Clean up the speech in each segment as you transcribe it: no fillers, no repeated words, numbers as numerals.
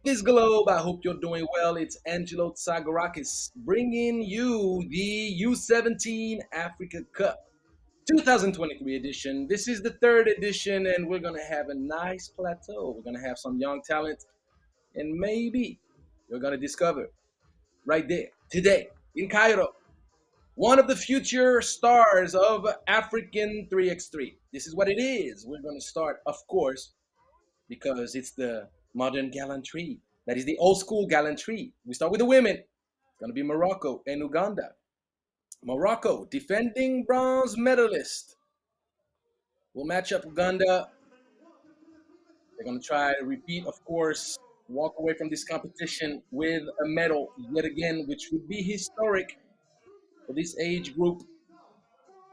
This globe, I hope you're doing well. It's Angelo Tsagarakis bringing you the U17 Africa Cup 2023 edition. This is the third edition, and we're going to have a nice plateau. We're going to have some young talent, and maybe you're going to discover right there, today, in Cairo, one of the future stars of African 3x3. This is what it is. We're going to start, of course, because it's the modern gallantry. That is the old school gallantry. We start with the women. It's going to be Morocco and Uganda. Morocco, defending bronze medalist, will match up Uganda. They're going to try to repeat, of course, walk away from this competition with a medal yet again, which would be historic for this age group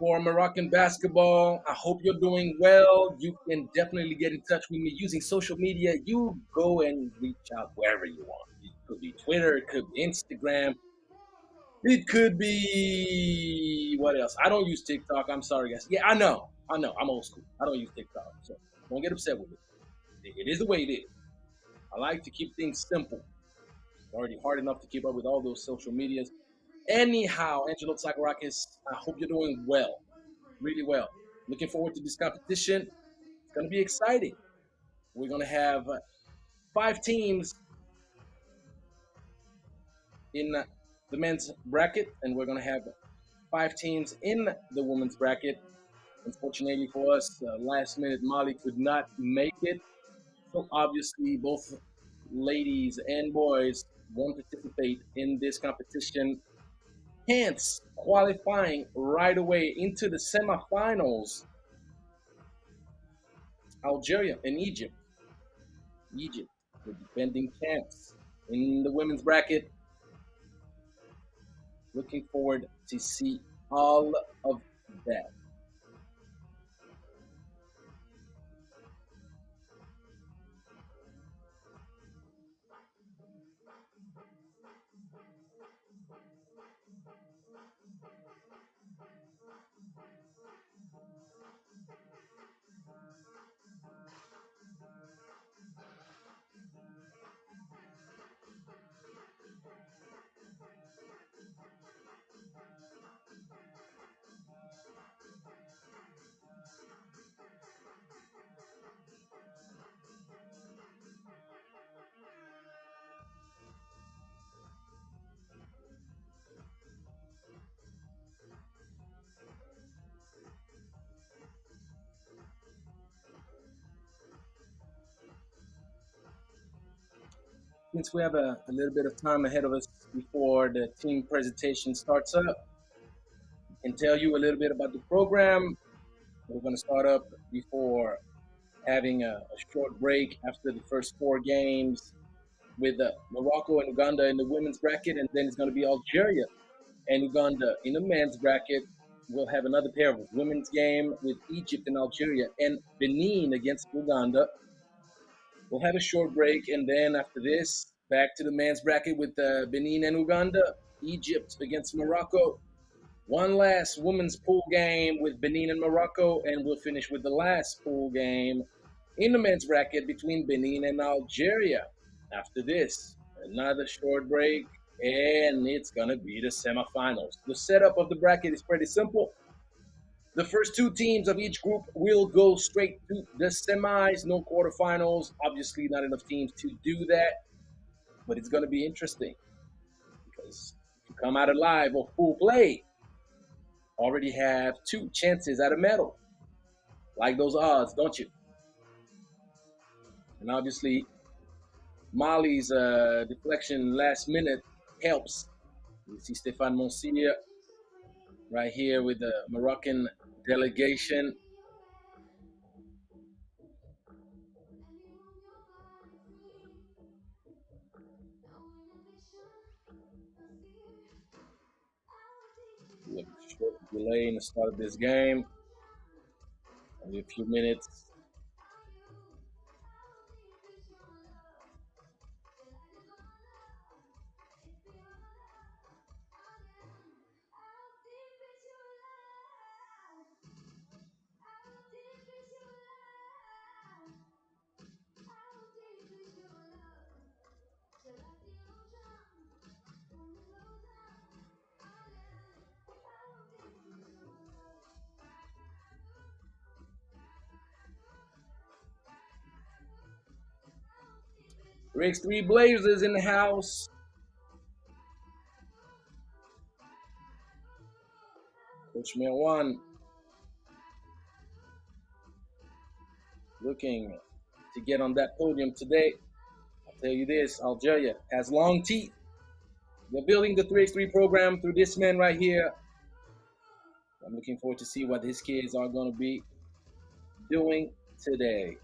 for Moroccan basketball. I hope you're doing well. You can definitely get in touch with me using social media. You go and reach out wherever you want. It could be Twitter, it could be Instagram, it could be what else? I don't use TikTok. I'm sorry, guys. Yeah, I know. I'm old school. I don't use TikTok. So don't get upset with it. It is the way it is. I like to keep things simple. It's already hard enough to keep up with all those social medias. Anyhow, Angelo Tsagarakis, I hope you're doing well. Really well. Looking forward to this competition. It's going to be exciting. We're going to have five teams in the men's bracket, and we're going to have five teams in the women's bracket. Unfortunately for us, last minute Mali could not make it. So obviously, both ladies and boys won't participate in this competition. Hence, qualifying right away into the semifinals, Algeria and Egypt. Egypt, the defending champs in the women's bracket. Looking forward to see all of that. Since we have a little bit of time ahead of us before the team presentation starts up, I can tell you a little bit about the program. We're going to start up before having a short break after the first four games with Morocco and Uganda in the women's bracket, and then it's going to be Algeria and Uganda in the men's bracket. We'll have another pair of women's game with Egypt and Algeria, and Benin against Uganda. We'll have a short break, and then after this, back to the men's bracket with Benin and Uganda, Egypt against Morocco. One last women's pool game with Benin and Morocco, and we'll finish with the last pool game in the men's bracket between Benin and Algeria. After this, another short break, and it's going to be the semifinals. The setup of the bracket is pretty simple. The first two teams of each group will go straight to the semis, no quarterfinals. Obviously, not enough teams to do that, but it's going to be interesting because if you come out alive or full play, already have two chances at a medal. Like those odds, don't you? And obviously, Mali's deflection last minute helps. You see Stefan Monsier right here with the Moroccan delegation. We have a short delay in the start of this game. Only a few minutes. 3x3 Blazers in the house. Coach Merwan looking to get on that podium today. I'll tell you this, Algeria has long teeth. They're building the 3x3 program through this man right here. I'm looking forward to see what his kids are going to be doing today.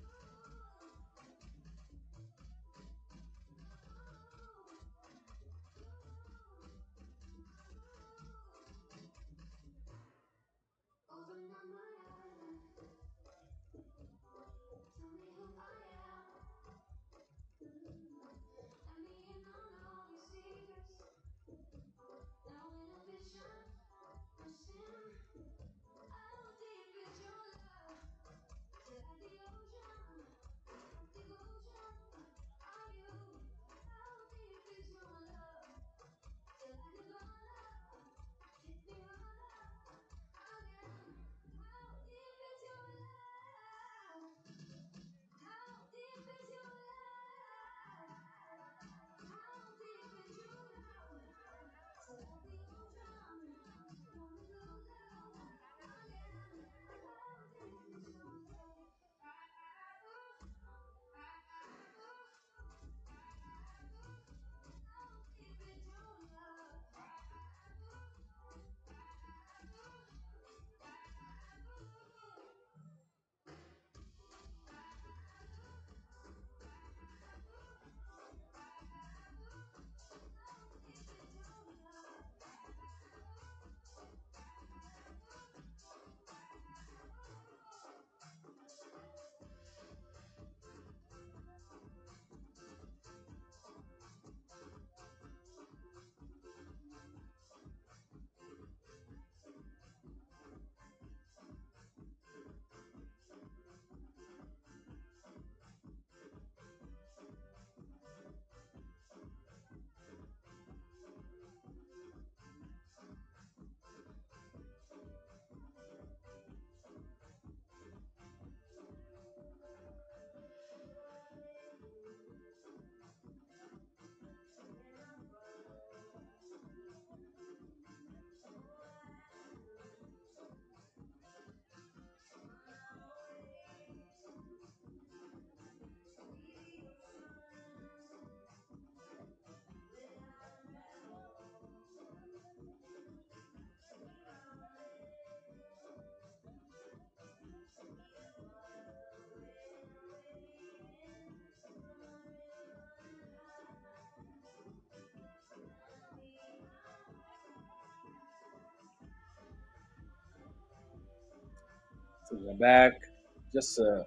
So we're back. Just a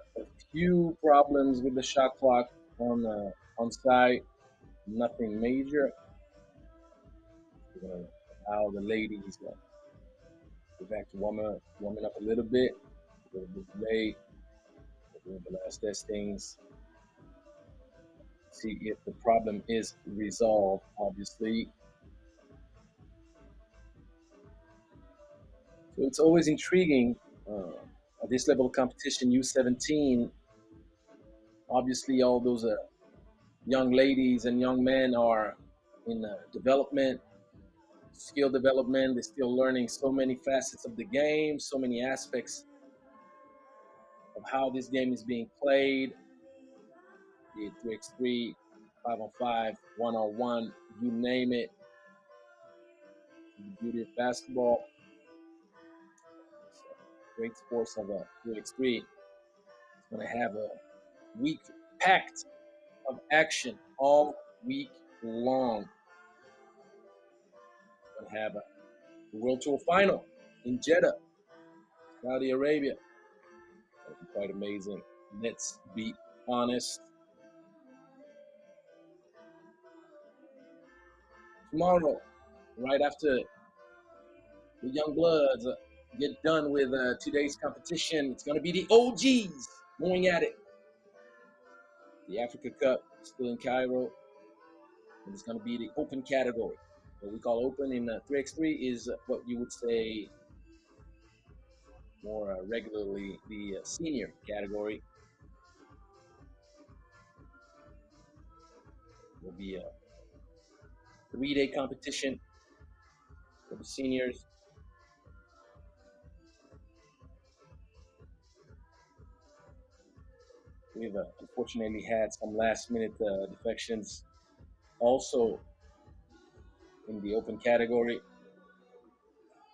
few problems with the shot clock on site. Nothing major. We're gonna allow the ladies go back to warming up a little bit. A little bit late. Doing the last testings. See if the problem is resolved. Obviously, so it's always intriguing at this level of competition. U17. Obviously, all those young ladies and young men are in development, skill development. They're still learning so many facets of the game, so many aspects of how this game is being played. Be it 3x3, 5-on-5, 1-on-1, you name it. The beauty of basketball. So, great sports of 3x3. It's going to have a week packed of action all week long. We're going to have a World Tour final in Jeddah, Saudi Arabia. That'll be quite amazing. Let's be honest. Tomorrow, right after the Young Bloods get done with today's competition, it's going to be the OGs going at it. The Africa Cup still in Cairo, and it's going to be the open category. What we call open in 3x3 is what you would say more regularly the senior category. It'll be a 3-day competition for the seniors. We've unfortunately had some last-minute defections also in the open category.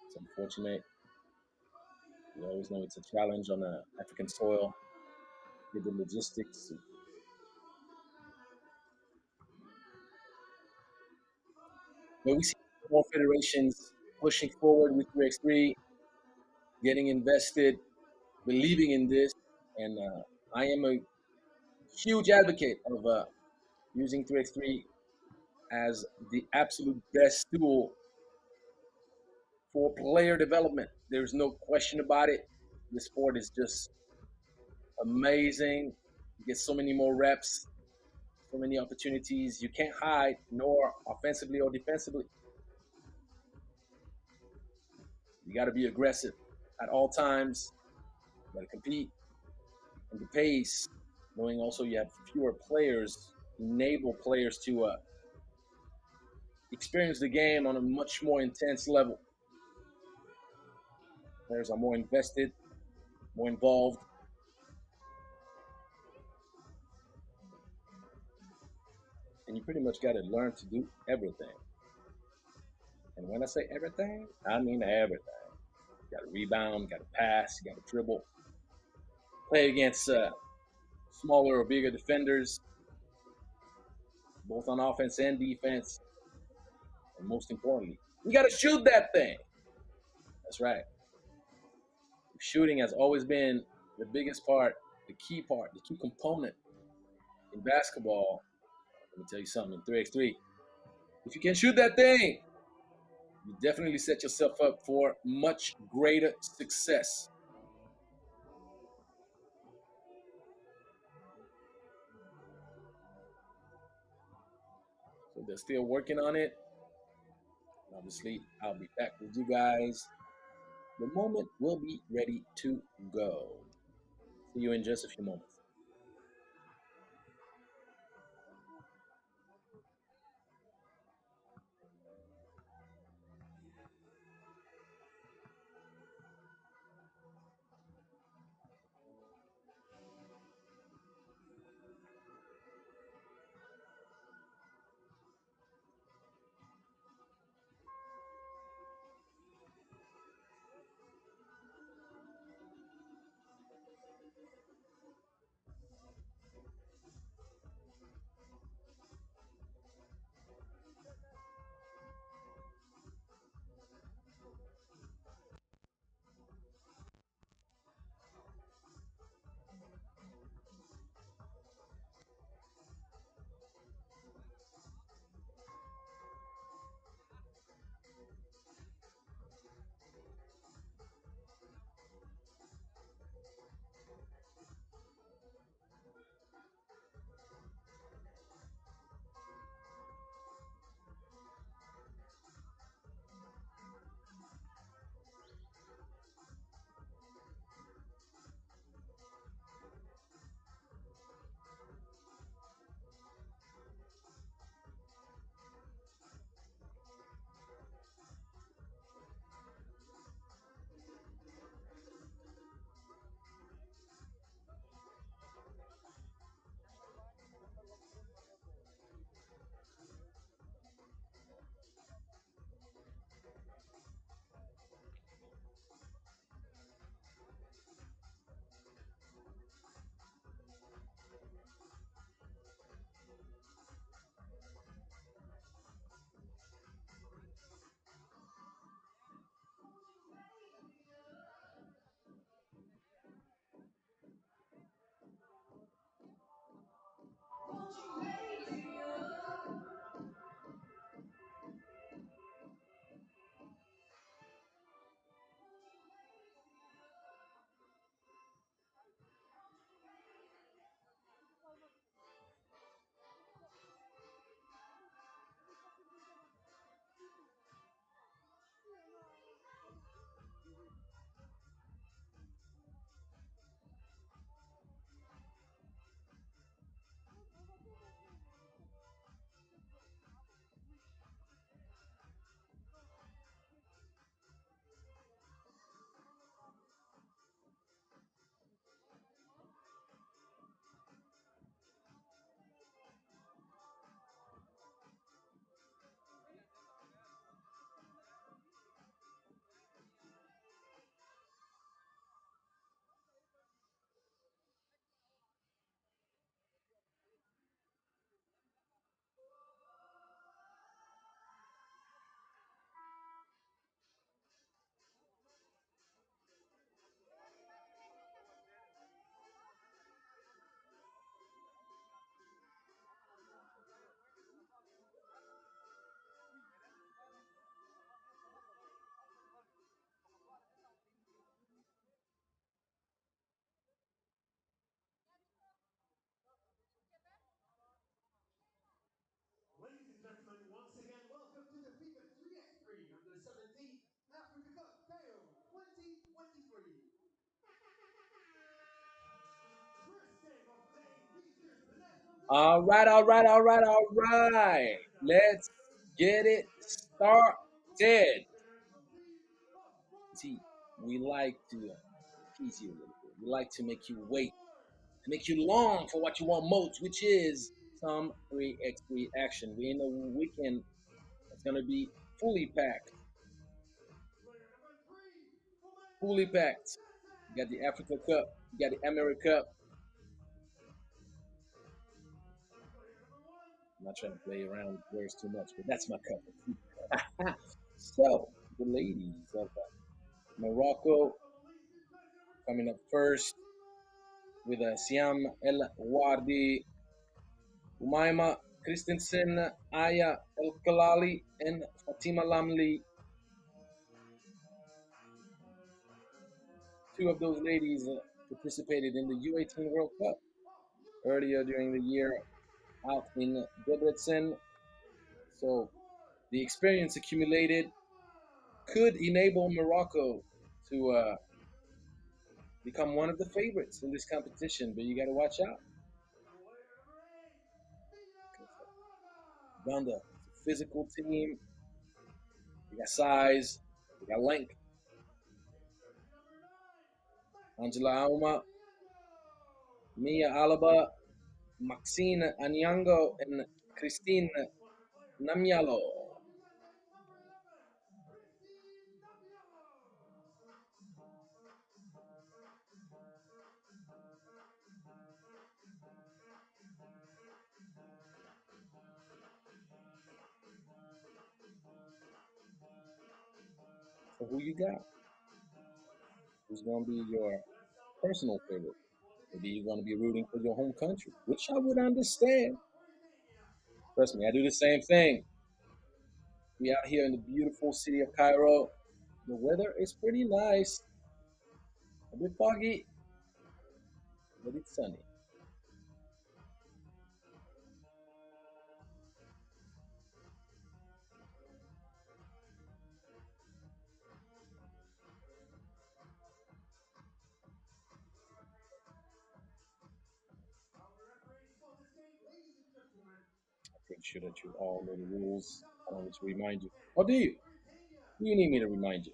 It's unfortunate. You always know it's a challenge on African soil with the logistics. But we see more federations pushing forward with 3x3, getting invested, believing in this, and I am a huge advocate of using 3x3 as the absolute best tool for player development. There's no question about it. The sport is just amazing. You get so many more reps, so many opportunities. You can't hide, nor offensively or defensively. You got to be aggressive at all times. You got to compete. And the pace, knowing also you have fewer players, enable players to experience the game on a much more intense level. Players are more invested, more involved. And you pretty much got to learn to do everything. And when I say everything, I mean everything. You got to rebound, got to pass, you got to dribble, play against smaller or bigger defenders, both on offense and defense. And most importantly, you got to shoot that thing. That's right. Shooting has always been the biggest part, the key part, the key component in basketball. Let me tell you something in 3x3. If you can shoot that thing, you definitely set yourself up for much greater success. So they're still working on it. And obviously, I'll be back with you guys the moment we'll be ready to go. See you in just a few moments. All right, all right, all right, all right. Let's get it started. See, we like to tease you a little bit. We like to make you wait, to make you long for what you want most, which is some 3x3 action. We're in a weekend that's going to be fully packed. Fully packed. You got the Africa Cup, you got the America Cup. I'm not trying to play around with words too much, but that's my cup of tea. So, the ladies of Morocco coming up first with Siam El Wardi, Umaima Christensen, Aya El Kalali, and Fatima Lamli. Two of those ladies participated in the U18 World Cup earlier during the year out in Debrecen. So the experience accumulated could enable Morocco to become one of the favorites in this competition, but you got to watch out. Uganda is a physical team. They got size. They got length. Angela Auma, Mia Alaba, Maxine Anyango, and Christine Namyalo. So who you got? Who's going to be your personal favorite? Maybe you're going to be rooting for your home country, which I would understand. Trust me, I do the same thing. We out here in the beautiful city of Cairo. The weather is pretty nice. A bit foggy, but it's sunny. I'm pretty sure that you all know the rules. I don't need to remind you. Or do you? Do you need me to remind you?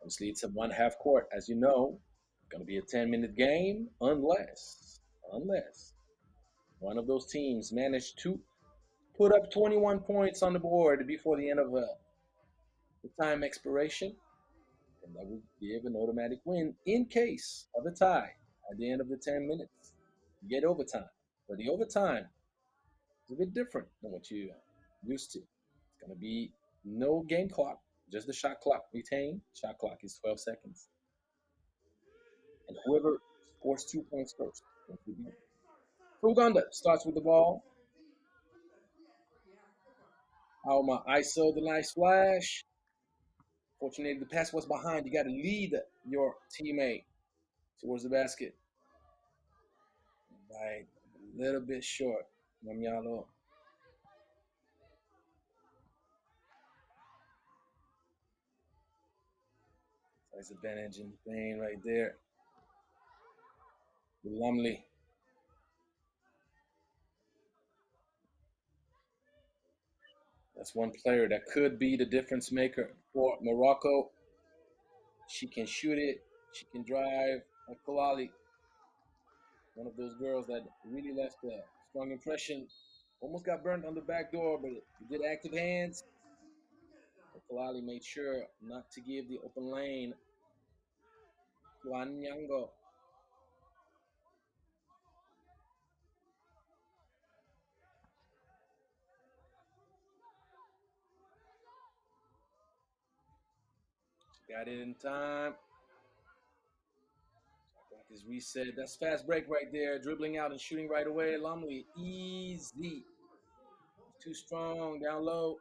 Obviously, it's a one half court, as you know. It's going to be a 10-minute game unless one of those teams managed to put up 21 points on the board before the end of the time expiration, and that would give an automatic win in case of a tie at the end of the 10 minutes. You get overtime. But the overtime is a bit different than what you used to. It's going to be no game clock, just the shot clock retained. Shot clock is 12 seconds. And whoever scores 2 points first wins the game. So Uganda starts with the ball. Alma ISO, the nice flash. Fortunately, the pass was behind. You got to lead your teammate towards the basket. Right, a little bit short. Namyalo. Size advantage in the paint right there. Lumley. That's one player that could be the difference maker for Morocco. She can shoot it. She can drive. Like Kalali, one of those girls that really left a strong impression. Almost got burned on the back door, but it did active hands. Kalali made sure not to give the open lane to Anyango. She got it in time. Clock is reset. That's fast break right there. Dribbling out and shooting right away. Lumley, easy. Too strong. Down low.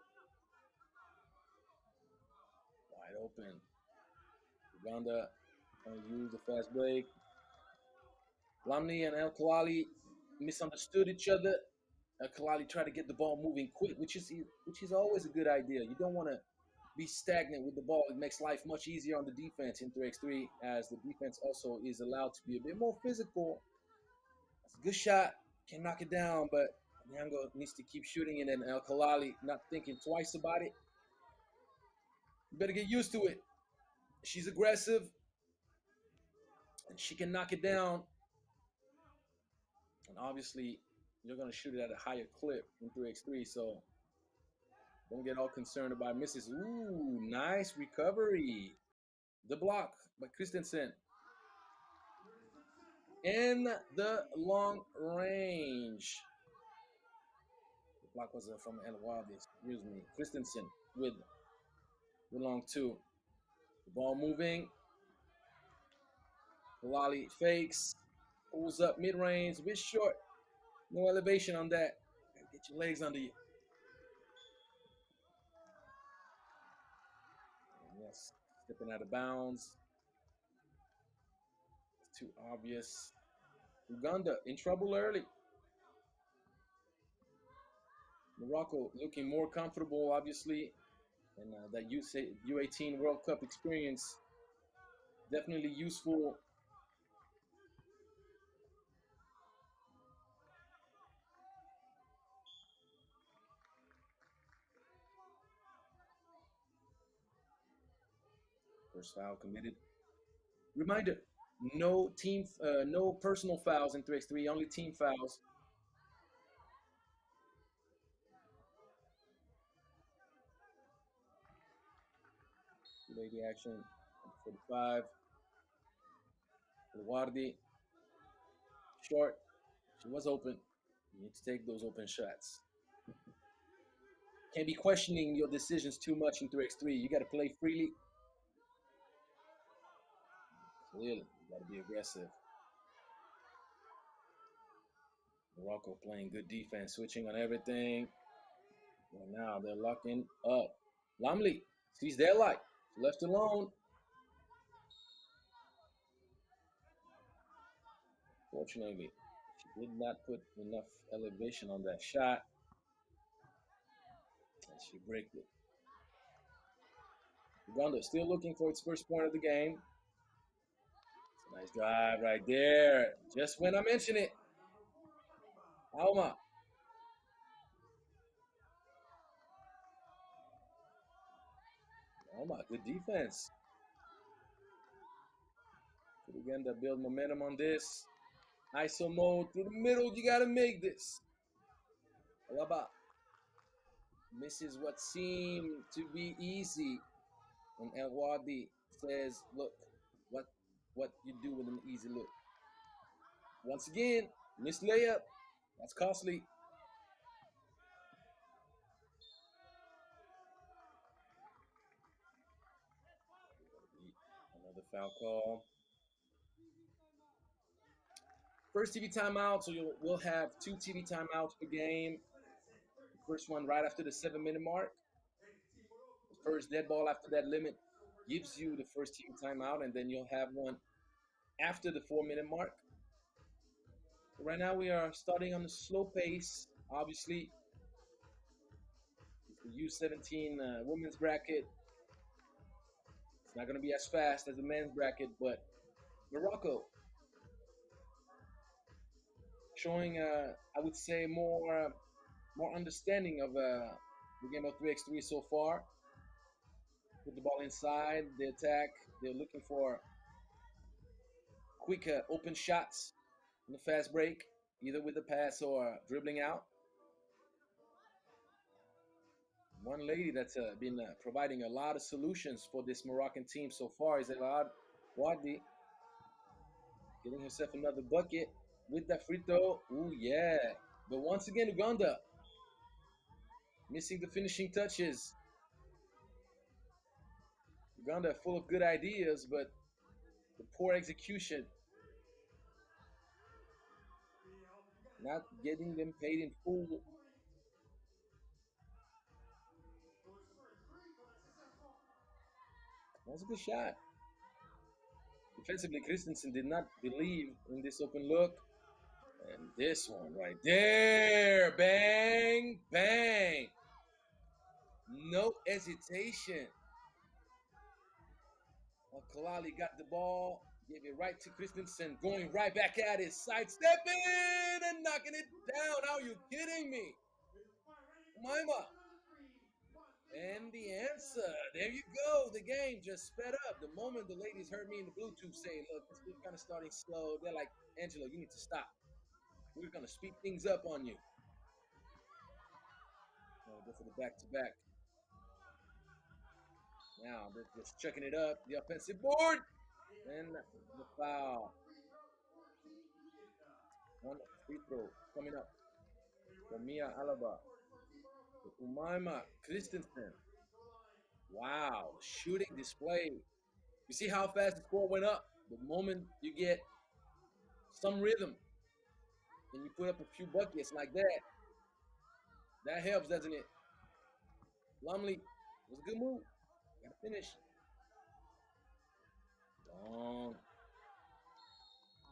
Wide open. Uganda trying to use the fast break. Lumley and El Kalali misunderstood each other. El Kalali tried to get the ball moving quick, which is always a good idea. You don't want to be stagnant with the ball. It makes life much easier on the defense in 3x3, as the defense also is allowed to be a bit more physical. That's a good shot. Can knock it down, but Nyango needs to keep shooting it, and El Khalali not thinking twice about it. You better get used to it. She's aggressive, and she can knock it down. And obviously, you're going to shoot it at a higher clip in 3x3, so don't get all concerned about misses. Ooh, nice recovery. The block by Christensen. In the long range. The block was from El Wadi, excuse me. Christensen with the long two. The ball moving. Lali fakes. Pulls up mid-range. A bit short. No elevation on that. Get your legs under you. And yes, stepping out of bounds. It's too obvious. Uganda in trouble early. Morocco looking more comfortable, obviously, and that U18 World Cup experience definitely useful. First foul committed. Reminder: no personal fouls in 3x3, only team fouls. Lady action, 45. Wardi, short. She was open. You need to take those open shots. Can't be questioning your decisions too much in 3x3. You got to play freely. Clearly, you got to be aggressive. Morocco playing good defense, switching on everything. Well, now they're locking up. Lamley sees their light. Left alone. Fortunately, she did not put enough elevation on that shot. And she braked it. Uganda still looking for its first point of the game. It's a nice drive right there. Just when I mention it. Alma. Alma, good defense. Could Uganda build momentum on this? ISO mode through the middle. You got to make this. Alaba misses what seemed to be easy. And El Wadi says, look, what you do with an easy look. Once again, missed layup. That's costly. Another foul call. First TV timeout, so we'll have 2 TV timeouts per game. The first one right after the 7-minute mark. The first dead ball after that limit gives you the first TV timeout, and then you'll have one after the 4-minute mark. So right now we are starting on a slow pace. Obviously, it's the U17 women's bracket. It's not going to be as fast as the men's bracket, but Morocco showing, I would say, more understanding of the game of 3x3 so far. Put the ball inside, they attack. They're looking for quick open shots in the fast break, either with the pass or dribbling out. One lady that's been providing a lot of solutions for this Moroccan team so far is Elad Wadi, getting herself another bucket with that free throw. Ooh, yeah. But once again, Uganda missing the finishing touches. Uganda full of good ideas, but the poor execution. Not getting them paid in full. That was a good shot. Defensively, Christensen did not believe in this open look. And this one right there. Bang, bang. No hesitation. Kalali got the ball, Give it right to Christensen, going right back at it, sidestepping and knocking it down. Are you kidding me? Umaima. And the answer, there you go. The game just sped up. The moment the ladies heard me in the Bluetooth say, look, this is kind of starting slow, they're like, Angelo, you need to stop. We're going to speed things up on you. Now go for the back-to-back. Now they're just checking it up. The offensive board. And the foul. One free throw coming up for Mia Alaba. For Umaima Christensen. Wow, shooting display. You see how fast the score went up? The moment you get some rhythm and you put up a few buckets like that, that helps, doesn't it? Lumley was a good move. Gotta finish. Long.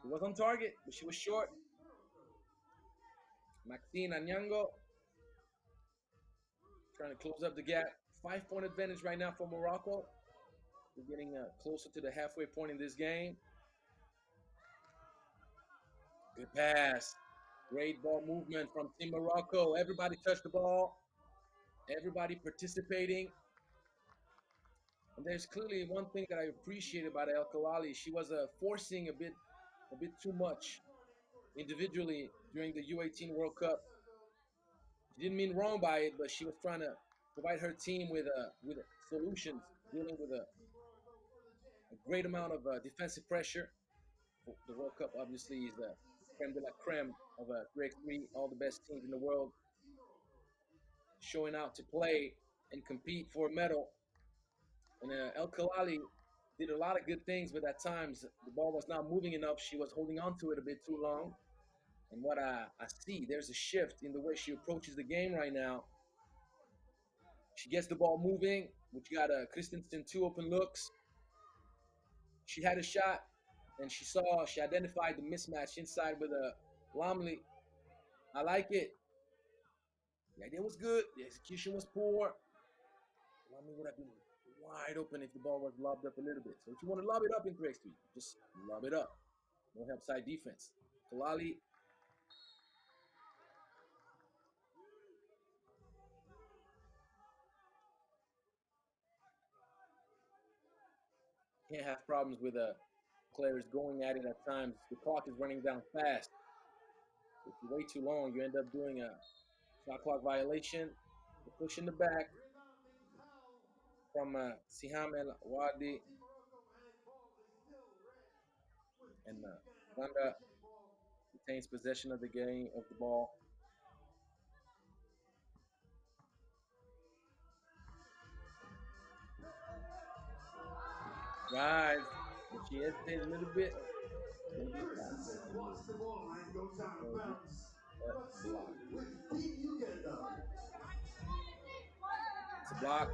She was on target, but she was short. Maxine Anyango trying to close up the gap. 5-point advantage right now for Morocco. We're getting closer to the halfway point in this game. Good pass. Great ball movement from Team Morocco. Everybody touched the ball. Everybody participating. And there's clearly one thing that I appreciate about El Khalali. She was forcing a bit too much individually during the U18 World Cup. She didn't mean wrong by it, but she was trying to provide her team with solutions, dealing with a great amount of defensive pressure. The World Cup obviously is the creme de la creme of 3x3, all the best teams in the world showing out to play and compete for a medal. And El Khalali did a lot of good things, but at times the ball was not moving enough. She was holding on to it a bit too long. And what I see, there's a shift in the way she approaches the game right now. She gets the ball moving, which got Christensen 2 open looks. She had a shot, and she identified the mismatch inside with Lumley. I like it. The idea was good. The execution was poor. Lumley would have been wide open if the ball was lobbed up a little bit. So if you want to lob it up in 3x3, just lob it up. No help side defense. Khalali. Can't have problems with players going at it at times. The clock is running down fast. If you wait too long, you end up doing a shot clock violation. The push in the back from Siham El Wadi. And Uganda retains possession of the game, of the ball. Drives, but she hesitated a little bit. It's going to be a foul. Watch the ball line goes out of bounds. Block. With Team Uganda. It's a block.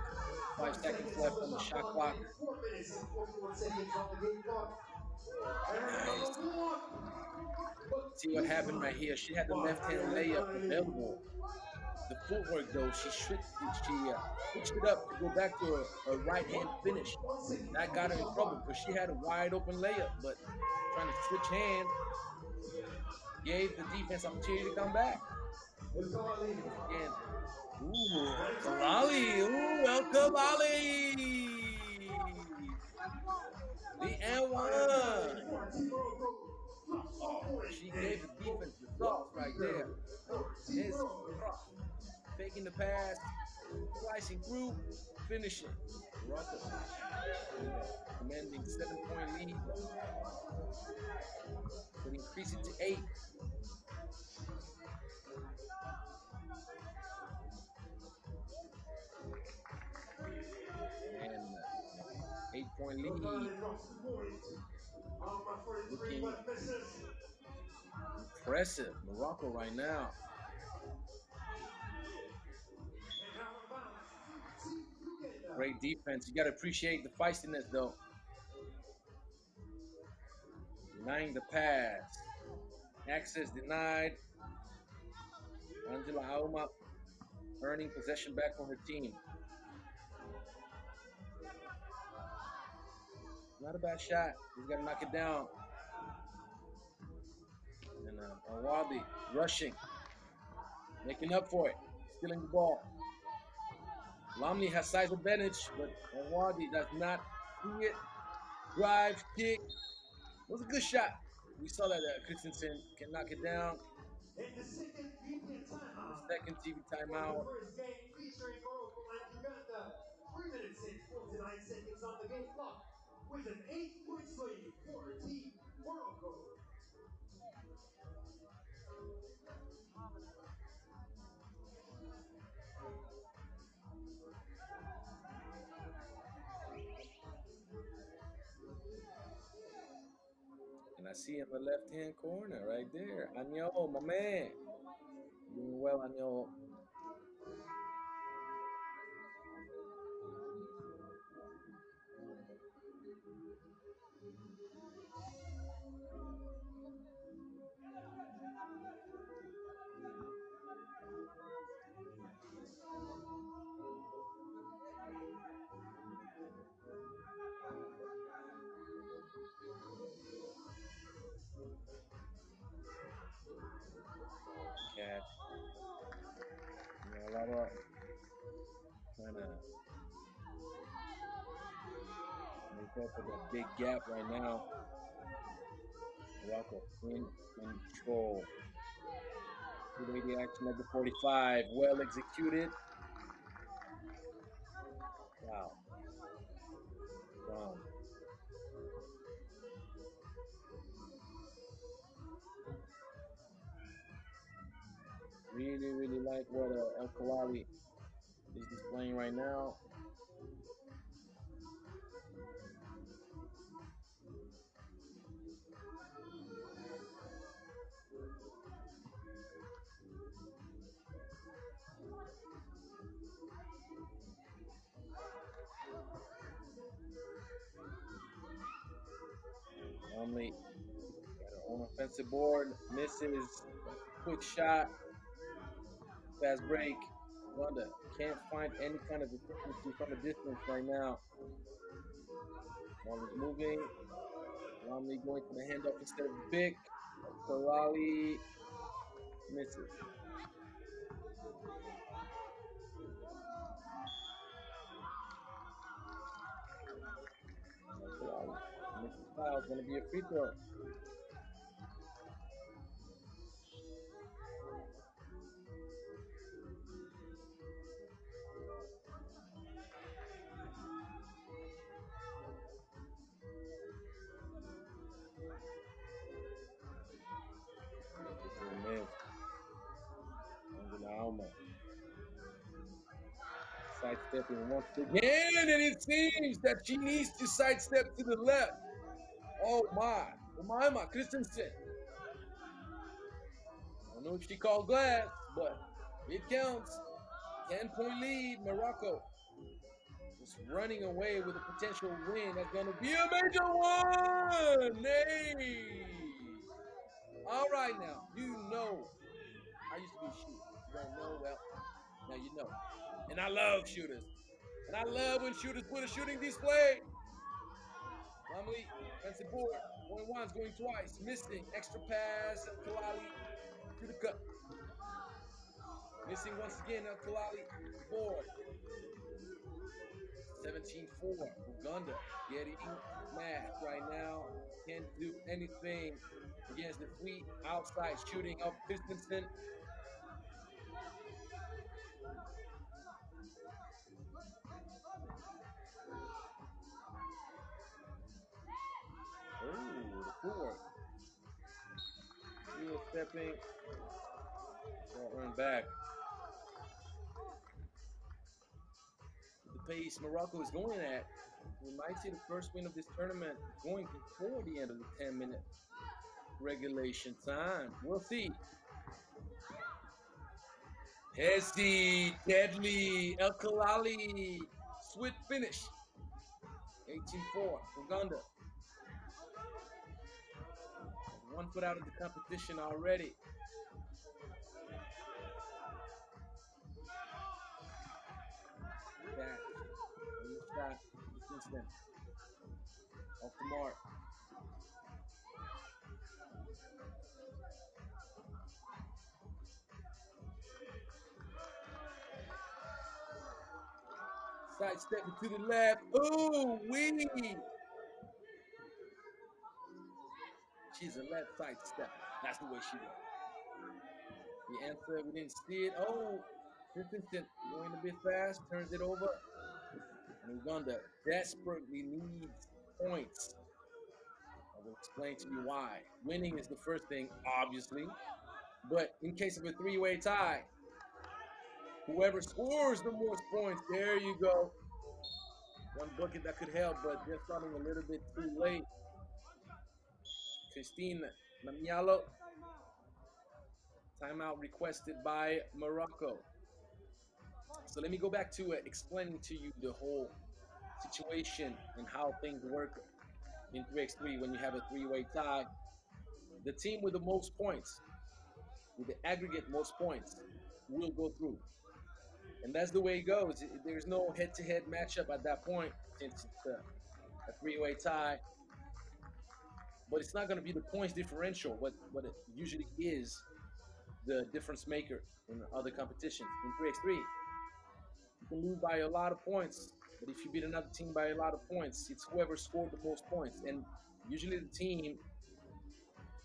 5 seconds left on the shot clock. 4 minutes and 41 seconds on the game clock. Nice. See what happened right here. She had the left-hand layup available. The footwork, though, she switched it up to go back to a right-hand finish. That got her in trouble because she had a wide-open layup, but trying to switch hands gave the defense opportunity to come back. Again. Ooh, Khalali. Ooh, El Khalali. The N1. She gave the defense the sauce right there. His cross. Faking the pass, slicing through, finishing. Morocco commanding 7-point lead. Could increase it to 8. And 8-point lead. Looking impressive. Morocco right now. Great defense. You got to appreciate the feistiness, though. Denying the pass. Access denied. Angela Auma earning possession back for her team. Not a bad shot. He's got to knock it down. And Wadi rushing, making up for it, stealing the ball. Lumley has size advantage, but Wadi does not see it. Drive, kick. It was a good shot. We saw that Christensen can knock it down. In the second VPN In the timeout second TV for the timeout. first game featuring Morocco and Uganda. 3 minutes and 49 seconds on the game clock with an 8-point lead for Team Morocco. And I see in the left-hand corner right there. Anyo, my man. Doing well, Anyo. Catch. You know, a lot of trying to make up for that big gap right now. Morocco in control. 280 action at the 45. Well executed. Wow. Strong. Really, really like what El Kalali is displaying right now. Normally, got her own offensive board. Misses. That's a quick shot. Fast break. Uganda can't find any kind of efficiency from a distance right now. Ball is moving. Romney going for the handoff instead of the pick. Kalali misses. Kalali misses foul. It's going to be a free throw. Free throw missed. Angela Alma sidestepping once again, and it seems that she needs to sidestep to the left. Oh my. Oh my, Christensen. I don't know if she called glass, but it counts. 10-point lead, Morocco. Just running away with a potential win. That's going to be a major one. Hey. All right, now, you know, I used to be a shooter. You don't know, well, now you know. And I love shooters. And I love when shooters put a shooting display. Lumley, offensive board. Going once, going twice. Missing. Extra pass. El Kalali to the cup. Missing once again. El Kalali. Board. 17-4. Uganda getting smashed right now. Can't do anything against the sweet outside shooting of Christensen. Oh, the fourth. Zero stepping. Ball earned back. With the pace Morocco is going at, we might see the first win of this tournament going before the end of the 10-minute regulation time. We'll see. Hesi, Deadly, El Kalali, swift finish. 18-4, Uganda. 1 foot out of the competition already. Catch. On the shot. Christensen. Off Smart. Sidestepping to the left. Ooh, wee! She's a left side stepper. That's the way she goes. The answer, we didn't see it. Oh, Christensen going a bit fast, turns it over. And Uganda desperately needs points. I will explain to you why. Winning is the first thing, obviously. But in case of a three-way tie, whoever scores the most points, there you go. One bucket that could help, but they're starting a little bit too late. Christine Namialo, timeout requested by Morocco. So let me go back to explaining to you the whole situation and how things work in 3x3 when you have a three-way tie. The team with the most points, with the aggregate most points, will go through. And that's the way it goes. There's no head-to-head matchup at that point since it's a three-way tie. But it's not going to be the points differential. What it usually is the difference maker in other competitions. In 3x3, you can lose by a lot of points, but if you beat another team by a lot of points, it's whoever scored the most points. And usually the team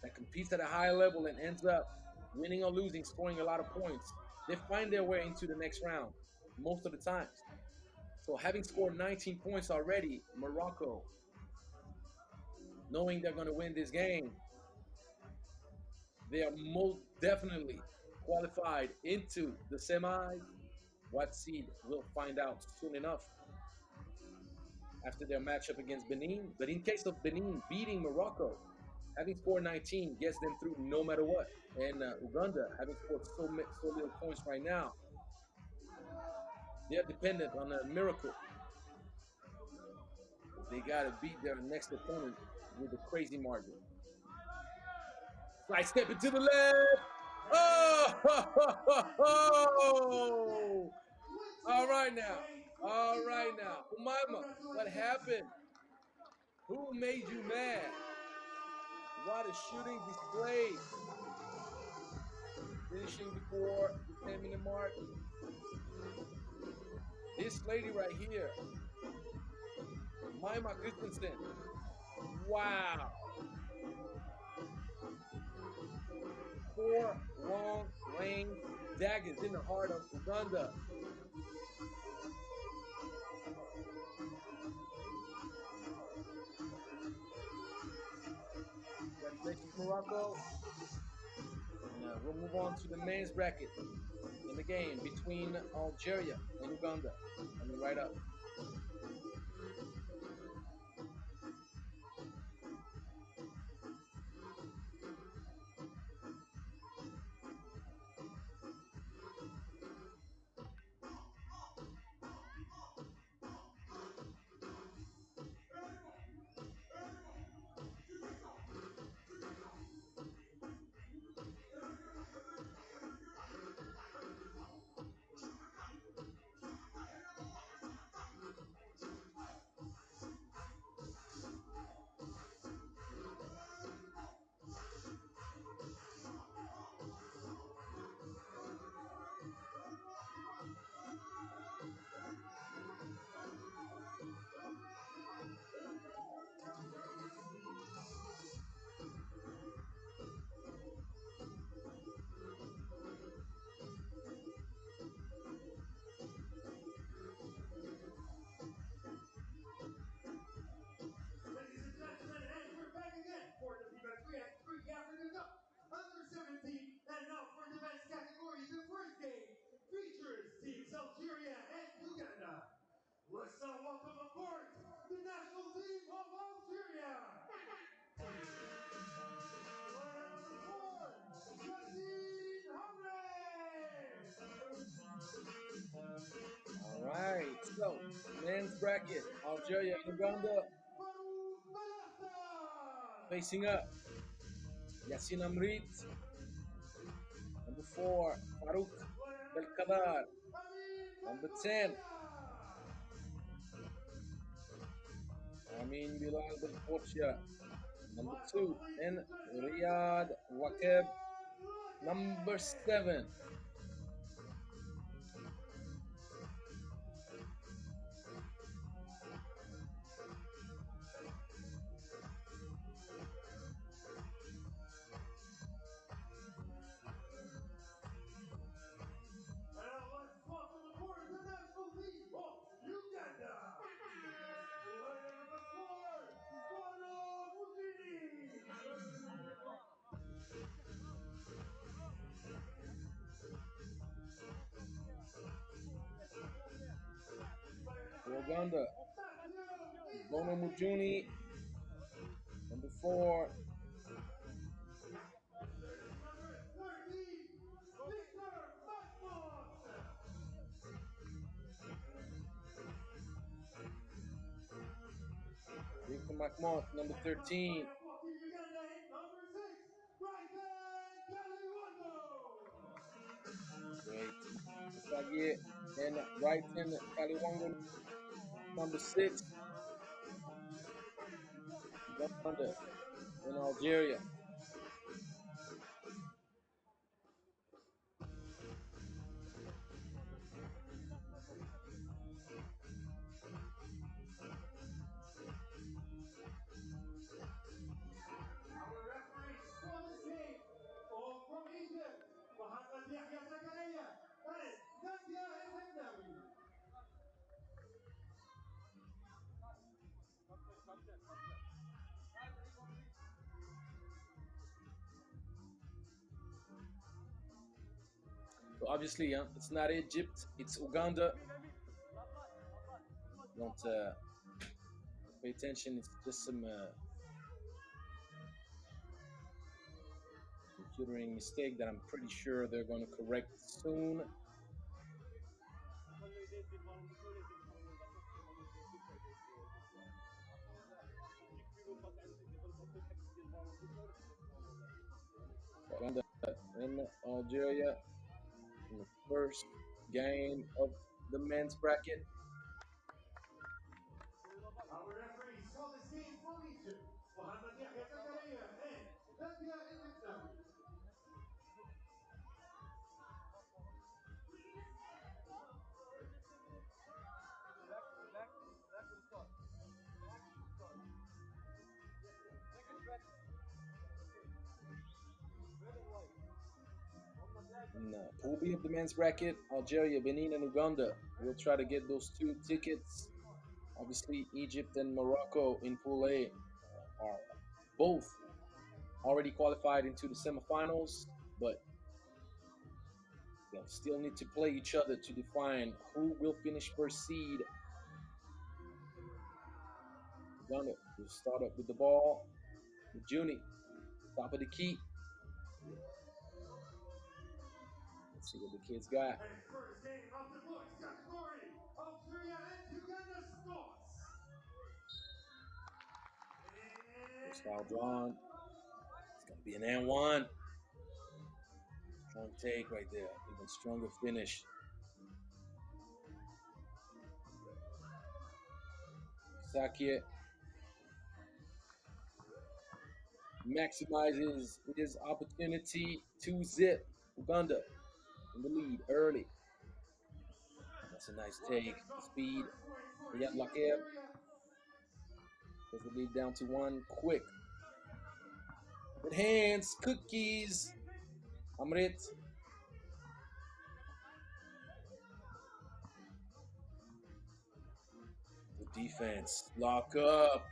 that competes at a high level and ends up winning or losing, scoring a lot of points, they find their way into the next round most of the times. So having scored 19 points already, Morocco, knowing they're going to win this game, they are most definitely qualified into the semis. What seed we'll find out soon enough after their matchup against Benin. But in case of Benin beating Morocco, having scored 19 gets them through no matter what. And Uganda, having scored so little points right now, they're dependent on a miracle. They got to beat their next opponent with a crazy margin. Side step into the left. Oh! All right now. All right now. Umaima, what happened? Who made you mad? What a shooting display. Finishing before the 10-minute mark. This lady right here, Maima Christensen. Wow. 4 long range daggers in the heart of Uganda. Congratulations, Morocco. And we'll move on to the men's bracket in the game between Algeria and Uganda. Coming right up. Ladies and gentlemen, and we're back again for the FIBA 3x3 Africa Cup under 17. And now for the men's category, the first game features teams Algeria and Uganda. Let's now welcome aboard the national team of Algeria. Player number 4, Yassine Hamre. All right. So, men's bracket, Algeria and Uganda facing up. Yassine Amrit, number 4, Farouk Belkadar, number 10. Amin Bilal Belfocha, number two, Welcome, ladies and and gentlemen, Riyad Wakeb, Riyad number Lucky! 7. And now let's welcome the court, the national team of Uganda. Player number 4, Spano Mutini. Player For number 8, Uganda, Matthew Bono Isaki. Mujuni, number 4. Jersey number 13, Victor Masmos. Victor McMont, number And from 13. Fire Walking Uganda, number 6, Bryson Kaliwando. Great. Sagie and Brighton Kaliwango, number 6. Uganda and Algeria. Our referees for this game are from Egypt, Mohamed Yahya Zakaria and Nadia Ezeknawi. So obviously, it's not Egypt, it's Uganda. Don't pay attention. It's just some computering mistake that I'm pretty sure they're going to correct soon. Uganda and Algeria in the first game of the men's bracket. Our referees for this game from Egypt, Mohamed Yahya Zakaria and Nadia Ezeknawi. In Pool B of the men's bracket, Algeria, Benin, and Uganda will try to get those 2 tickets. Obviously, Egypt and Morocco in Pool A are both already qualified into the semifinals, but they'll still need to play each other to define who will finish first seed. Uganda will start up with the ball. Juni, top of the key. Let's see what the kids got. And first game of the boys category, Algeria and Uganda starts. First foul drawn. It's going to be an and one. Strong take right there. Even stronger finish. Sakia maximizes his opportunity to zip Uganda in the lead early. That's a nice take. The speed. Riyad Lakeb does the lead down to 1 quick. Good hands, cookies. Amrit. The defense. Lock up.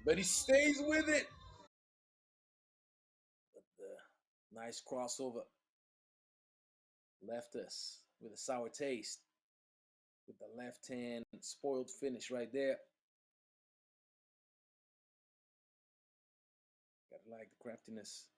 But he stays with it. But the nice crossover left us with a sour taste. With the left hand spoiled finish right there. Gotta like the craftiness.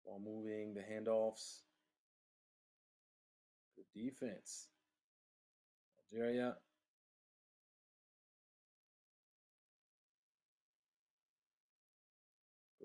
Ball moving, the handoffs. Good defense. Algeria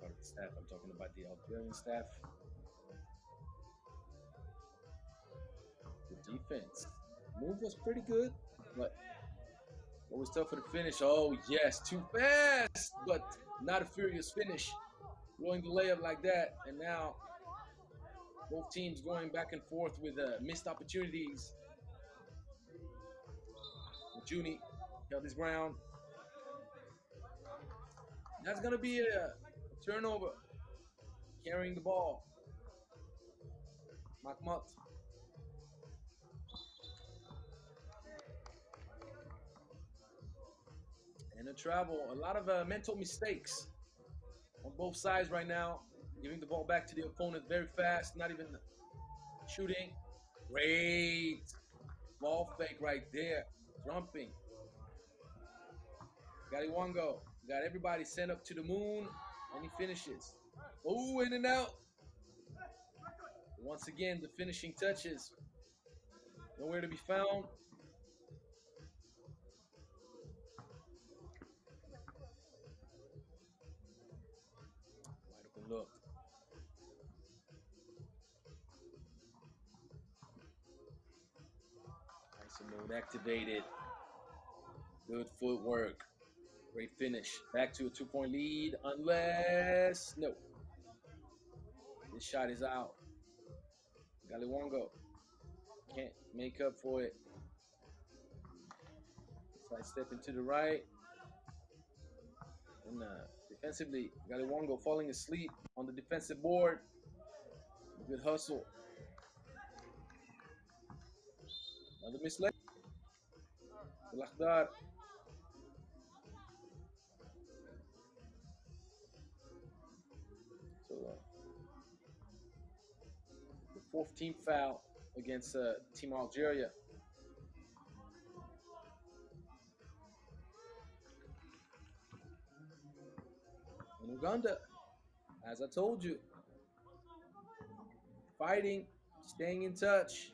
part of the staff. I'm talking about the Algerian staff. The defense move was pretty good, but it was tough for the finish. Oh yes, too fast, but not a furious finish. Blowing the layup like that, and now both teams going back and forth with missed opportunities. Juni held his ground. That's gonna be a turnover. Carrying the ball. Mahmoud. And a travel. A lot of mental mistakes on both sides right now. Giving the ball back to the opponent very fast. Not even shooting. Great ball fake right there. Jumping. Galiwango. Got everybody sent up to the moon. And he finishes. Oh, in and out. Once again, the finishing touches. Nowhere to be found. Wide open look. ISO mode activated. Good footwork. Great finish. Back to a 2-point lead. Unless. No. This shot is out. Galiwango can't make up for it. Side stepping to the right. And defensively, Galiwango falling asleep on the defensive board. Good hustle. Another mislay. Lakhdar. So the fourth team foul against Team Algeria. And Uganda, as I told you, fighting, staying in touch.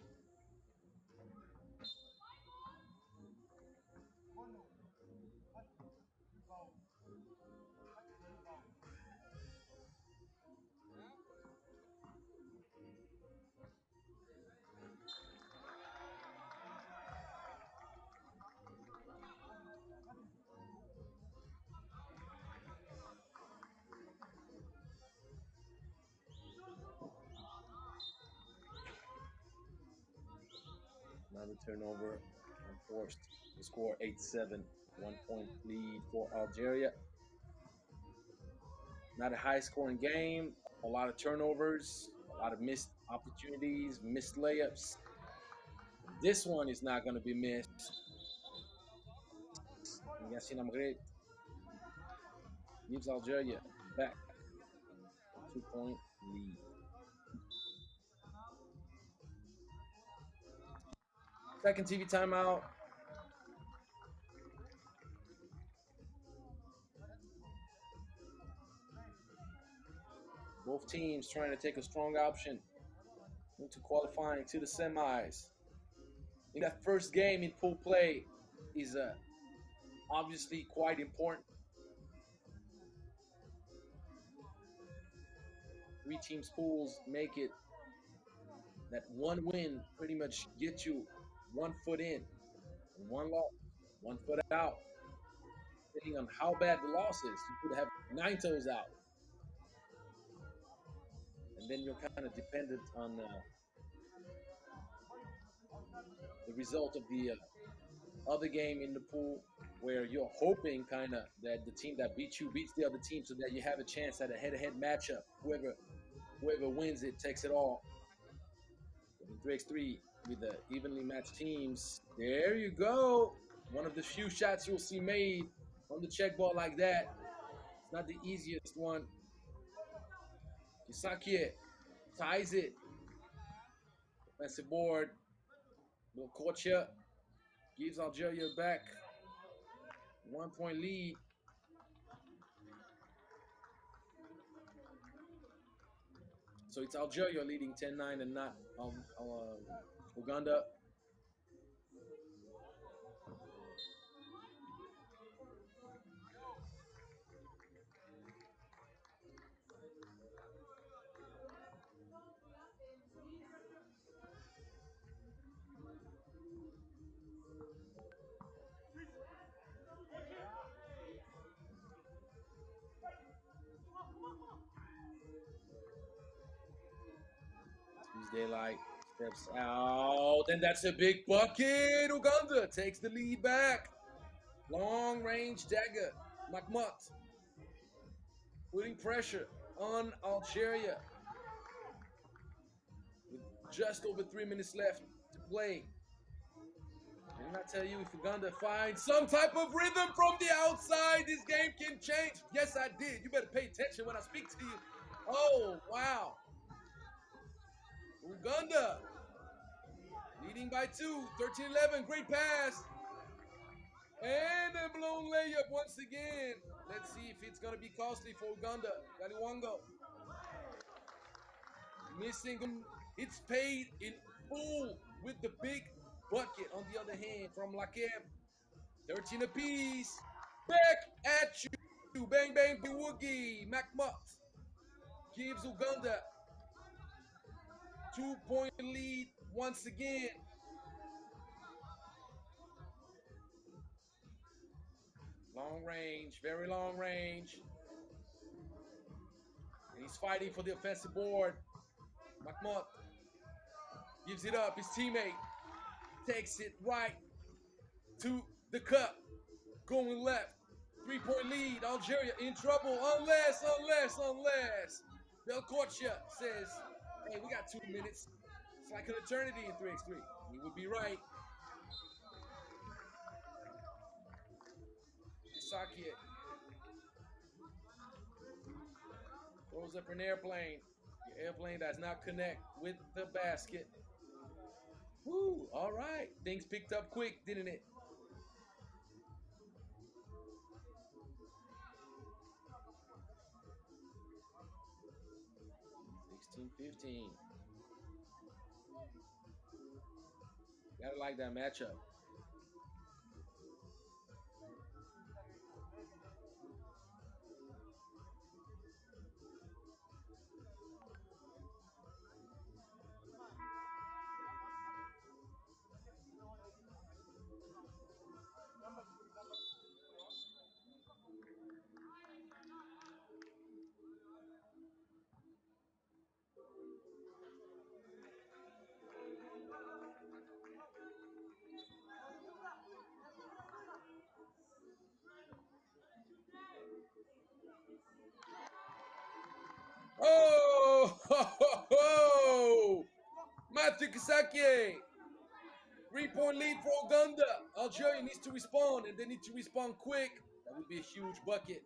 Another turnover and forced to score 8-7. 1-point lead for Algeria. Not a high scoring game. A lot of turnovers, a lot of missed opportunities, missed layups. This one is not going to be missed. Yassine Amrit gives Algeria back a 2-point lead. Second TV timeout. Both teams trying to take a strong option into qualifying to the semis. In that first game in pool play is obviously quite important. Three teams pools make it that one win pretty much gets you 1 foot in, and one loss, 1 foot out. Depending on how bad the loss is, you could have 9 toes out, and then you're kind of dependent on the result of the other game in the pool, where you're hoping kind of that the team that beats you beats the other team, so that you have a chance at a head-to-head matchup. Whoever wins it takes it all. In 3x3 with the evenly matched teams. There you go. One of the few shots you'll see made on the check ball like that. It's not the easiest one. Kisakie ties it. Defensive board. Kocha gives Algeria back 1-point lead. So it's Algeria leading 10-9 and not Uganda. Sees daylight, steps out, and that's a big bucket. Uganda takes the lead back. Long range dagger. Mahmoud putting pressure on Algeria with just over 3 minutes left to play. Didn't I tell you if Uganda finds some type of rhythm from the outside, this game can change? Yes, I did. You better pay attention when I speak to you. Oh, wow. Uganda leading by 2, 13-11. Great pass. And a blown layup once again. Let's see if it's going to be costly for Uganda. Galiwango missing. It's paid in full with the big bucket on the other hand from Lakem. 13 apiece. Back at you. Bang, bang, Biwoogie. Macmut gives Uganda 2-point lead once again. Long range, very long range. And he's fighting for the offensive board. Mahmoud gives it up. His teammate takes it right to the cup. Going left. 3-point lead. Algeria in trouble. Unless. Belcorcia says, hey, we got 2 minutes. It's like an eternity in 3x3. He would be right. Isakie throws up an airplane. The airplane does not connect with the basket. Woo, all right. Things picked up quick, didn't it? 16-15. Gotta like that matchup. Oh, ho, ho, ho. Matthew Kisake. 3-point lead for Uganda. Algeria needs to respond, and they need to respond quick. That would be a huge bucket.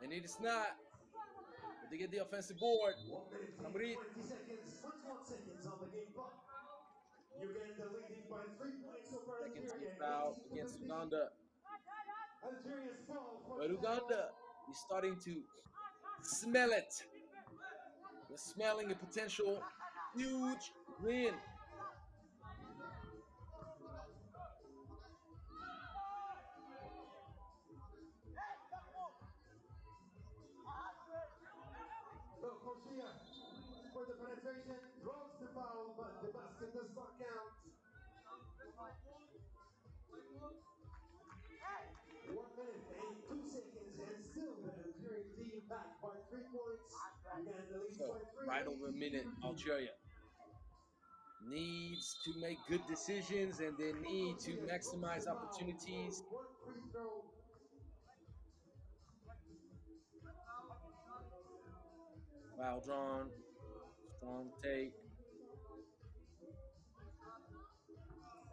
And it is not. But they get the offensive board. 1 minute and 20 seconds. 21 seconds on the game clock. Uganda leading by 3 points over Second team Algeria. foul 18 to against 15. Uganda. Algeria's ball for But the Uganda ball. is starting to smell it. They're smelling a potential huge win. Well, Koshia for the penetration draws the foul, but the basket does not count. 1 minute and 2 seconds, and still the Algerian team back by 3 points. Uganda leads So, by 3. right over a minute, Algeria needs to make good decisions and they need to maximize opportunities. One free throw. Foul drawn, strong take.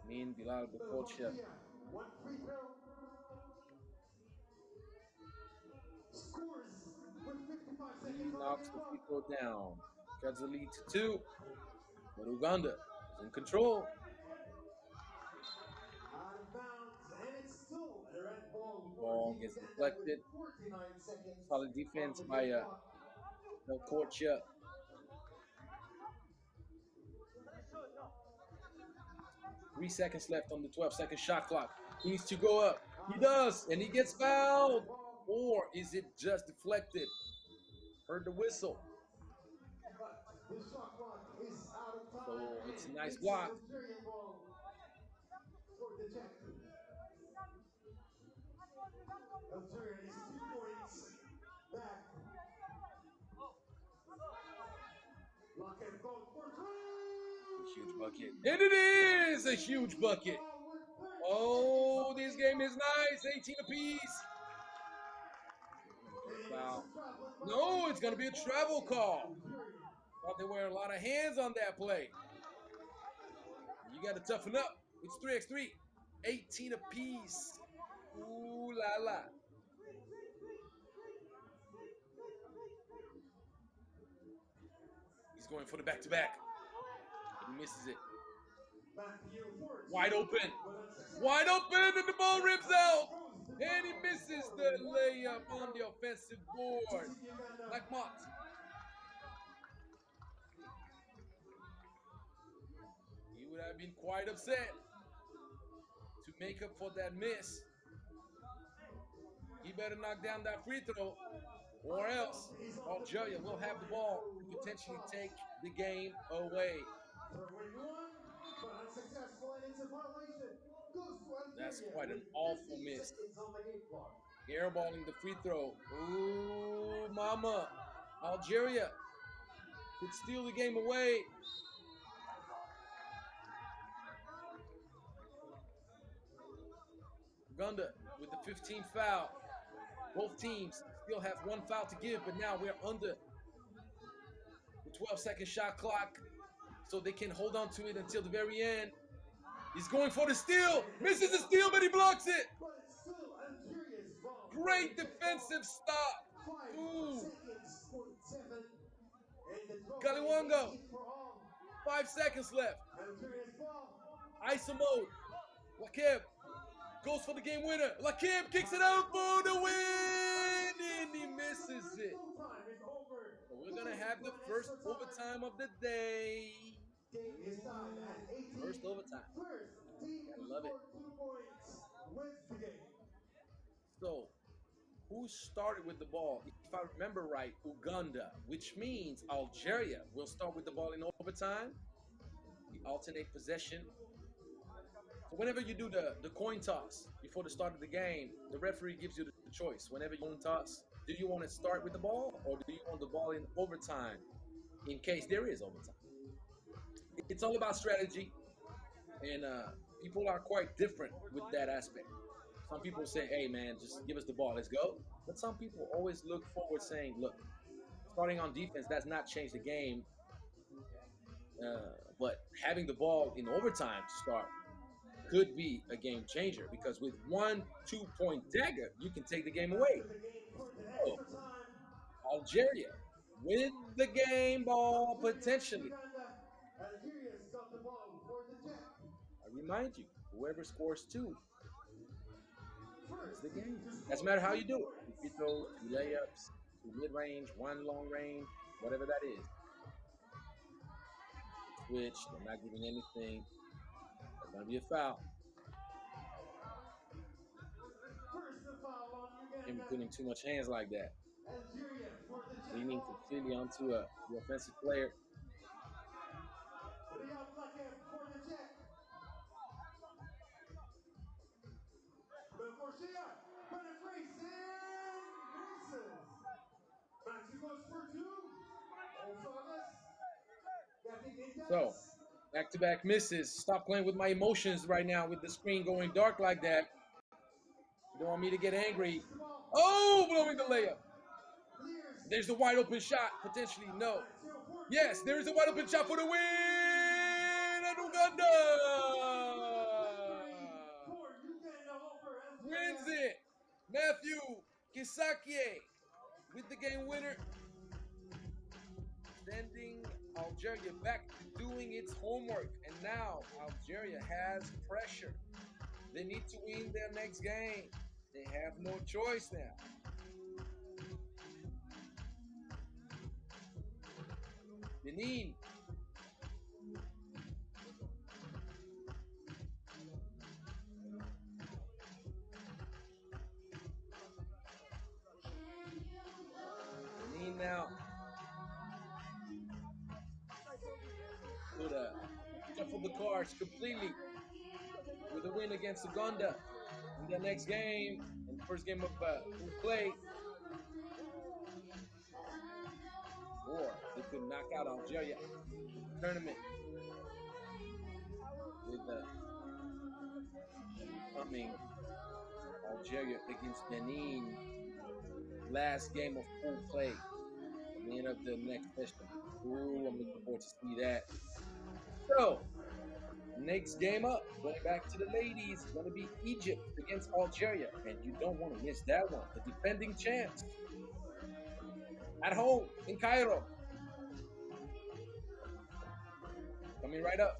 Amin Bilal Bakocha. One free throw. Scores with 55 He seconds on the knocks game the free clock. throw down. Cuts the lead to 2. But Uganda is in control. Out of bounds, and it's still a red ball for Ball Team gets Uganda with deflected. 49 seconds Solid on defense the by game clock. Bakocha. 3 seconds left on the 12-second shot clock. He needs to go up. He does, and he gets fouled. Or is it just deflected? Heard the whistle. But the shot clock is out of time, So it's a and nice it's an block. Algerian ball for the check. Algeria is 2 points back. Lock and go for 3! bucket. And it is a huge bucket. Oh, this game is nice. 18 apiece. Foul. No, it's going to be a travel call. Thought there were a lot of hands on that play. You got to toughen up. It's 3x3. 18 apiece. Ooh la la. He's going for the back-to-back. But he misses it. Wide open. Wide open, and the ball rips out. And he misses the layup on the offensive board. Like Mott. He would have been quite upset to make up for that miss. He better knock down that free throw, or else Algeria will have the ball and potentially take the game away. That's quite an awful miss. Airballing the free throw. Ooh, mama. Algeria could steal the game away. Uganda with the 15th foul. Both teams still have one foul to give, but now we're under the 12-second shot clock, so they can hold on to it until the very end. He's going for the steal. Misses the steal, but he blocks it. Great defensive stop. Ooh. Kaliwango. 5 seconds left. ISO mode. Lakib goes for the game winner. Lakib kicks it out for the win, and he misses it. So we're gonna have the first overtime of the day. First overtime. Gotta love it. So, who started with the ball? If I remember right, Uganda, which means Algeria will start with the ball in overtime. We alternate possession. So whenever you do the coin toss before the start of the game, the referee gives you the choice. Whenever you toss, do you want to start with the ball or do you want the ball in overtime in case there is overtime? It's all about strategy, and people are quite different with that aspect. Some people say, hey man, just give us the ball, let's go. But some people always look forward saying, look, starting on defense does not change the game, but having the ball in overtime to start could be a game changer because with 1 2-point dagger, you can take the game away. So, Algeria with the game ball potentially. I remind you, whoever scores 2 wins the game. Doesn't matter how you do it. 2 free throws, 2 layups, 2 mid-range, 1 long range, whatever that is. Switch, they're not giving anything. That's going to be a foul. Can't be putting too much hands like that. Leaning completely onto the offensive player. So, back-to-back misses. Stop playing with my emotions right now with the screen going dark like that. You don't want me to get angry. Oh, blowing the layup. There's a wide open shot. Potentially, no. Yes, there is a wide open shot for the win at Uganda. Wins it. Matthew Kisakie with the game winner. Sending Algeria back to doing its homework. And now Algeria has pressure. They need to win their next game. They have no choice now. Benin. Benin now. Could shuffle the cards completely with a win against Uganda in their next game, in the first game of play. Or they could knock out Algeria in the tournament. with the coming Algeria against Benin. Last game of pool play at the end of the next session. Ooh, I'm looking forward to see that. So, next game up, going back to the ladies, going to be Egypt against Algeria. And you don't want to miss that one. The defending champs at home in Cairo. Coming right up.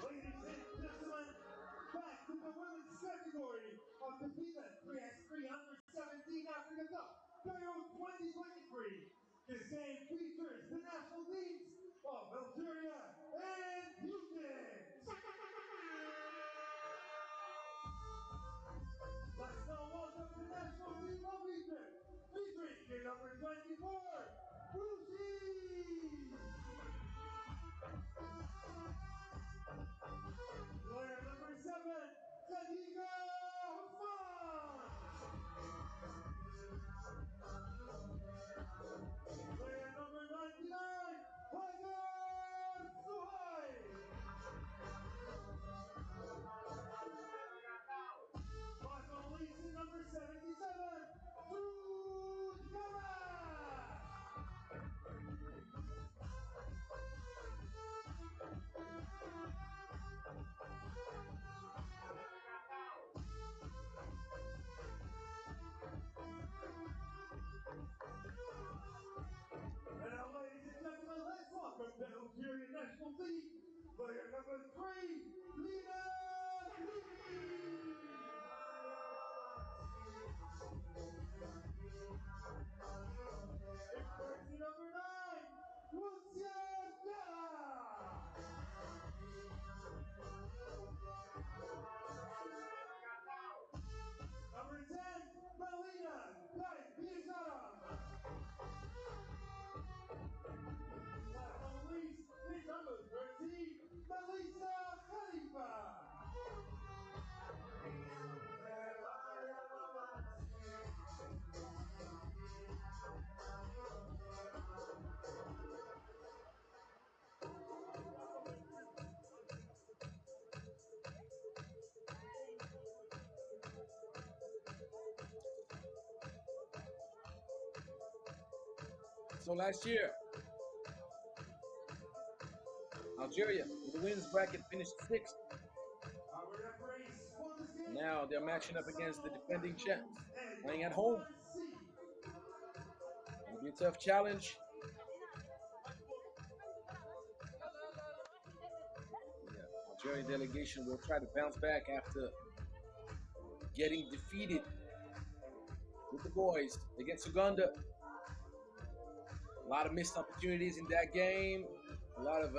Ladies and gentlemen, back to the women's category of the FIBA 3x3 U17 Africa Cup, Cairo 2023. This game features the national teams of Algeria and Egypt. Let's now welcome the national team of Egypt, featuring the number 24, Bushi. Player number 7, Khadija Husman. Player number 99, Hagar Suhai. Last but not least, number 77, Jude Garat. And now, ladies and gentlemen, let's welcome the Algerian national team, player number 3, Lina Lini. Jersey number 9, Lucia Della. Number 10, Melina Piazara. Last but not least, in number 13, Melissa Khalifa. So last year, Algeria in the women's bracket finished 6th. Now they're matching up against the defending champs, playing at home. It'll be a tough challenge. The Algerian delegation will try to bounce back after getting defeated with the boys against Uganda. A lot of missed opportunities in that game, a lot of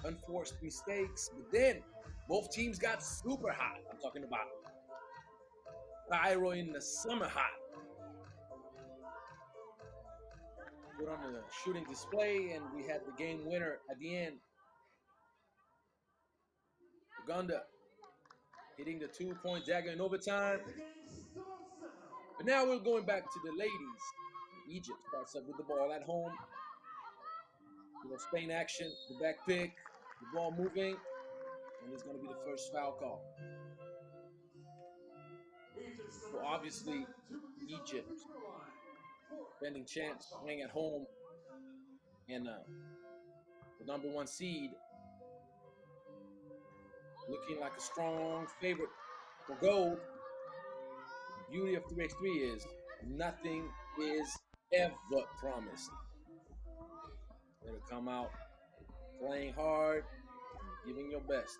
unforced mistakes, but then both teams got super hot. I'm talking about Cairo in the summer hot. Put on a shooting display, and we had the game winner at the end. Uganda hitting the 2-point dagger in overtime. But now we're going back to the ladies. Egypt starts up with the ball at home. Spain action, the back pick, the ball moving, and it's going to be the first foul call. So obviously, Egypt, defending champs, playing at home, and the number 1 seed, looking like a strong favorite for gold. The beauty of 3x3 is nothing is ever promised. Better come out playing hard, giving your best.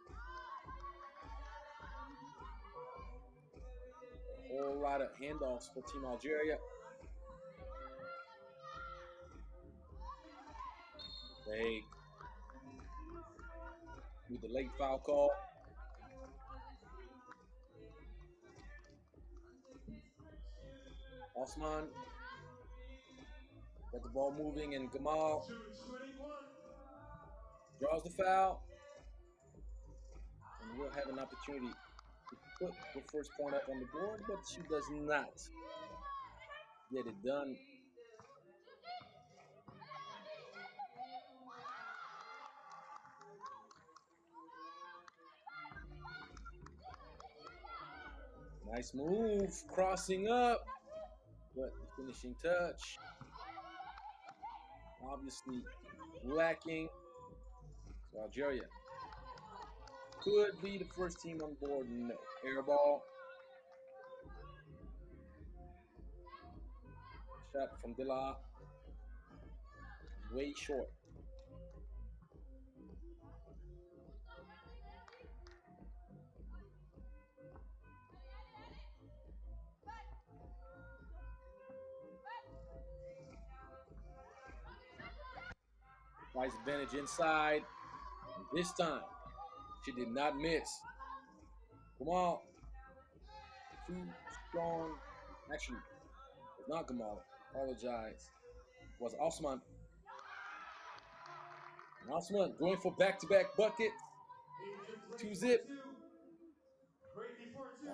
A whole lot of handoffs for Team Algeria. Fake. with the late foul call. Osman got the ball moving, and Gamal draws the foul. And will have an opportunity to put the first point up on the board, but she does not get it done. Nice move, crossing up, but the finishing touch obviously lacking. So Algeria could be the first team on board. No. Air ball. Shot from Dilla. Way short. Nice advantage inside. And this time, she did not miss. Gamal, too strong. Actually, it was not Gamal. Apologize. It was Osman. And Osman going for back-to-back buckets. 2-zip.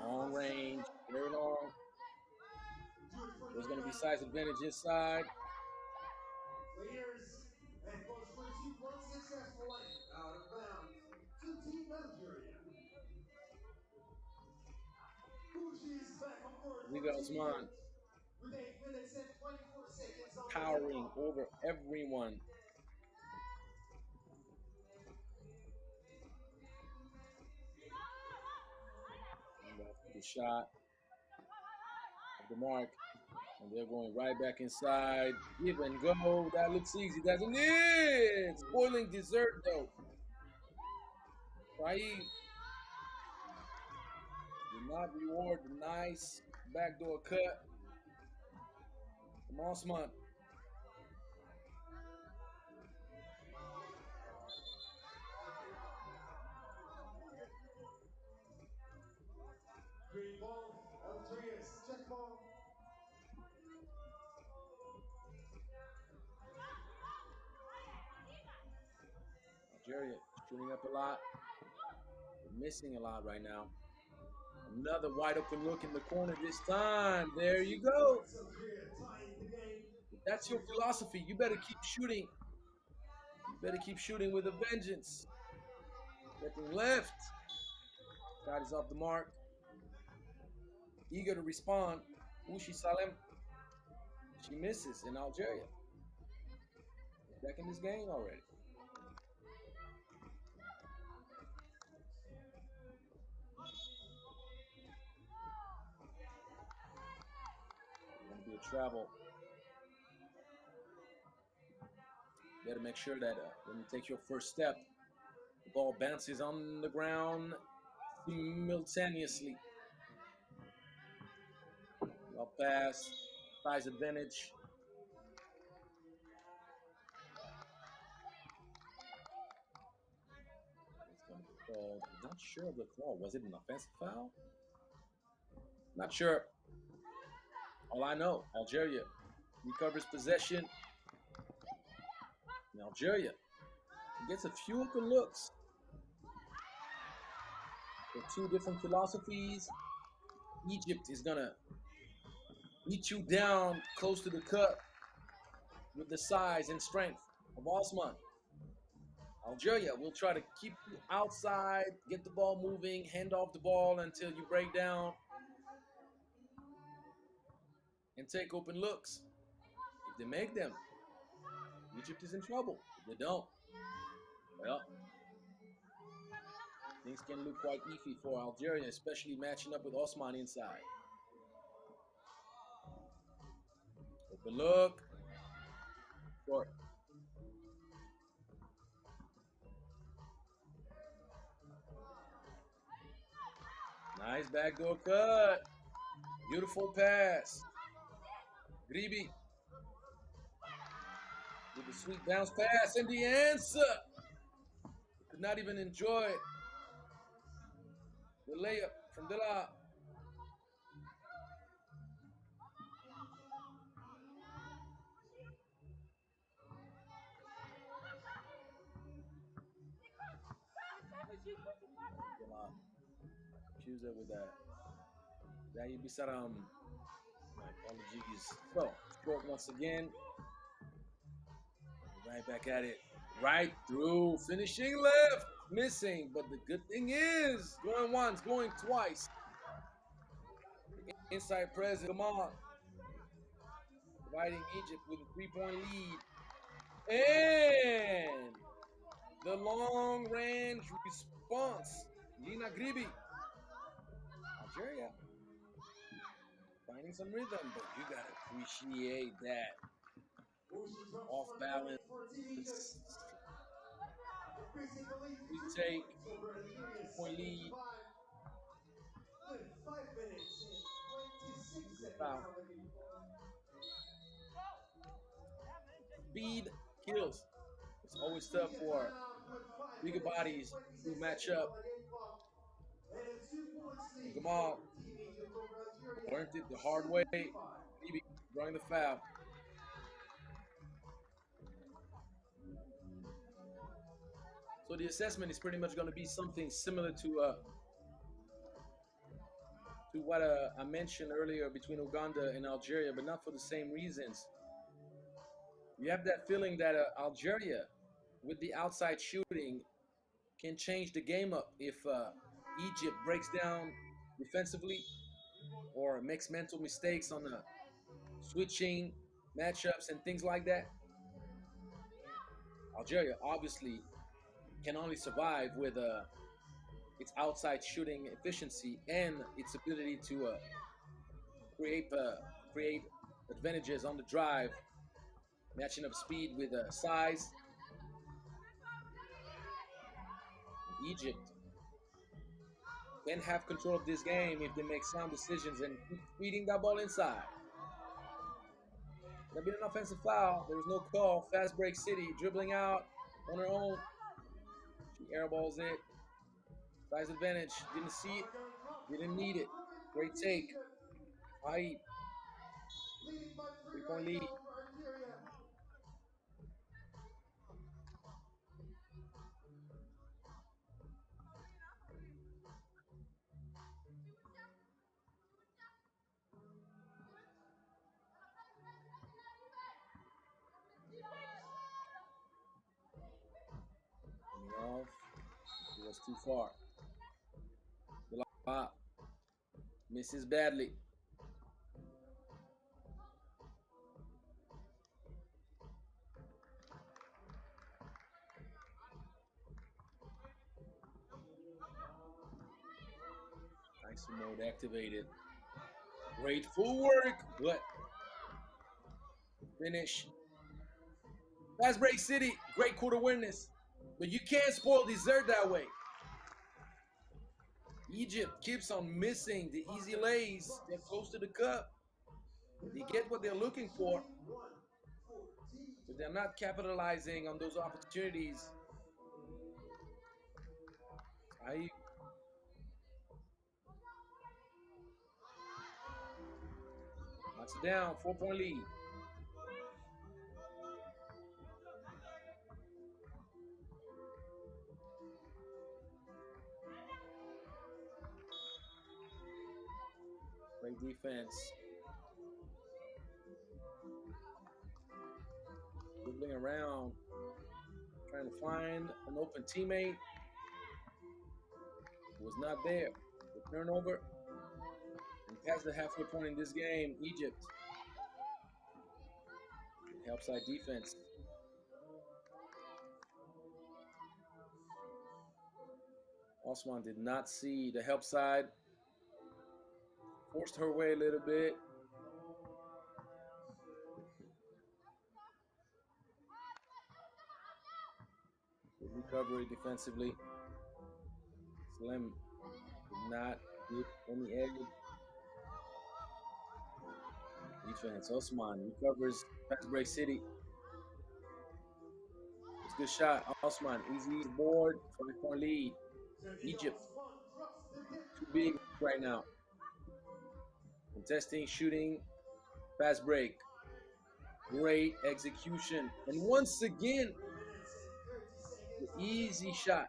Long range. Very long. There's going to be size advantage inside. Players and Coach Pursuit one successful life out of bounds to Team Algeria. Fuji's back on board We for got Team Osman Egypt with 8 minutes and 24 seconds on the towering clock. over everyone. And after the shot of the mark, and they're going right back inside. Give and go. That looks easy, doesn't it? It's boiling dessert, though. Saeed did not reward the nice backdoor cut from Osman. Green ball, Algeria's check ball. Algeria shooting up a lot. They're missing a lot right now. Another wide open look in the corner this time. There you go. If that's your philosophy, you better keep shooting. You better keep shooting with a vengeance. Stepping left. Shot is off the mark. Eager to respond. Ushi Salem. She misses in Algeria. Back in this game already. Going to be a travel. You got to make sure that when you take your first step, the ball bounces on the ground simultaneously. Well pass, size advantage. It's going to be called. I'm not sure of the call. Was it an offensive foul? Not sure. All I know, Algeria recovers possession. And Algeria gets a few open looks. With two different philosophies. Egypt is going to beat you down close to the cup with the size and strength of Osman. Algeria will try to keep you outside, get the ball moving, hand off the ball until you break down and take open looks. If they make them, Egypt is in trouble. If they don't, well, things can look quite iffy for Algeria, especially matching up with Osman inside. Open look. Short. Nice backdoor cut. Beautiful pass. Gribi with the sweet bounce pass, and the answer Could not even enjoy the layup from Dela. Dela choose it with that. Daí Bissaram. My apologies. So, short once again. Right back at it. Right through. Finishing left. Missing. But the good thing is, going once, going twice. Inside presence. Come on. Providing Egypt with a 3-point lead. And the long range response. Lina Gribi. Algeria finding some rhythm, but you got to appreciate that Motion drops off for a balance point for Team Egypt. Increasing the lead to 2 retake, points over Algeria 2-point lead, 75 with 5 minutes and 26 and the seconds foul. on the game. Speed kills. It's always tough Egypt for timeout with 5 bigger minutes and bodies to 26 match seconds up. on the game clock. And a 2-point And lead Gamal for Team Egypt over Algeria learned it the hard way. 75. Maybe drawing the foul. So the assessment is pretty much going to be something similar to what I mentioned earlier between Uganda and Algeria, but not for the same reasons. You have that feeling that Algeria, with the outside shooting, can change the game up if Egypt breaks down defensively or makes mental mistakes on the switching matchups and things like that. Algeria obviously can only survive with its outside shooting efficiency and its ability to create advantages on the drive, matching up speed with size. Egypt can have control of this game if they make sound decisions and keep feeding that ball inside. Gonna be an offensive foul. There was no call. Fast break City dribbling out on her own. She airballs it. Size advantage. Didn't see it. Didn't need it. Great take. High Leading by 3 3-point right now lead. over Algeria. Coming off. It was too far. Misses badly. ISO mode activated. Great footwork, but finish. Fast break City. Great court awareness. But you can't spoil dessert that way. Egypt keeps on missing the easy lays. They're close to the cup. They get what they're looking for, but they're not capitalizing on those opportunities. I knocks it down, 4-point lead. Great defense. Dribbling around, trying to find an open teammate. Was not there. The turnover and past the halfway point in this game, Egypt. It helps side defense. Osman did not see the help side. Forced her way a little bit. Good recovery defensively. Slim did not get any edge. Defense. Osman recovers. Fast break City. Good shot. Osman, easy board, 5-point lead. So the Egypt, Osman drops the tip. too big right now. Contesting, shooting, fast break. Great execution. And once again, 2 minutes and 30 the seconds on the game easy clock. shot.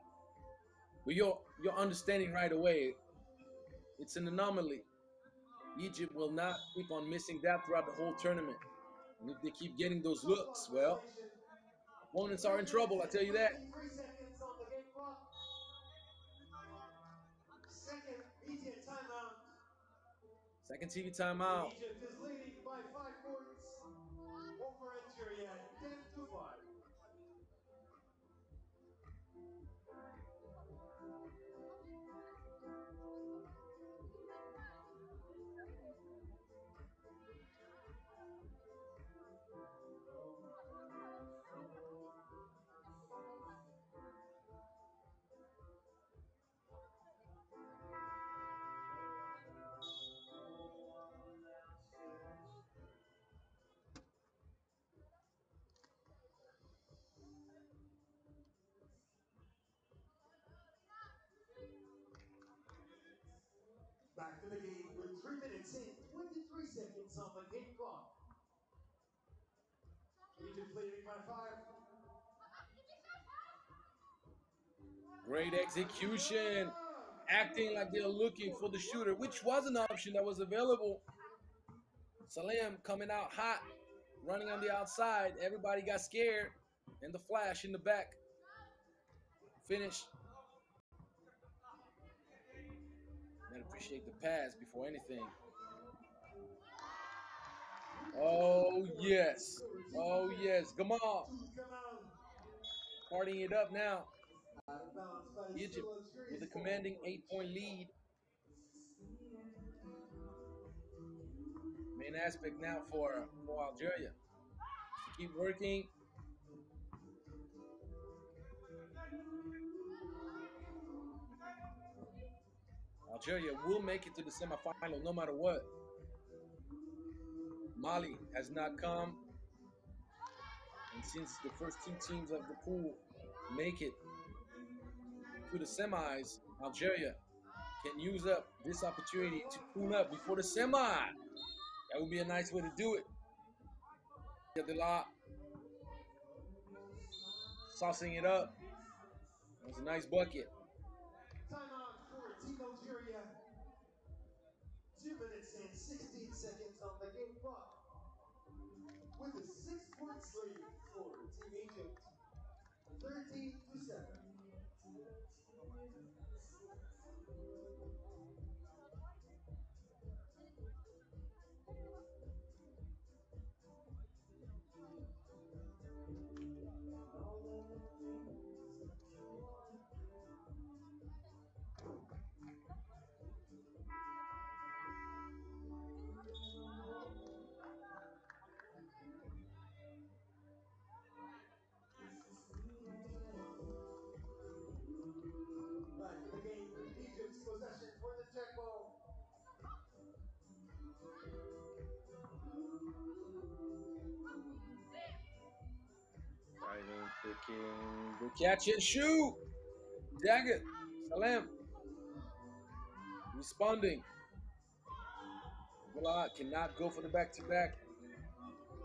But you're understanding right away, it's an anomaly. Egypt will not keep on missing that throughout the whole tournament. And if they keep getting those Shot looks, clock well, violation. opponents are 3 in minutes trouble, I and tell you that. 23 seconds on the game clock. Second media timeout. Second TV timeout. Egypt is leading by 5 points over Algeria, 10-5. Back to the game with 3 minutes and 23 seconds on the game clock. Egypt leading by 5. Great execution. Acting like they're looking for the shooter, which was an option that was available. Salem coming out hot, running on the outside. Everybody got scared. And the flash in the back. Finish. Gotta appreciate the pass before anything. Oh, yes. Oh, yes. Come on. Partying it up now. Out of bounds, but it's Egypt still with a Algeria's ball. commanding 8-point lead. Main aspect now for Algeria is to keep working. Algeria will make it to the semifinal no matter what. Mali has not come, and since the first two teams of the pool make it to the semis, Algeria can use up this opportunity to tune up before the semi. That would be a nice way to do it. Get the lot, saucing it up. That was a nice bucket. Timeout for Team Algeria. 2 minutes and 16 seconds on the game clock. With a 6-point lead for Team Egypt. 13-7. Back to the game with Egypt's possession for the check ball. Driving, picking, the catch and shoot. Daggett, Salem, responding. Gala cannot go for the back-to-back.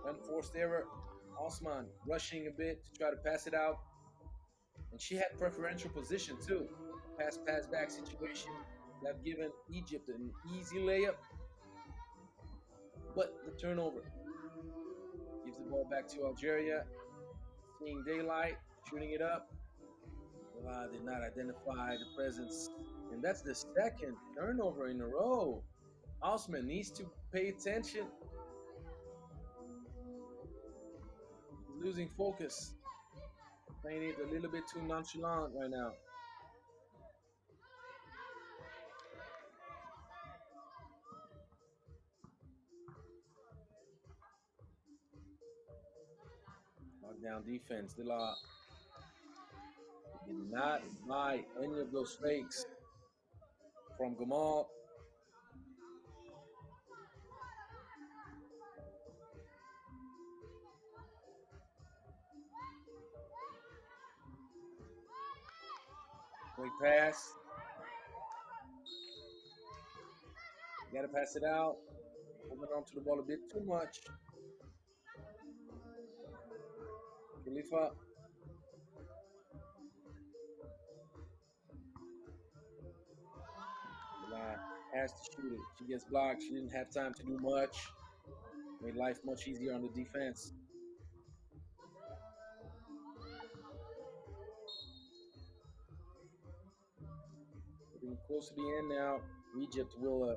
Unforced error. Osman rushing a bit to try to pass it out. And she had preferential position too. Pass back situation that have given Egypt an easy layup. But the turnover gives the ball back to Algeria. Seeing daylight, shooting it up. Gala did not identify the presence. And that's the second turnover in a row. Osman needs to pay attention. He's losing focus. Playing it a little bit too nonchalant right now. Lockdown defense. De La did not buy any of those fakes from Gamal. Great pass. You got to pass it out. Holding on to the ball a bit too much. Khalifa has to shoot it. She gets blocked. She didn't have time to do much. Made life much easier on the defense. Getting close to the end now. Egypt will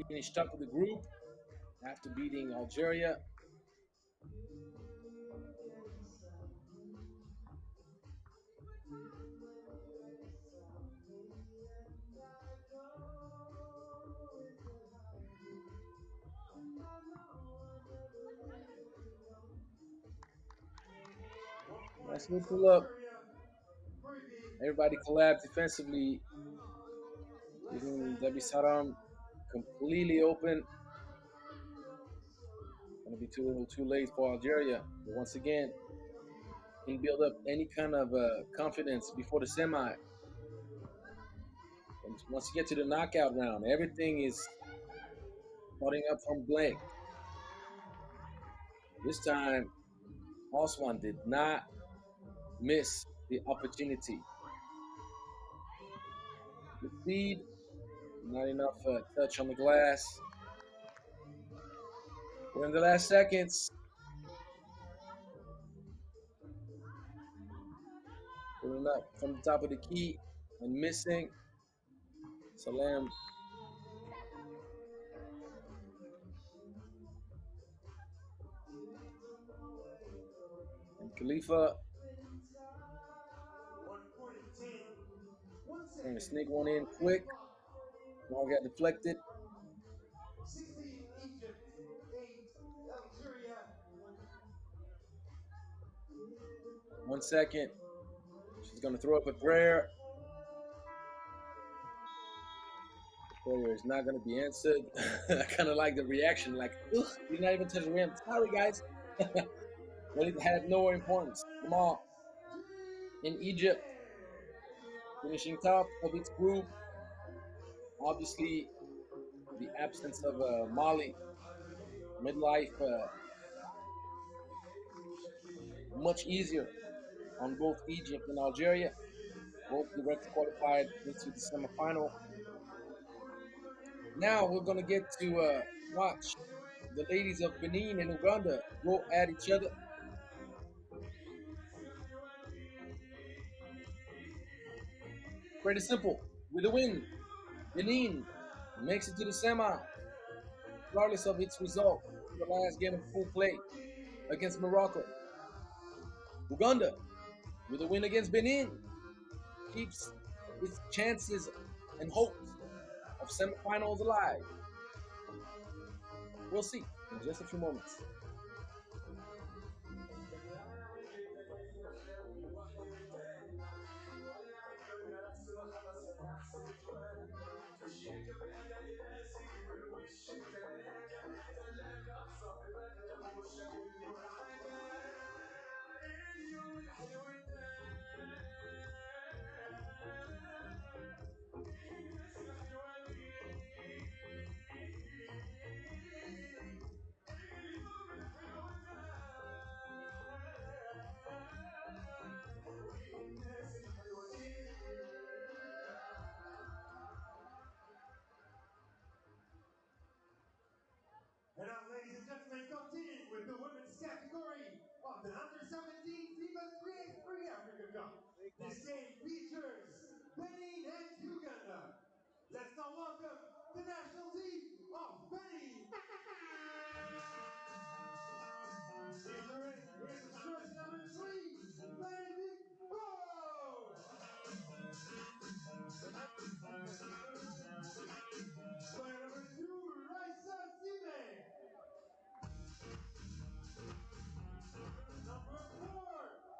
finish top of the group after beating Algeria. One point Nice little to pull up. Algeria. Breaking. Everybody collabed defensively, Less leaving than a Debbie minute. Saram completely open. Going to be too little too late for Algeria. But once again, can build up any kind of confidence before the semi. And once you get to the knockout round, everything is starting up from blank. This time, Osman did not miss the opportunity. The speed, not enough touch on the glass. We're in the last seconds. Pulling up from the top of the key and missing. Salam and Khalifa 1:10. One trying to second sneak one on in the game quick. clock. Ball got deflected. 16 Egypt, 8 Algeria. 1 second. She's going to throw up a prayer. The prayer is not going to be answered. I kind of like the reaction, like, ugh, we did not even touch the rim. Sorry, guys. Well, it had no importance. Come on. In Egypt, finishing top of its group. Obviously, the absence of Mali, midlife, much easier on both Egypt and Algeria. Both directly qualified into the semifinal. Now we're going to get to watch the ladies of Benin and Uganda go at each other. Pretty simple. With a win, Benin makes it to the semi, regardless of its result. The last game of full play against Morocco. Uganda, with a win against Benin, keeps its chances and hopes of semifinals alive. We'll see in just a few moments. And now, ladies and gentlemen, continuing with the women's category of the Under-17 FIBA 3x3 Africa Cup. This game features Benin and Uganda. Let's now welcome the national team of Benin. Entering in jersey number 3, Benedict Bo. Player number 2, Raisa Sime. Number 4,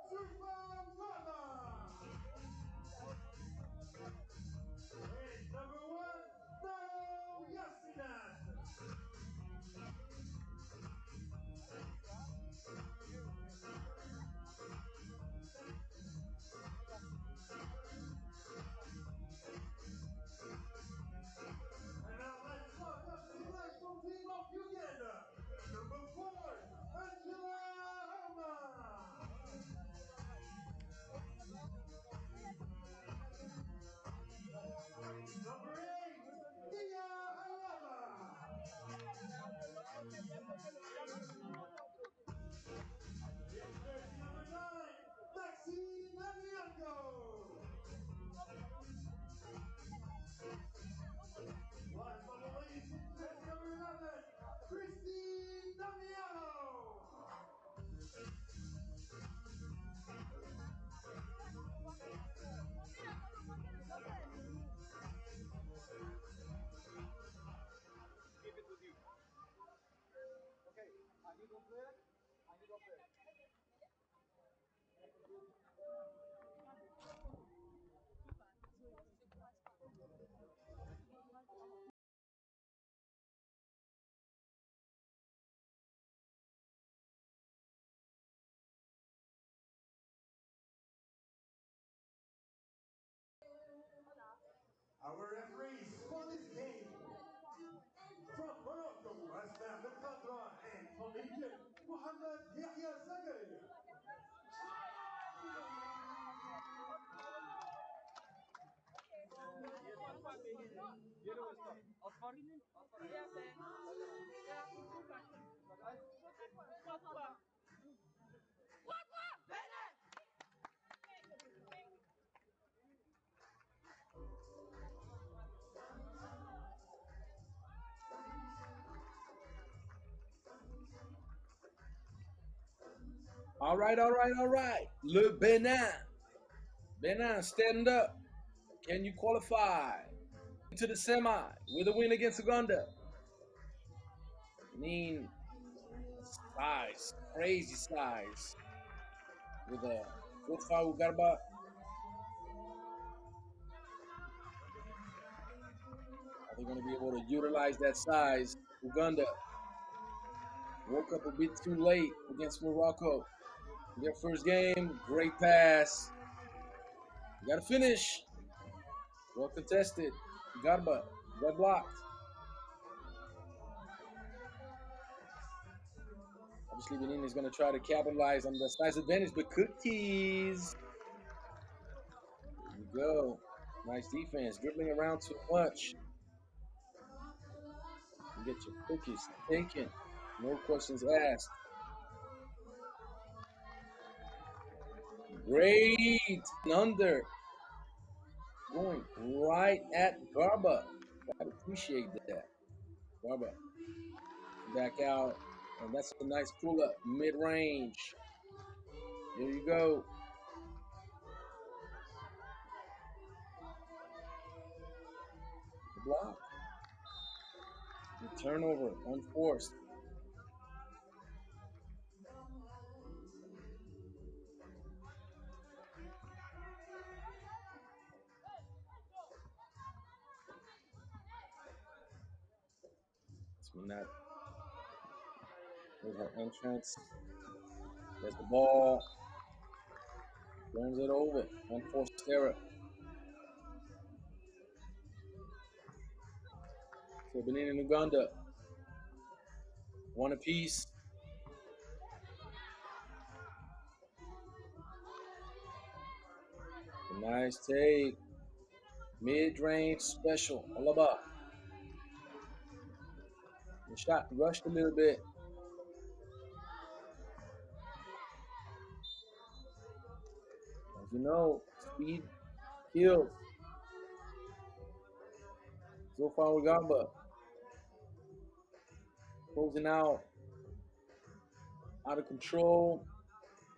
Sufa Wama. And number 1, No Yassi. Our referees for this game from Morocco, Aslam Al and from Egypt, Muhammad Yahya Zakaria. All right, all right, all right. Le Benin. Benin, stand up. Can you qualify to the semi with a win against Uganda? Benin, size, crazy size. With a so Garba. Are they going to be able to utilize that size? Uganda woke up a bit too late against Morocco. Their first game, great pass. You got to finish. Well contested. Garba, red blocked. Obviously, Benin is going to try to capitalize on the size advantage, but cookies. There you go. Nice defense. Dribbling around too much. You get your cookies taken. No questions asked. Great. Under. Going right at Garba. I appreciate that. Garba back out. And that's a nice pull up mid range. There you go. The block. The turnover. Unforced. It's not. There's her entrance. There's the ball. Turns it over. Unforced error. So Benin and Uganda. One apiece. A nice take. Mid-range special. Alaba. The shot rushed a little bit. As you know, speed kills. Zofar Ugamba closing out of control.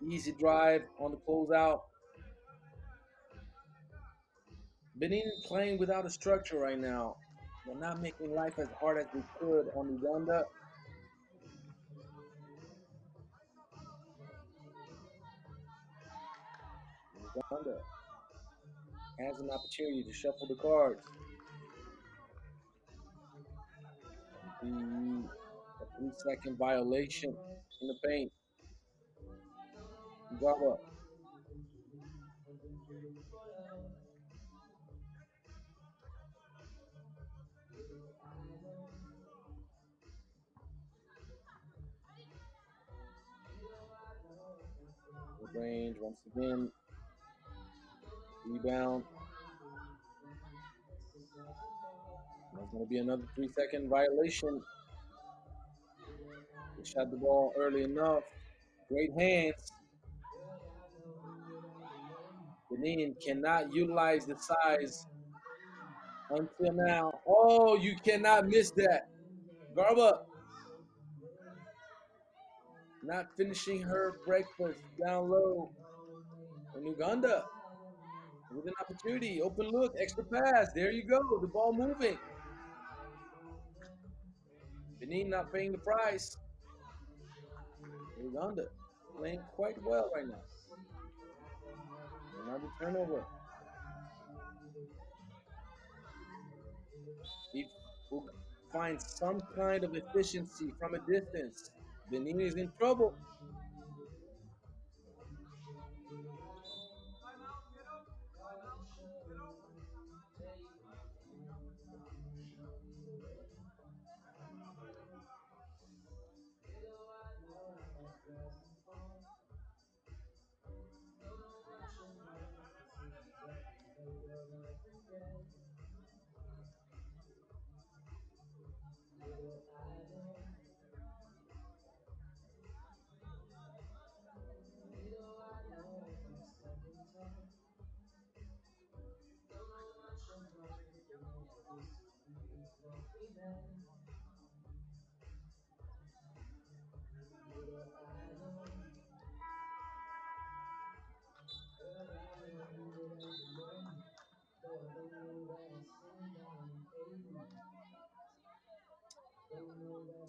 Easy drive on the closeout. Benin playing without a structure right now. They're not making life as hard as they could on Uganda. Uganda has an opportunity to shuffle the cards. Be a 3-second violation in the paint. Uganda. Mid range once again. Rebound. There's going to be another 3-second violation. They shot the ball early enough. Great hands. Benin cannot utilize the size until now. Oh, you cannot miss that. Garba not finishing her breakfast down low. And Uganda with an opportunity. Open look, extra pass. There you go. The ball moving. Benin not paying the price. Uganda playing quite well right now. Another turnover. If Uganda finds some kind of efficiency from a distance, Benin is in trouble.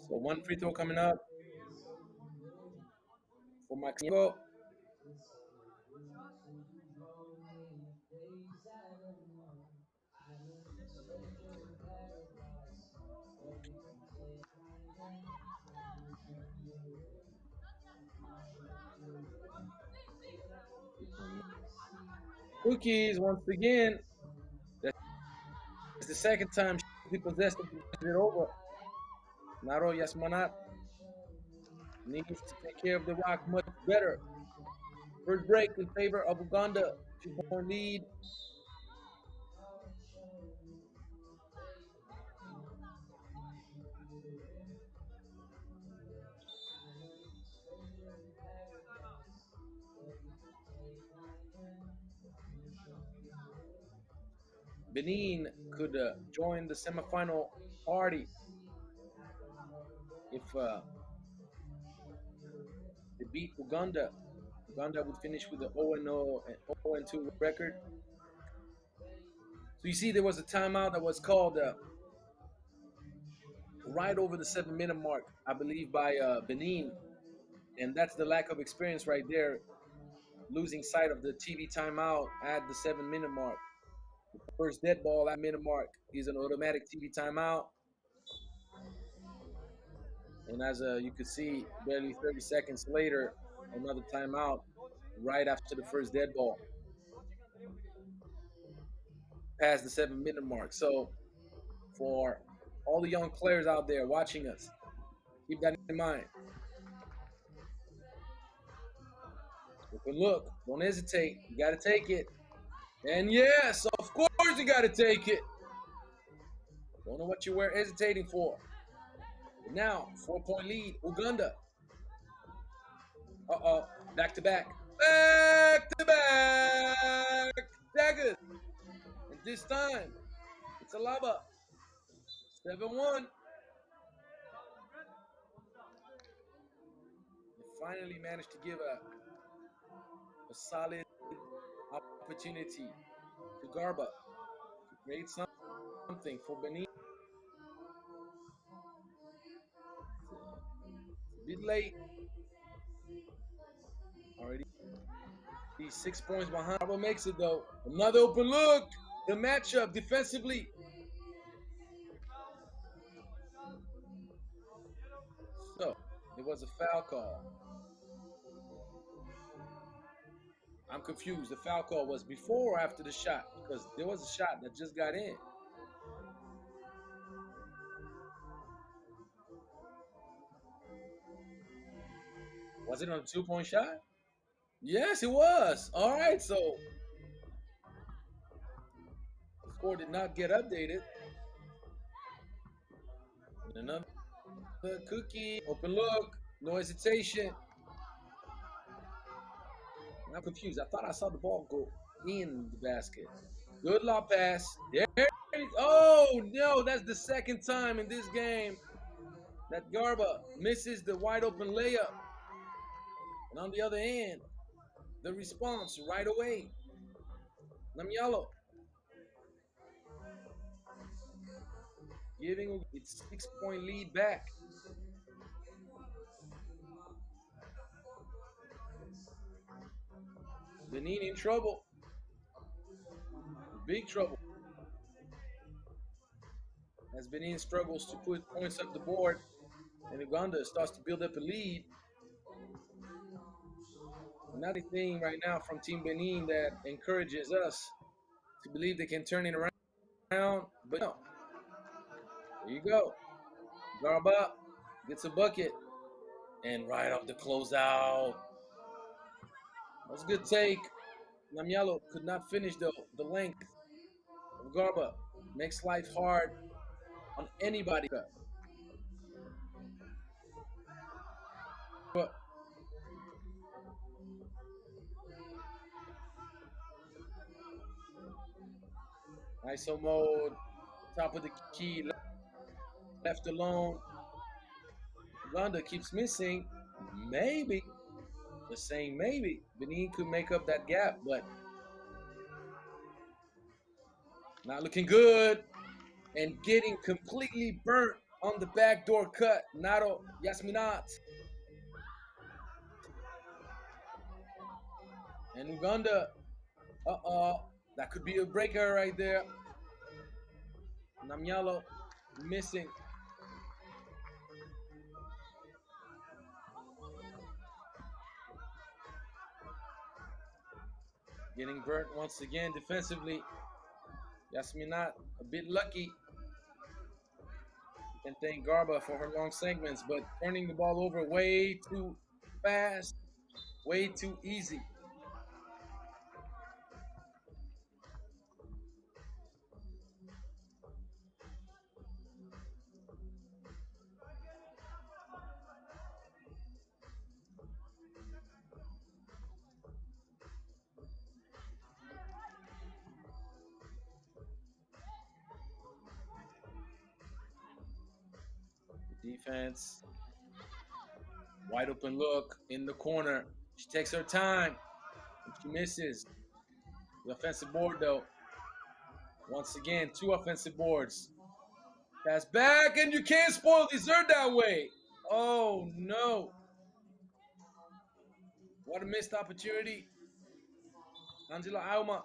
So one free throw coming up for Mexico. Cookies once again. That's the second time she possessed it to get it over. Naro Yasmanat needs to take care of the rock much better. First break in favor of Uganda. 2-point lead. Benin could join the semifinal party if they beat Uganda. Uganda would finish with an 0-0 and 0-2 record. So you see, there was a timeout that was called right over the 7-minute mark, I believe, by Benin, and that's the lack of experience right there, losing sight of the TV timeout at the 7-minute mark. First dead ball at minute mark is an automatic TV timeout, and as you could see, barely 30 seconds later, another timeout right after the first dead ball, past the 7-minute mark. So for all the young players out there watching us, keep that in mind. Open look, don't hesitate. You got to take it. And yes, of course you got to take it. Don't know what you were hesitating for. But now, 4-point lead, Uganda. Uh-oh, back to back. Back to back. Daggers. And this time, it's a lava. 7-1. They finally managed to give a solid opportunity to Garba to create something for Benin. It's a bit late. Already 6 points behind. Garba makes it though. Another open look. The matchup defensively. So there was a foul call. I'm confused. The foul call was before or after the shot? Because there was a shot that just got in. Was it on a 2-point shot? Yes, it was. All right, so the score did not get updated. And another cookie, open look, no hesitation. I'm confused. I thought I saw the ball go in the basket. Good lob pass. There. Oh no, that's the second time in this game that Garba misses the wide open layup. And on the other end, the response right away. Namyalo giving its 6-point lead back. Benin in trouble. Big trouble. As Benin struggles to put points up the board and Uganda starts to build up a lead. Not anything right now from Team Benin that encourages us to believe they can turn it around. But no, there you go. Garba gets a bucket. And right off the closeout. That's a good take. Namyalo could not finish the length of Garba. Makes life hard on anybody. But ISO mode, top of the key, left alone. Uganda keeps missing. Maybe, just saying maybe, Benin could make up that gap, but not looking good. And getting completely burnt on the backdoor cut. Naro Yasminat. And Uganda, that could be a breaker right there. Namyalo missing. Getting burnt once again defensively. Yasminat a bit lucky. You can thank Garba for her long segments, but turning the ball over way too fast, way too easy. The defense, wide open look in the corner. She takes her time and she misses. The offensive board, though. Once again, 2 offensive boards. Pass back, and you can't spoil dessert that way. Oh, no. What a missed opportunity. Angela Auma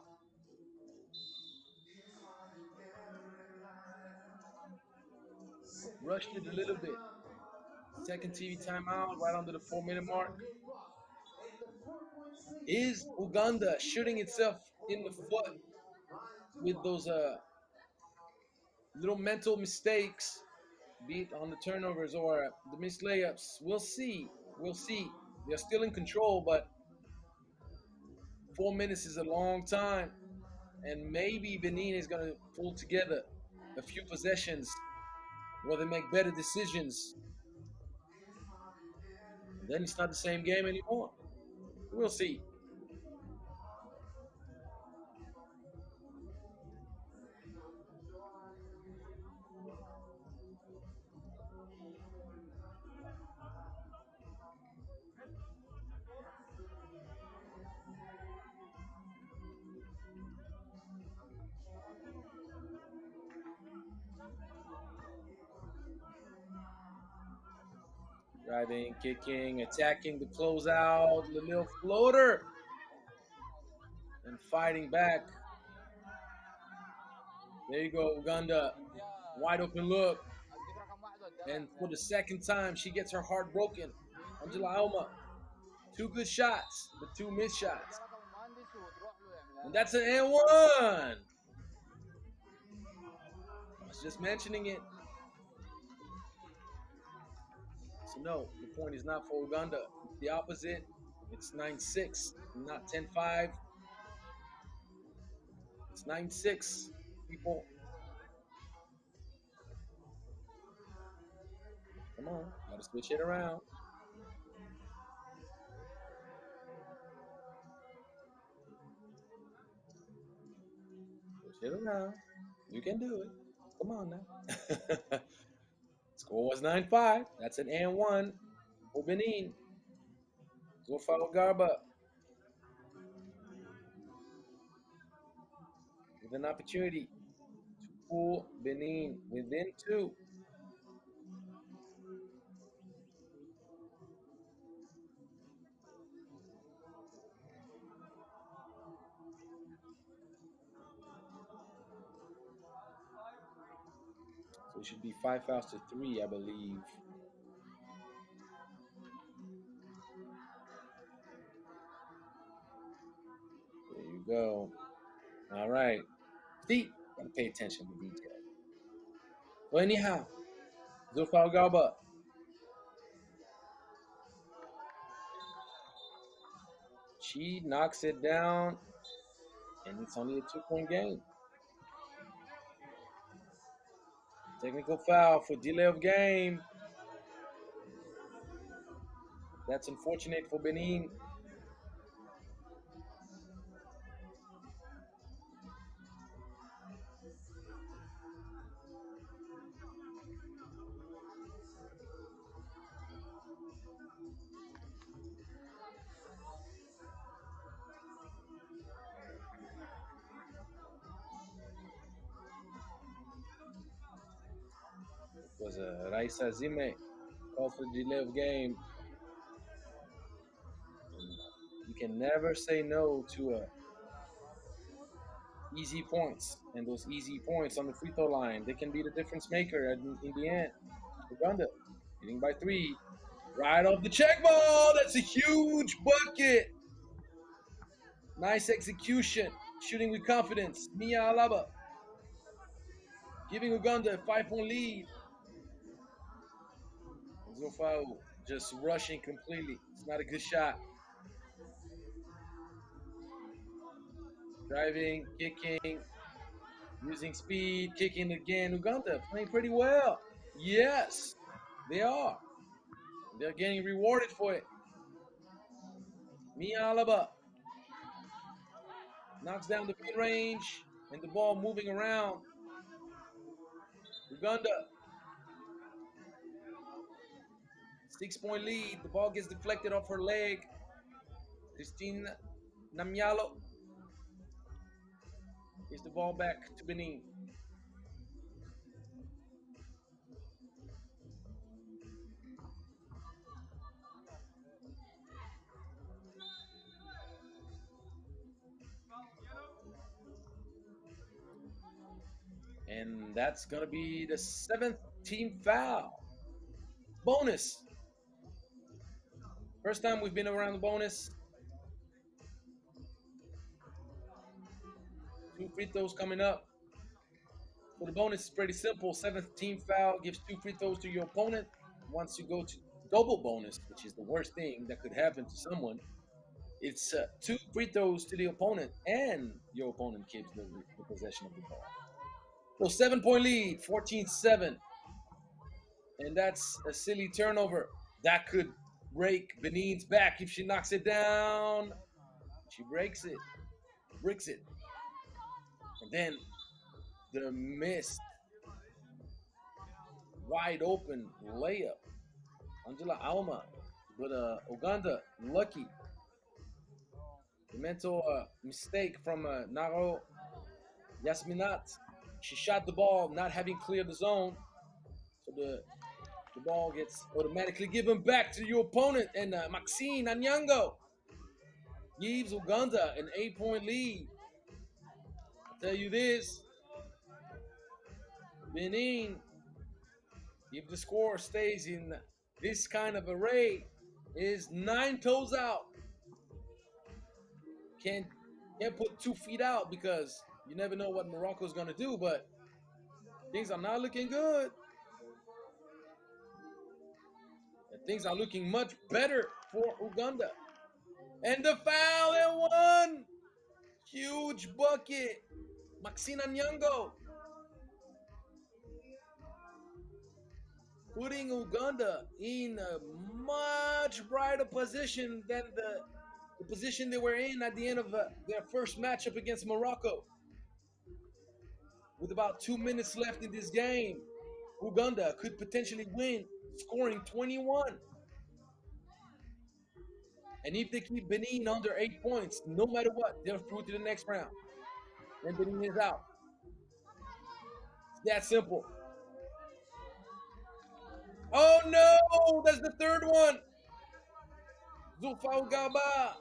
rushed it a little bit. Second TV timeout right under the 4-minute mark. Is Uganda shooting itself in the foot with those little mental mistakes, be it on the turnovers or the missed layups? We'll see. We'll see. They're still in control, but 4 minutes is a long time. And maybe Benin is going to pull together a few possessions where they make better decisions. And then it's not the same game anymore. We'll see. Driving, kicking, attacking the closeout, the little floater, and fighting back. There you go, Uganda. Wide open look. And for the second time, she gets her heart broken. Angela Alma. 2 good shots, but 2 missed shots. And that's an and one. I was just mentioning it. So no, the point is not for Uganda. It's the opposite. It's 9-6, not 10-5. It's 9-6, people. Come on, gotta switch it around. Switch it around. You can do it. Come on now. Score was 9-5. That's an and one for Benin. Zofalo Garba with an opportunity to pull Benin within 2. It should be 5 fouls to 3, I believe. There you go. All right. See, gotta pay attention to detail. Well, anyhow, Zulfa Garba, she knocks it down, and it's only a 2 point game. Technical foul for delay of game. That's unfortunate for Benin. It was a Raisa Zime called for delay of game. And you can never say no to easy points. And those easy points on the free throw line, they can be the difference maker in the end. Uganda leading by 3. Right off the check ball. That's a huge bucket. Nice execution. Shooting with confidence. Mia Alaba giving Uganda a 5 point lead. Zofao just rushing completely. It's not a good shot. Driving, kicking, using speed, kicking again. Uganda playing pretty well. Yes, they are. They're getting rewarded for it. Mia Alaba knocks down the mid range and the ball moving around. Uganda, 6 point lead. The ball gets deflected off her leg. Christine Namyalo gives the ball back to Benin. And that's going to be the 7th team foul. Bonus. First time we've been around the bonus. 2 free throws coming up. So the bonus is pretty simple. 7th team foul gives 2 free throws to your opponent. Once you go to double bonus, which is the worst thing that could happen to someone, it's 2 free throws to the opponent, and your opponent keeps the possession of the ball. So 7 point lead, 14-7. And that's a silly turnover. That could break Benin's back if she knocks it down. She breaks it. And then the missed wide open layup. Angela Alma. But Uganda, lucky. The mental mistake from Naro Yasminat. She shot the ball not having cleared the zone. So the ball gets automatically given back to your opponent. And Maxine Anyango gives Uganda an 8 point lead. I'll tell you this. Benin, if the score stays in this kind of array, is 9 toes out. Can't put 2 feet out because you never know what Morocco's gonna do, but things are not looking good. And things are looking much better for Uganda. And the foul and one! Huge bucket. Maxina Nyongo putting Uganda in a much brighter position than the position they were in at the end of their first matchup against Morocco. With about 2 minutes left in this game, Uganda could potentially win, scoring 21. And if they keep Benin under 8 points, no matter what, they're through to the next round. And Benin is out. It's that simple. Oh no! That's the third one! Zulfa Ugaba.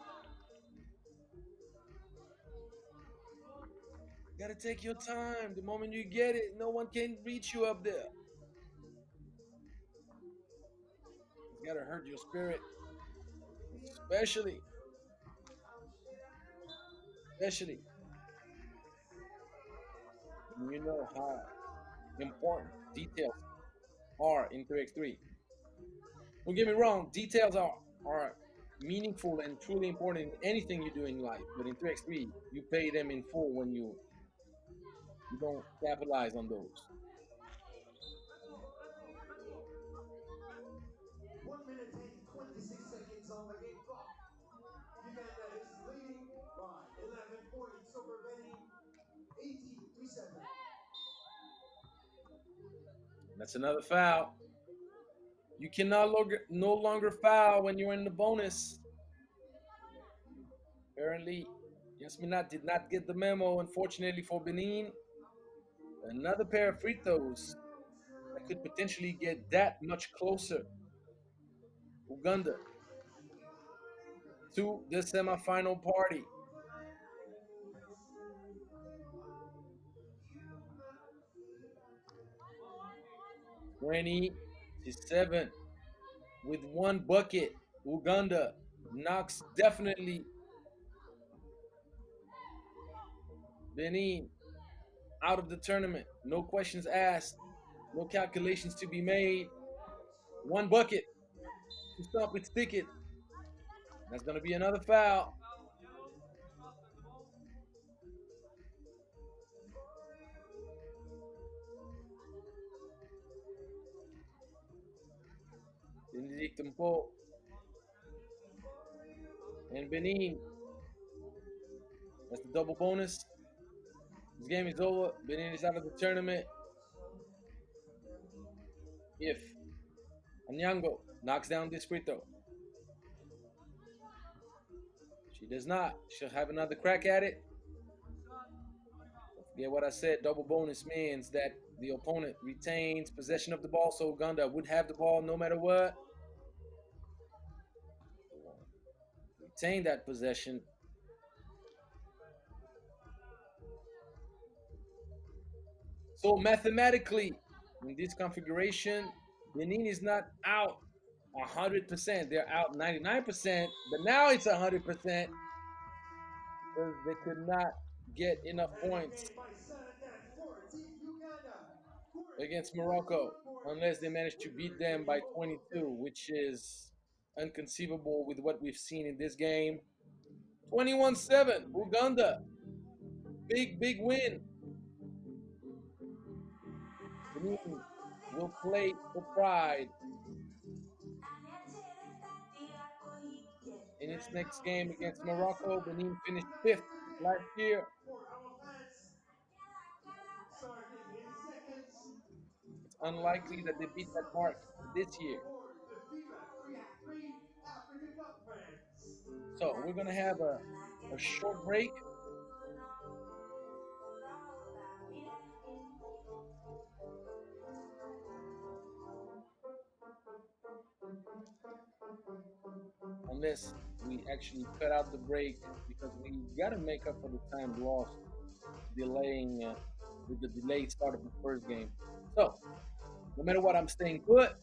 Gotta take your time. The moment you get it, no one can reach you up there. gotta hurt your spirit, especially, especially when you know how important details are in 3x3. Don't get me wrong, details are meaningful and truly important in anything you do in life. But in 3x3, you pay them in full when you don't capitalize on those. 1 minute and 26 seconds on the game clock. Uganda is leading by 11 points over Benin, 80-7. That's another foul. You can no longer foul when you're in the bonus. Apparently, Yasminat did not get the memo. Unfortunately for Benin, another pair of free throws that could potentially get that much closer Uganda to the semifinal party. 27 with one bucket. Uganda knocks definitely Benin out of the tournament. No questions asked, no calculations to be made. One bucket to stop its ticket. That's going to be another foul. Benedictine Paul and Benin. That's the double bonus. This game is over. Benin is out of the tournament. If Anyango knocks down this free throw, she does not. She'll have another crack at it. Don't forget what I said. Double bonus means that the opponent retains possession of the ball, so Uganda would have the ball no matter what. Retain that possession. So mathematically, in this configuration, Benin is not out 100%. They're out 99%, but now it's 100% because they could not get enough And a points game by 7-10 for Team Uganda. against Court Morocco unless they boards. manage to beat Winners them in by Morocco, 22, Benin. which is inconceivable with what we've seen in this game. 21-7, Uganda. Big win. Benin will play for pride in its next game against Morocco. Benin finished fifth last year. For our fans, starting in seconds, It's our unlikely that they beat that mark 3 points this year. for the FIBA 3x3 Africa Cup fans. So we're going to have a short break unless we actually cut out the break because we got to make up for the time lost delaying with the delayed start of the first game. So no matter what, I'm staying put.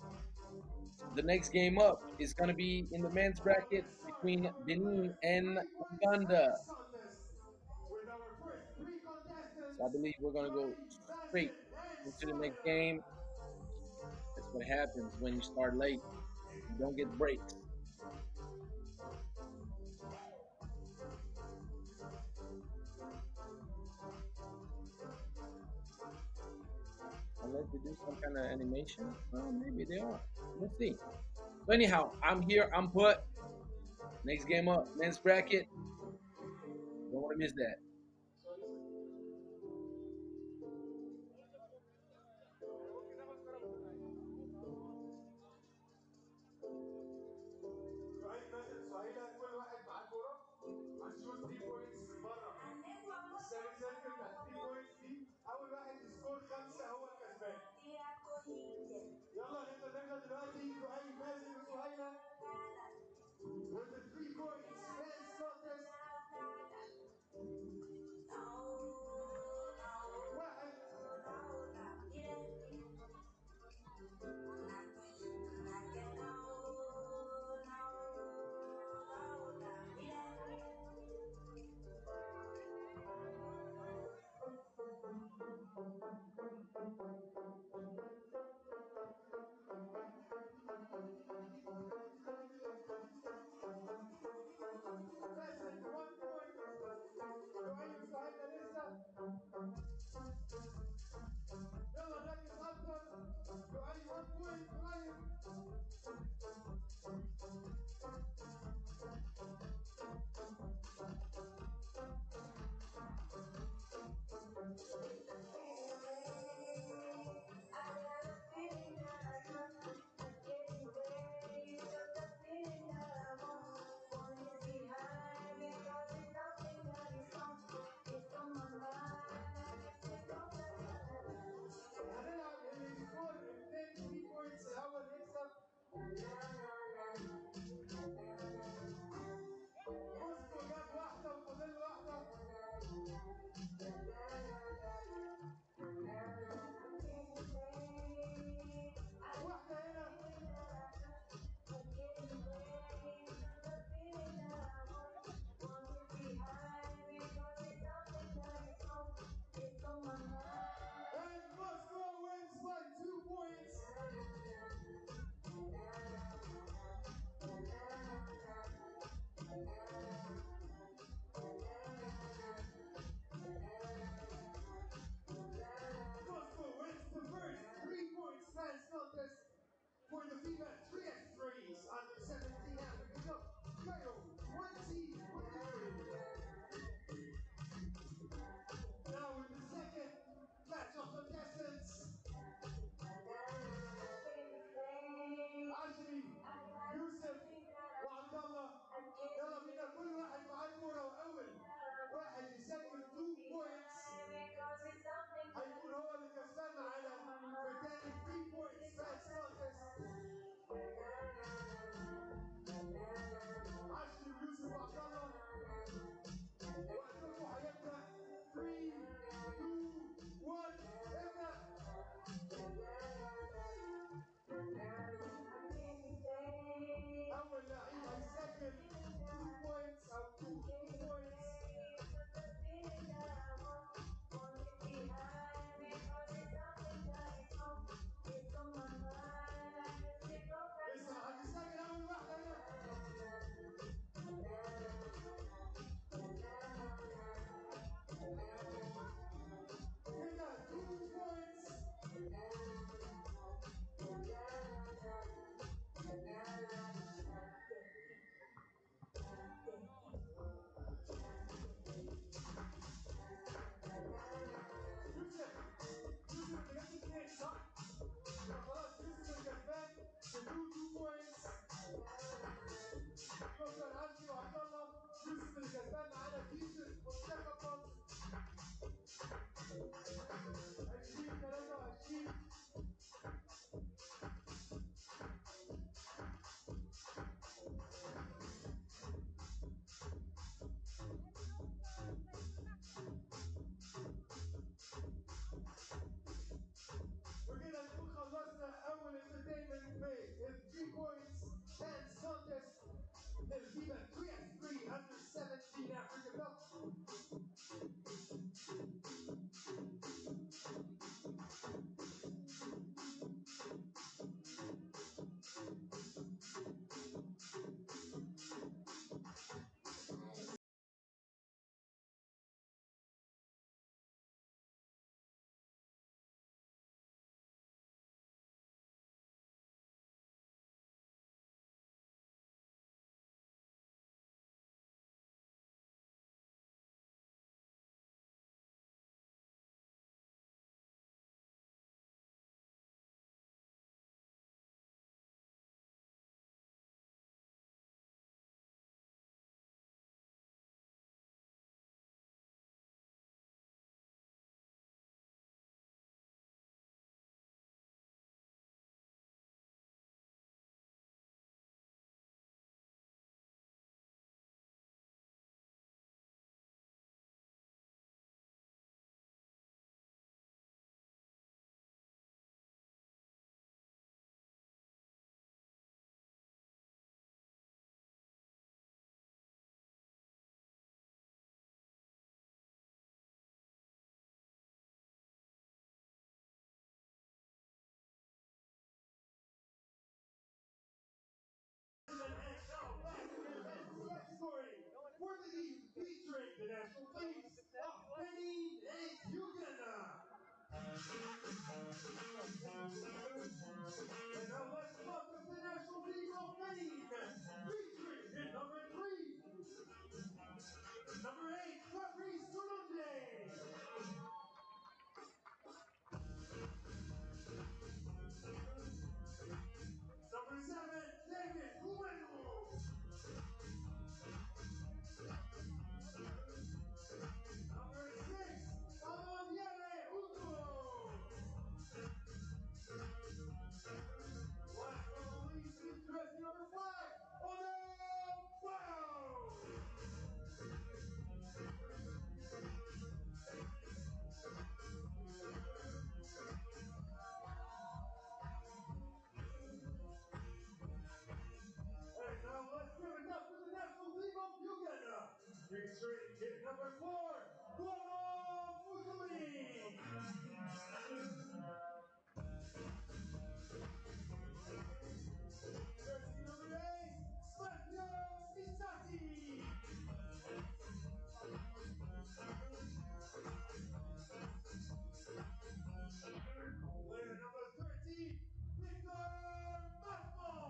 The next game up is going to be in the men's Now bracket let's start between our Benin third and 3x3 Uganda. men's contest with our first 3 So I contestants, believe we're going to go Johnny, straight Bastion, and into the next Suhaila. game. That's what happens when you start late. You don't get breaks. Unless they do some kind of animation. Well, maybe they are. We'll see. So anyhow, I'm here. I'm put. Next game up, men's bracket. Don't want to miss that. سهيلة كل واحد معاه كورة هنشوت 3 بوينتس من بره السيمي سيركل بتاع 3 بوينتس دي أول واحد يسكور 5 هو الكسبان يلا نبدأ دلوقتي لؤي مازن وسهيلة with the 3 points men's contest يلا ركز اكتر. لؤي 1 بوينت قريب. And now let's welcome the national team of Benin, featuring in number 3, number 8, Fabrice Soulonge. Number 7, David Ueno. Number 6, Amaniere Ugo. Last but not least, jersey number 5, Odell Wow. And now let's give it up to the national team of Uganda, featuring kid number 4, Bono Fusumi. Jersey number 8, Matteo Misati. Player number 13, Victor Masmon.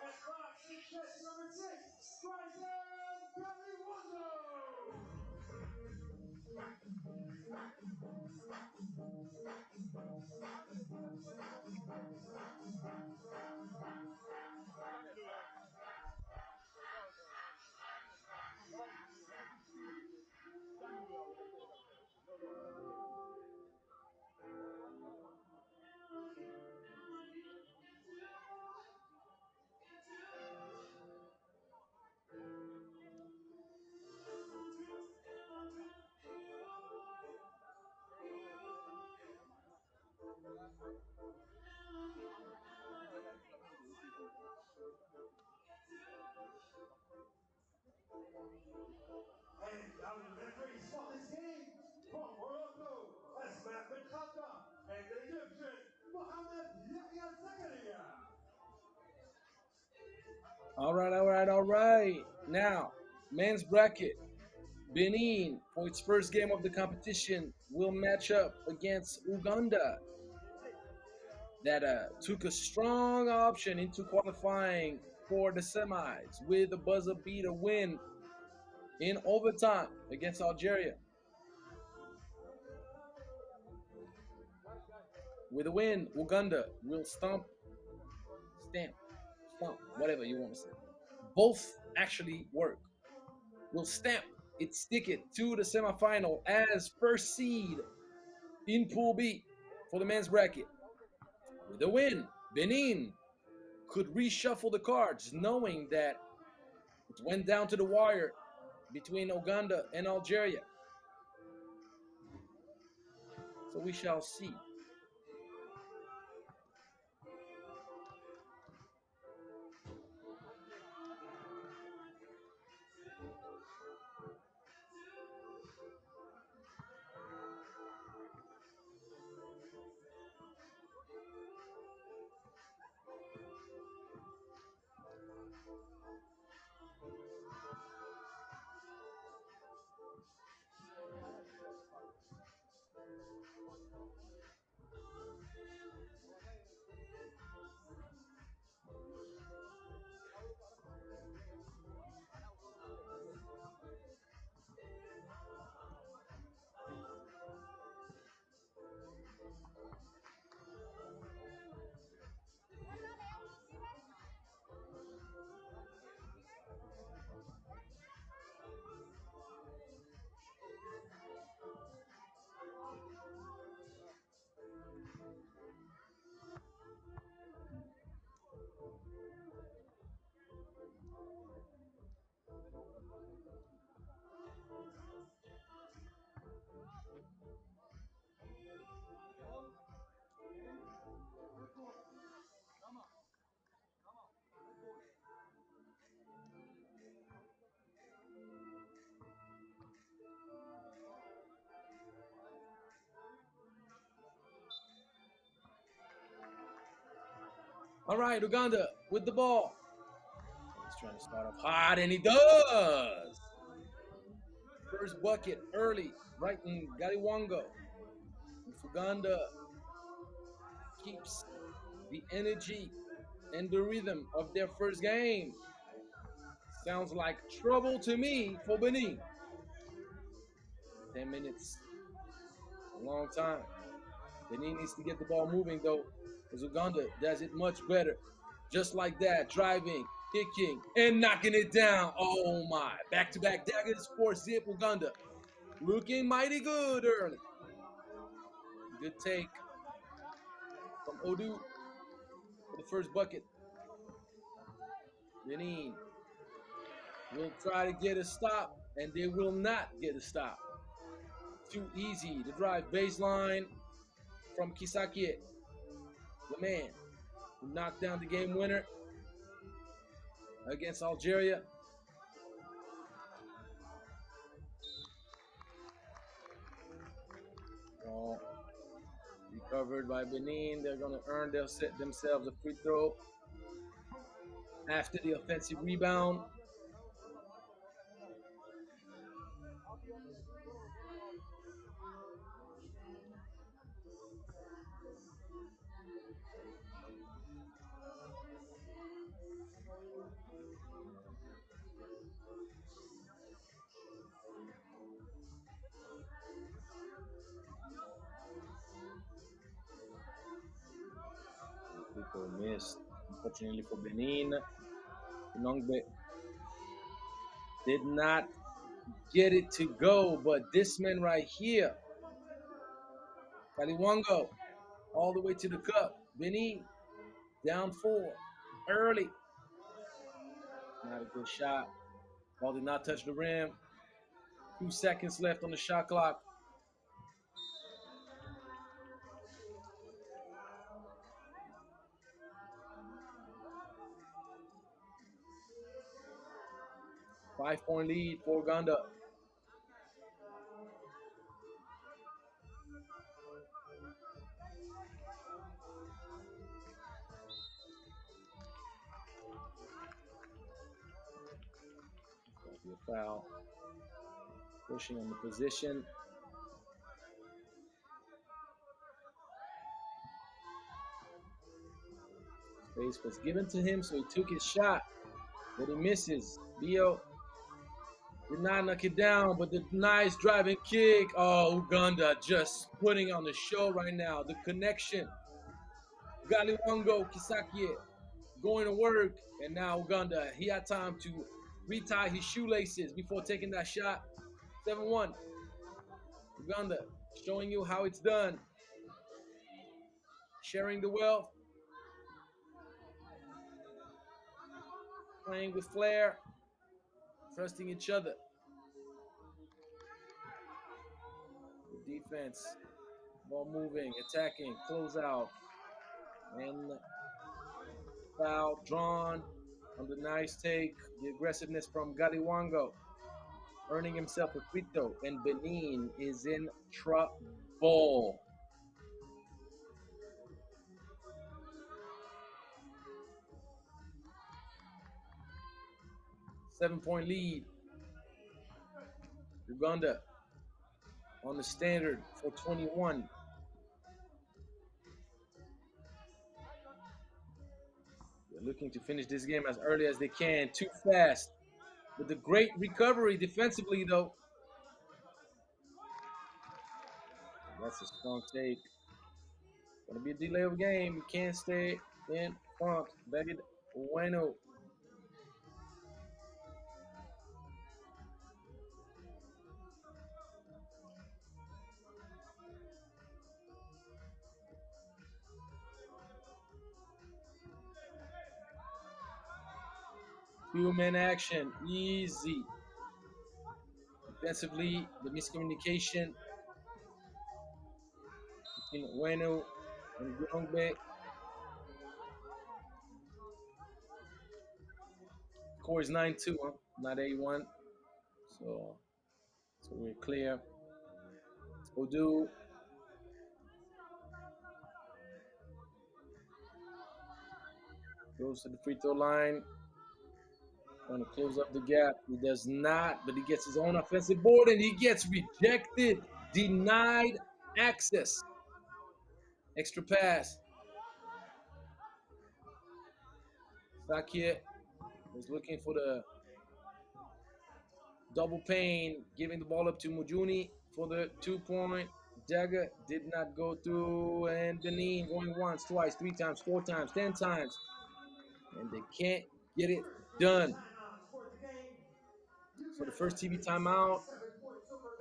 And boxing jersey number 6, Bryson Galiwondo. And down in the referee's spot this game from Morocco, Asmat Ben Khatta, and the Egyptian, Mohamed Yahya Zakaria. All right, all right, all right. Now, men's bracket. Benin, for its first game of the competition, will match up against Uganda, that took a strong option into qualifying for the semis with a buzzer beater win in overtime against Algeria. With a win, Uganda will stamp, whatever you want to say. Both actually work. Will stamp its ticket to the semifinal as first seed in Pool B for the men's bracket. With a win, Benin could reshuffle the cards, knowing that it went down to the wire between Uganda and Algeria. So we shall see. All right, Uganda with the ball. He's trying to start off hot, and he does. First bucket early, right in Galiwango. If Uganda keeps the energy and the rhythm of their first game, sounds like trouble to me for Benin. 10 minutes, a long time. Benin needs to get the ball moving though, because Uganda does it much better. Just like that, driving, kicking, and knocking it down. Oh my, back-to-back daggers for Zip Uganda. Looking mighty good early. Good take from Odu for the first bucket. Benin will try to get a stop, and they will not get a stop. Too easy to drive baseline from Kisaki, the man who knocked down the game winner against Algeria. Ball recovered by Benin. They're going to earn themselves a free throw after the offensive rebound. Free throw missed. Unfortunately for Benin, Inongbe did not get it to go, but this man right here, Kaliwango, all the way to the cup. Benin down 4 early. Not a good shot. Ball did not touch the rim. 2 seconds left on the shot clock. Five-point lead for Uganda. That'll be a foul. Pushing on the position. Space was given to him, so he took his shot, but he misses. Bio did not knock it down, but the nice driving kick. Oh, Uganda just putting on the show right now. The connection. Galiwango Kisakie going to work, and now Uganda, he had time to retie his shoelaces before taking that shot. 7-1. Uganda showing you how it's done. Sharing the wealth. Playing with flair. Trusting each other. The defense. Ball moving, attacking, close out. And foul drawn on the nice take. The aggressiveness from Galiwango. Earning himself a free throw. And Benin is in trouble. 7-point lead. Uganda on the standard for 21. They're looking to finish this game as early as they can. Too fast. With a great recovery defensively, though. That's a strong take. Gonna be a delay of game. You can't stay in front. David Bueno. Two-man action, easy. Defensively, the miscommunication between Ueno and Gongbe. Score is 9-2, huh? Not 8-1. So we're clear. Odu. Goes to the free throw line. Trying to close up the gap. He does not, but he gets his own offensive board and he gets rejected. Denied access. Extra pass. Sakia was looking for the double pain, giving the ball up to Mujuni for the 2-point. Dagger did not go through, and Benin going once, twice, 3 times, 4 times, 10 times, and they can't get it done. So the first TV timeout,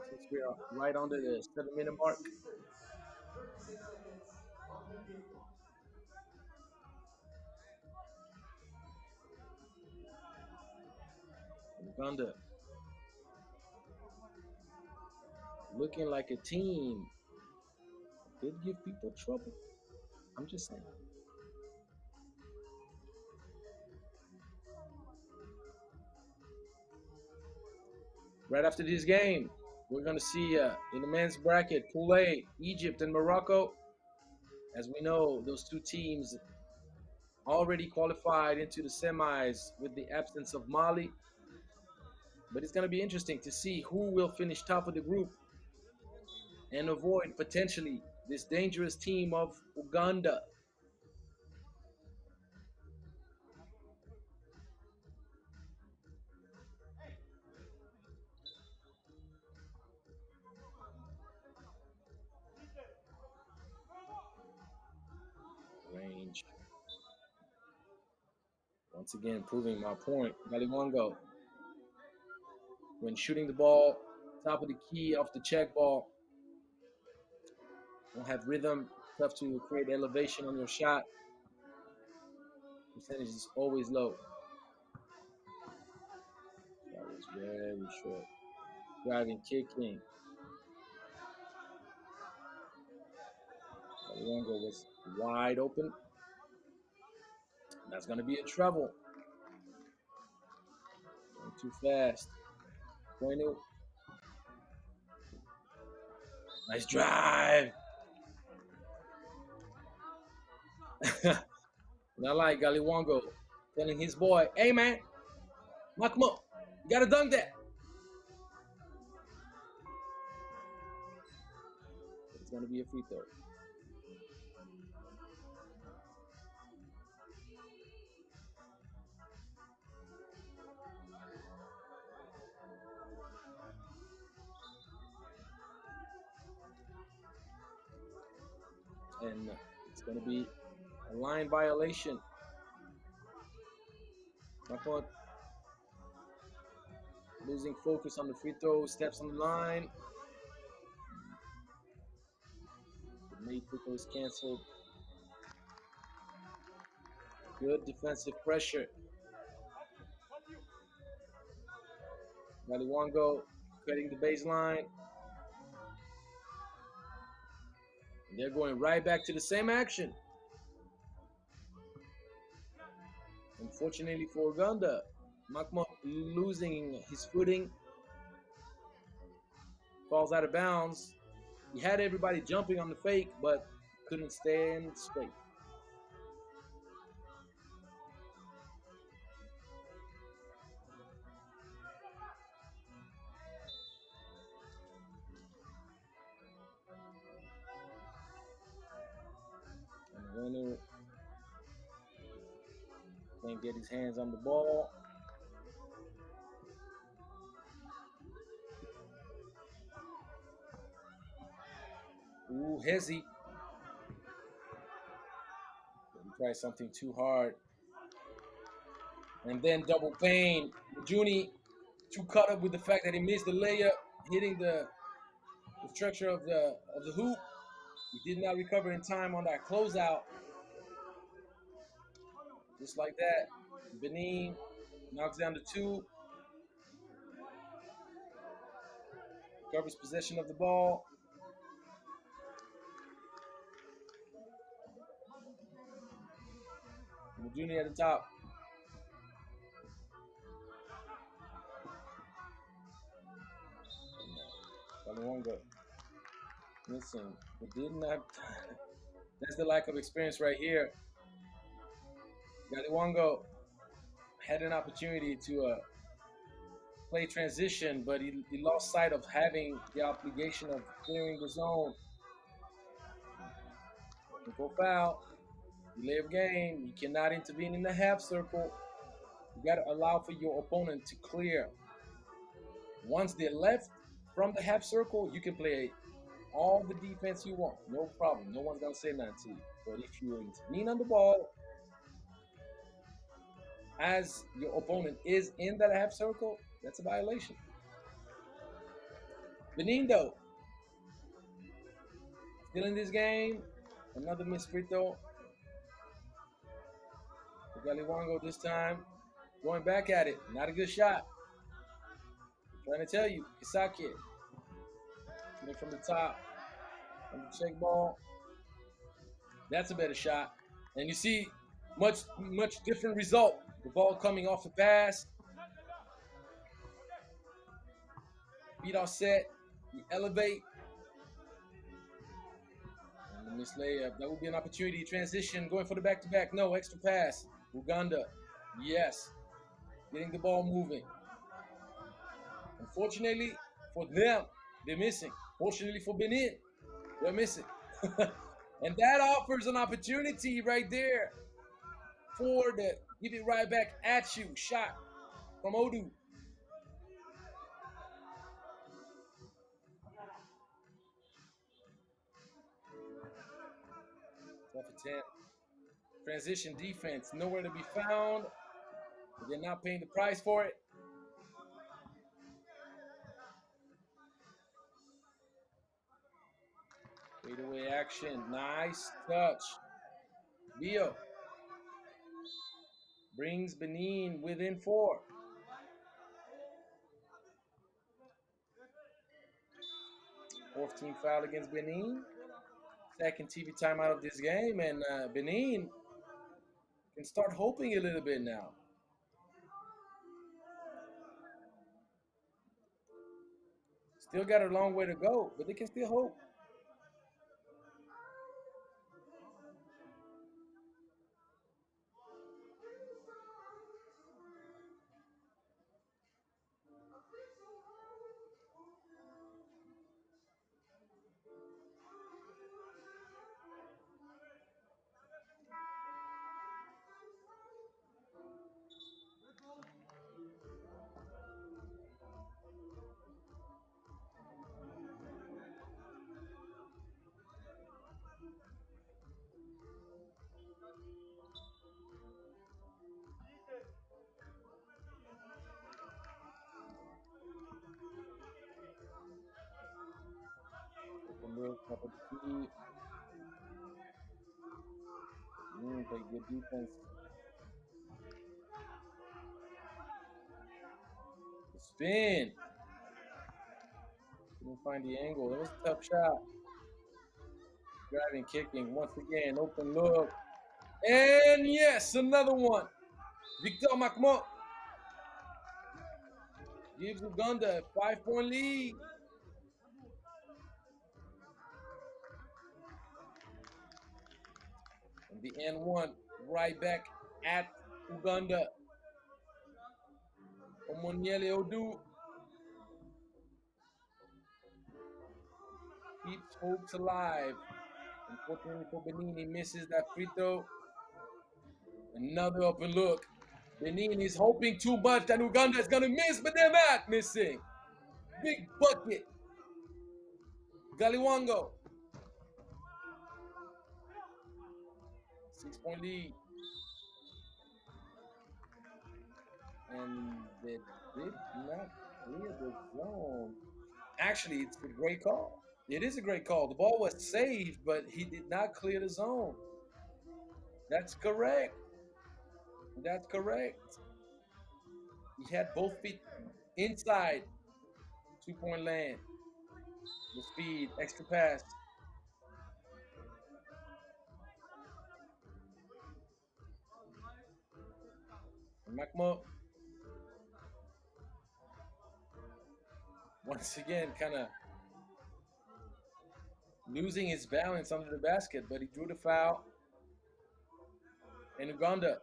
since we are right under the 7-minute mark. 36 seconds on the game clock. Uganda looking like a team that could give people trouble. I'm just saying. Right after this game, we're going to see in the men's bracket, Pool A, Egypt and Morocco. As we know, those two teams already qualified into the semis with the absence of Mali. But it's going to be interesting to see who will finish top of the group and avoid potentially this dangerous team of Uganda. Range. Once again, proving my point. Galiwango, when shooting the ball, top of the key off the check ball, don't have rhythm, tough to create elevation on your shot. Percentage is always low. That was very short. Driving, kicking. Galiwango was wide open. That's going to be a trouble. Going too fast. Bueno. Nice drive. And I like Galiwango telling his boy, hey man, Makmo, you gotta dunk that. It's gonna be a free throw. And it's gonna be a line violation. Makmo losing focus on the free throw, steps on the line. The made free throw is canceled. Good defensive pressure. Galiwango cutting the baseline. And they're going right back to the same action. Unfortunately for Uganda, Makmo losing his footing, falls out of bounds. He had everybody jumping on the fake, but couldn't stand straight. And the winner can't get his hands on the ball. Ooh, Hezi. He tried something too hard. And then double pain. Juni too caught up with the fact that he missed the layup, hitting the structure of the hoop. He did not recover in time on that closeout. Just like that, Benin knocks down the 2. Recovers possession of the ball. Mujuni at the top. Galiwango missing. He did not. That's the lack of experience right here. Galiwango had an opportunity to play transition, but he lost sight of having the obligation of clearing the zone. Technical foul, delay of game. You cannot intervene in the half circle. You got to allow for your opponent to clear. Once they're left from the half circle, you can play all the defense you want. No problem. No one's going to say nothing to you. But if you intervene on the ball as your opponent is in that half circle, that's a violation. Benin, though, still in this game. Another missed free throw. Galiwango this time. Going back at it. Not a good shot. I'm trying to tell you. Kisake. Shooting from the top. On the check ball. That's a better shot. And you see much different result. The ball coming off the pass. Feet are set. You elevate. And the miss layup. That would be an opportunity. Transition. Going for the back-to-back. No. Extra pass. Uganda. Yes. Getting the ball moving. Unfortunately for them, they're missing. Fortunately for Benin, they're missing. And that offers an opportunity right there for the give it right back at you shot from Odu. 12 for 10. Transition defense, nowhere to be found. They're not paying the price for it. Fadeaway action, nice touch. Bio brings Benin within 4. Fourth team foul against Benin. Second TV timeout of this game, and Benin can start hoping a little bit now. Still got a long way to go, but they can still hope. Open look, top of the key. Play good defense. The spin. Couldn't find the angle. That was a tough shot. Driving, kicking. Once again, open look. And yes, another one. Victor Makmo gives Uganda a 5-point lead. And the N1 right back at Uganda. Omoniele Odu keeps hopes alive. Unfortunately for Benin, he misses that free throw. Another open look. Benin is hoping too much that Uganda is going to miss, but they're not missing. Big bucket. Galiwango. 6-point lead. And they did not clear the zone. Actually, it's a great call. It is a great call. The ball was saved, but he did not clear the zone. That's correct. That's correct. He had both feet inside 2-point land. The speed, extra pass. Makmo once again kind of losing his balance under the basket, but he drew the foul. And Uganda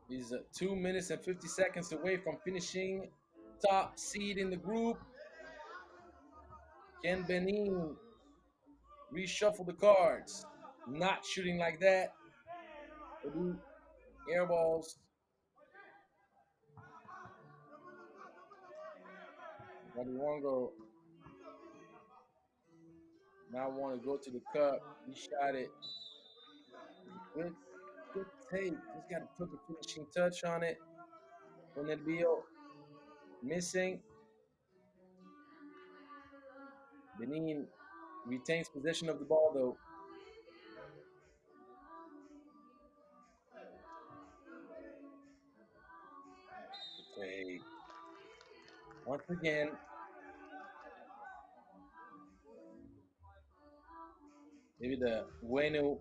He's 2 minutes and 50 seconds away from finishing top seed in the group. Can Benin reshuffle the cards? Not shooting like that. Air balls. Wongo now want to go to the cup. He shot it. Good, good take. Just got to put the finishing touch on it. Onelbio missing. Benin retains possession of the ball though. Okay. Once again, maybe the Bueno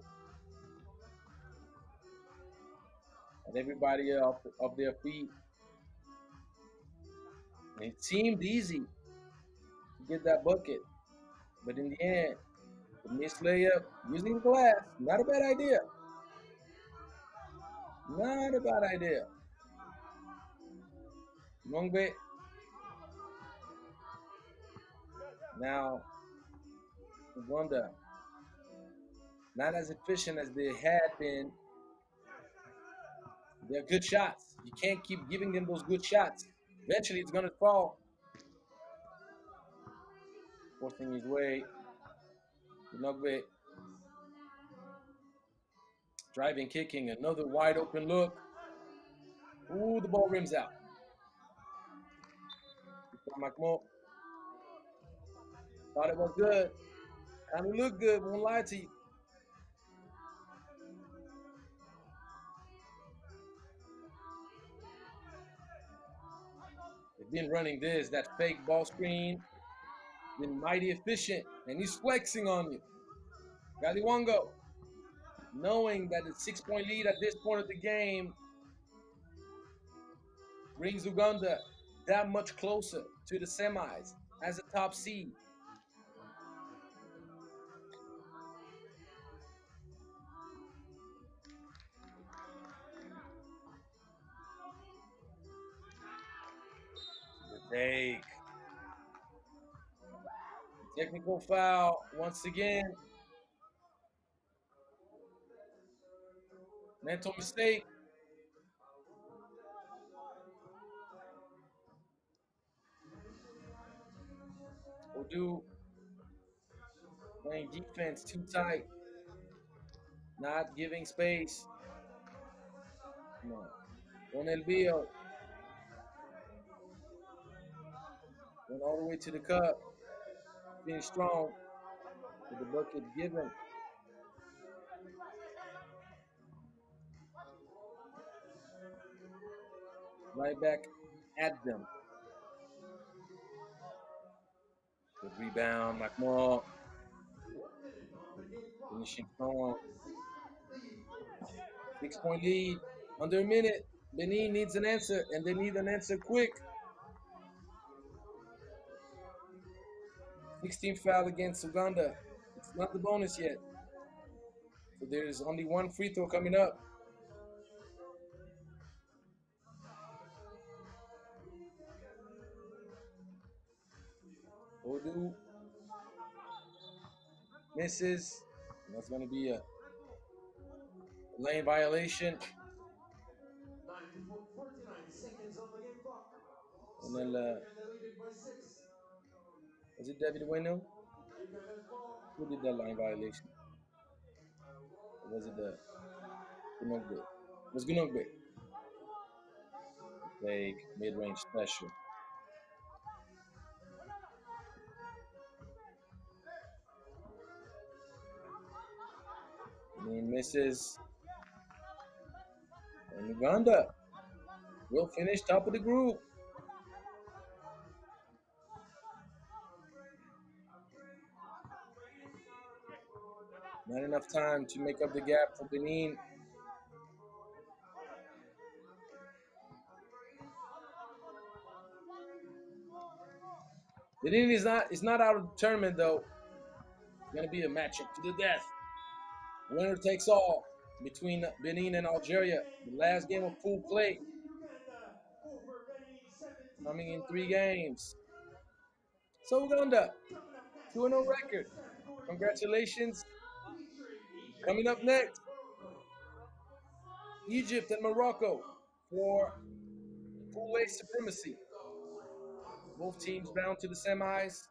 and everybody off their feet. And it seemed easy to get that bucket, but in the end, the missed layup using the glass, not a bad idea. Not a bad idea. Mongbe now Uganda, not as efficient as they had been. They're good shots. You can't keep giving them those good shots. Eventually, it's gonna fall. Forcing his way. Nogbe driving, kicking, another wide open look. Ooh, the ball rims out. Makmo thought it was good. Kind of looked good, won't lie to you. They've been running that fake ball screen. Been mighty efficient, and he's flexing on you. Galiwango, knowing that the 6-point lead at this point of the game brings Uganda that much closer to the semis as a top seed. The take. Technical foul once again. Mental mistake. Odu playing defense too tight. Not giving space. No. Don Elvio went all the way to the cup. Being strong with the bucket given. Right back at them. Good rebound, McMorrow. Finishing strong. 6-point lead. Under a minute. Benin needs an answer, and they need an answer quick. 16th foul against Uganda. It's not the bonus yet. So there's only one free throw coming up. Odu misses. And that's going to be a lane violation. 49 seconds on the game clock. And then, was it David Bueno? Who did that line violation? Or was it the Gunogbe? It was Gunogbe. Fake mid-range special. And he misses. And Uganda will finish top of the group. Not enough time to make up the gap for Benin. Benin is not out of the tournament though. It's gonna be a matchup to the death. Winner takes all. between Benin and Algeria. Game The last game of one, full World play Team Uganda over Benin 17 coming to in three 11. games. So Uganda, Coming up next 2-0 is the record. men's category game Congratulations. featuring Egypt Coming up and next, Morocco. Egypt and Morocco for full-way supremacy. Both teams bound to the semis.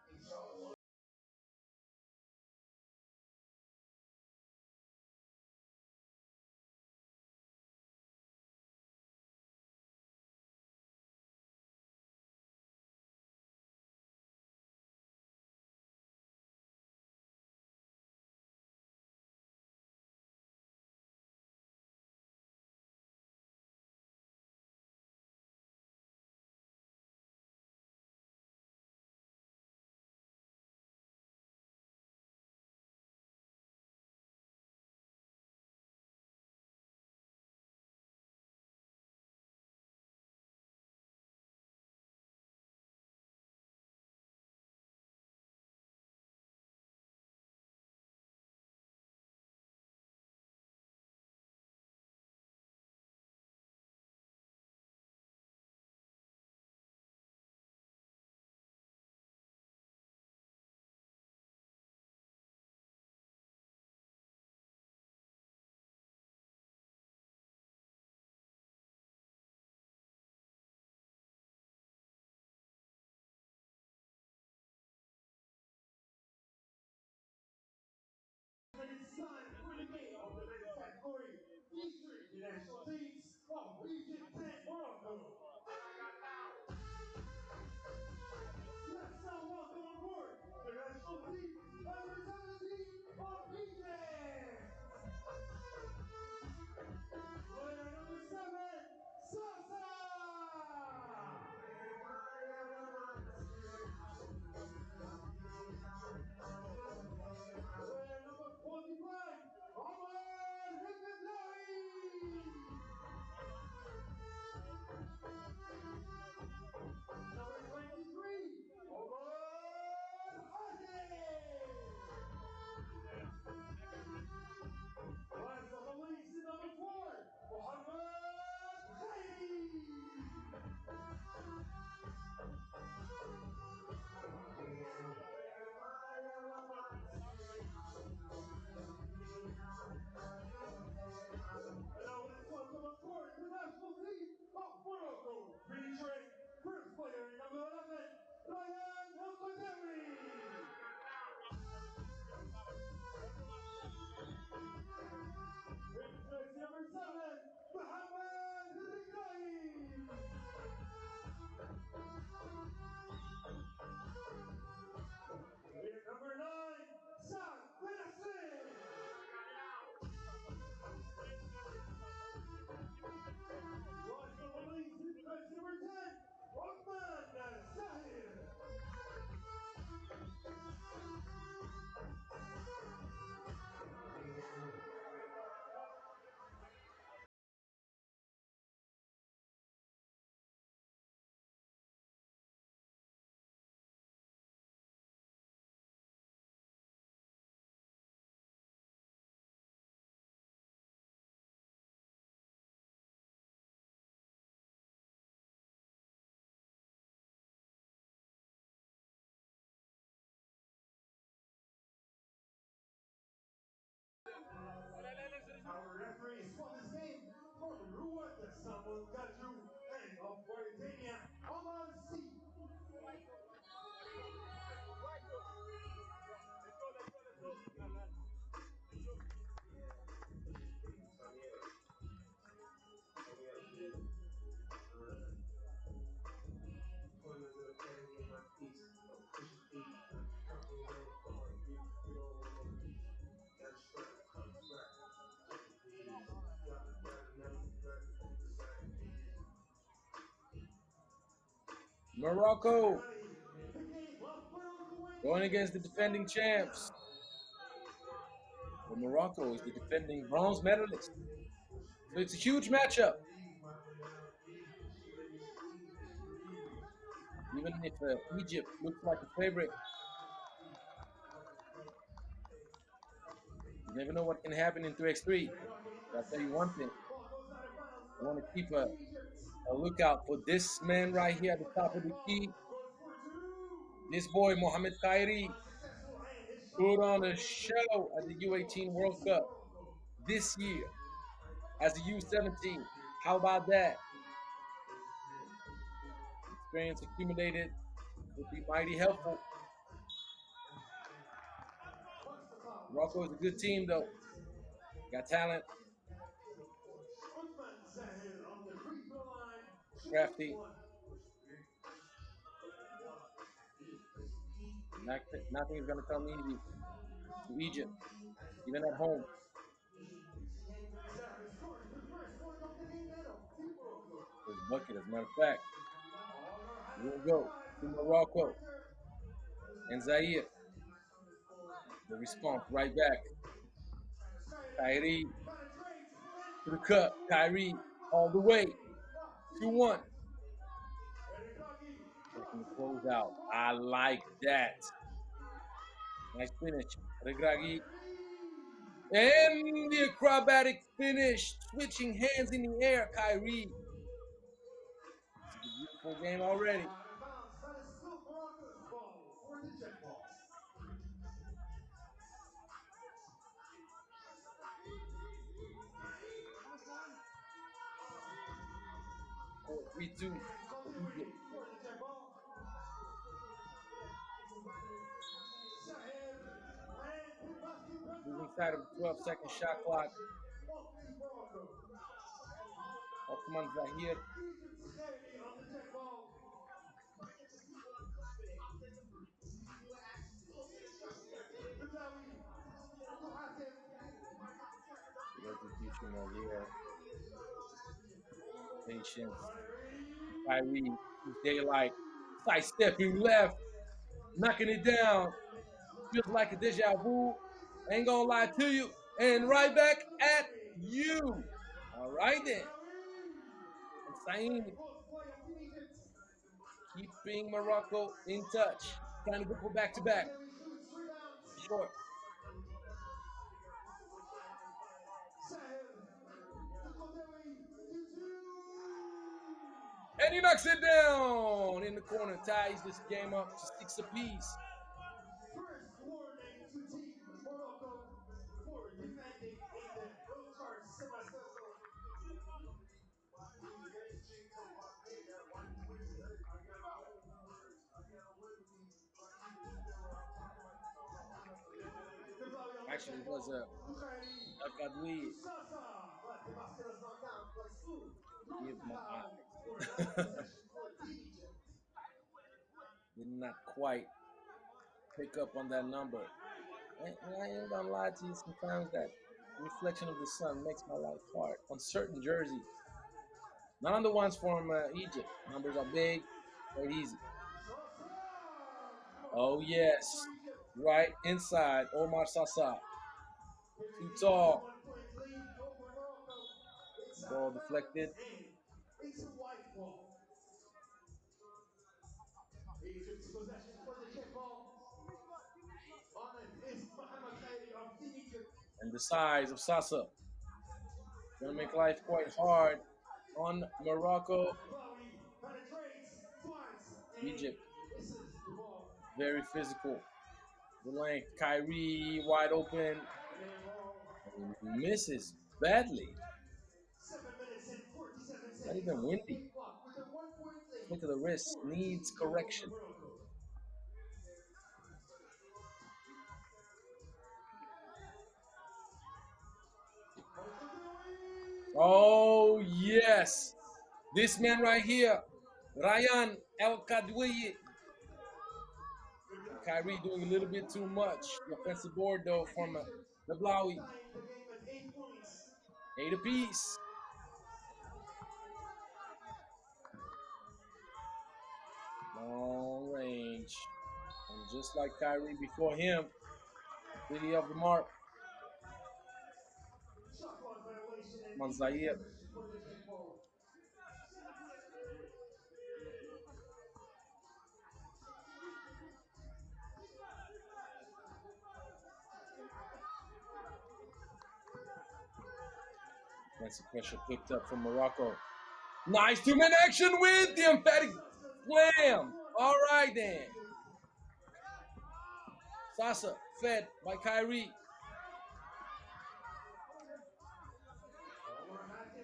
And it's time for the game of the men's category featuring the national teams of Egypt and Morocco. Let's now welcome on board the national team under 17 of Egypt. Player number 7, Sosa. Player number 45, Omar Hidlawi. Number 23, Omar Hadi. Last but not least, number 4, Muhammad Khairi. And now let's welcome on board the national team of Morocco, featuring first player number 11, Ryan El Qaderi. In jersey number 7, Mohamed Rigai. In number 9, Sam Benassi. Last but not least, in jersey number 10, Othman Zahir. Our referees for this game from Rwanda, Samuel Gaju, and of Mauritania, Omar C. Morocco The game of Morocco going against the defending starts champs. now. Well, Morocco is the defending bronze medalist. So it's a huge matchup. Even if Egypt looks like a favorite, you never know what can happen in 3x3. I'll tell you one thing. Ball goes out of bounds. I want to Back keep to Egypt. a lookout for this man right here at the For the top of check the ball. key. Goes for two. This boy, Mohamed Khairi, Unsuccessful, and his shot put clock on a violation show at the gives the ball U18 World to Cup Morocco. this year as a U17. How about that? Experience accumulated would be mighty helpful. What's the foul? Morocco is a good team, though. Got talent, Uthman Zahir on the free throw line. Shooting crafty. one. Nothing is going to come easy to Egypt, even at home. Zahir scores the first point of the game and of Team Morocco. This bucket, as a matter of fact, Honor has will go arrived to to the fourth Morocco quarter. and Zaire. The response right back. Kyrie Kyrie penetrates to the and cup. puts it Kyrie right all the way. by 2-1. Egypt. Eric Draghi Checking the drops the closeout. transition I ball. like that. Nice finish. Regragui. Kyrie. And the acrobatic finish. Switching hands in the air. Kyrie. This is a beautiful game already. Out of bounds, but it's still Morocco's ball for the check ball. 4-3-2 And for Kontoué Egypt. for the check ball. Zahir and the basket does Losing not side of count. the The 12-second shot shot clock clock. violation of Team Morocco. Ottoman Zahir. Egypt's Khairi on the check ball. Badawi to Hatem. Good execution right here. Patience. Kyrie. Kyrie. Who's daylight. Sidestepping left. Knocking it down. Feels like a deja vu. Ain't gonna lie to you. And right back at you. All right then. And Saeem keeping Morocco in touch. Trying to go for back-to-back. Short. And he knocks it down in the corner. Ties this game up to 6 apiece. First warning to Team Morocco for defending in the World semester. Actually, it was a El Kadwi. Sasa, but the basket does not count. Plus two. Forgive my Foul for eyes. another possession for Team Egypt. Did not quite pick up on that number. And I ain't gonna lie to you, sometimes that reflection of the sun makes my life hard. On certain jerseys, not on the ones from Egypt. Numbers are big, quite easy. Oh yes, right inside Omar Sasa. Too tall. 1 point lead over Morocco. It's out Ball of bounds deflected. and it's a white ball. Egypt's possession for the check ball. On it is Mohamed Khairi of Team Egypt. And the size of Sasa. Gonna make life quite hard on Morocco. Bowie penetrates twice and Egypt, misses the ball. very physical. The length, Kyrie wide open. Air ball. And he misses badly. 7 minutes and 47 Not seconds even on the windy. game clock with a 1 point lead Look at the wrist. for Needs Team correction. Morocco. Oh, yes. This man right here, Ryan El Kadwi. Kyrie doing a little bit too much. The offensive board, though, from the Blaui. Tying the game at 8 points. 8 apiece. Long range. And just like Kyrie before him, really of the mark. Shot clock violation and defense Manzair. possession for the check ball. Fancy pressure picked up from Morocco. Nice two-man action with the emphatic slam. All right then. Sasa fed by Kyrie.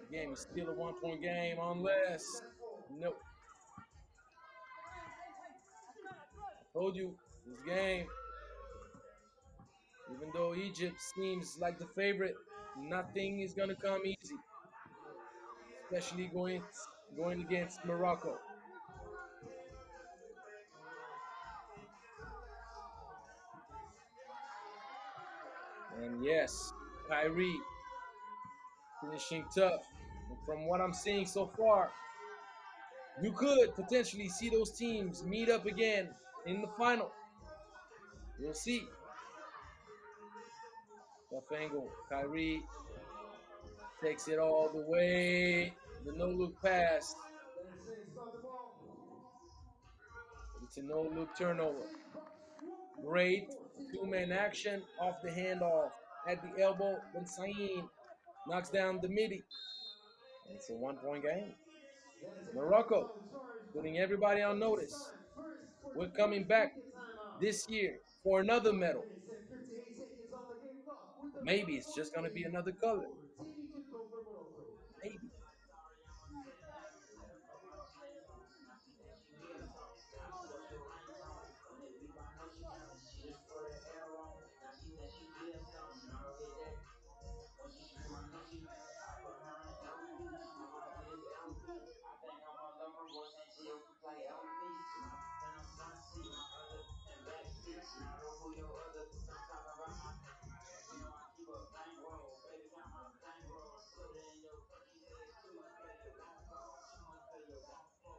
The game is still a 1-point game unless nope. I told you this game, even though Egypt seems like the favorite, nothing is gonna come easy, especially going against Morocco. And yes, Kyrie finishing tough. And from what I'm seeing so far, you could potentially see those teams meet up again in the final. We'll see. Tough angle. Kyrie takes it all the way. The no look pass. It's a no look turnover. Great two-man action off the handoff at the elbow. Then Sain knocks down the midi. And it's a 1-point game. Morocco putting everybody on notice. We're coming back this year for another medal. 58 seconds on the game clock with the Maybe it's just going to be 1-point another color. for Team Egypt go for Morocco. Maybe.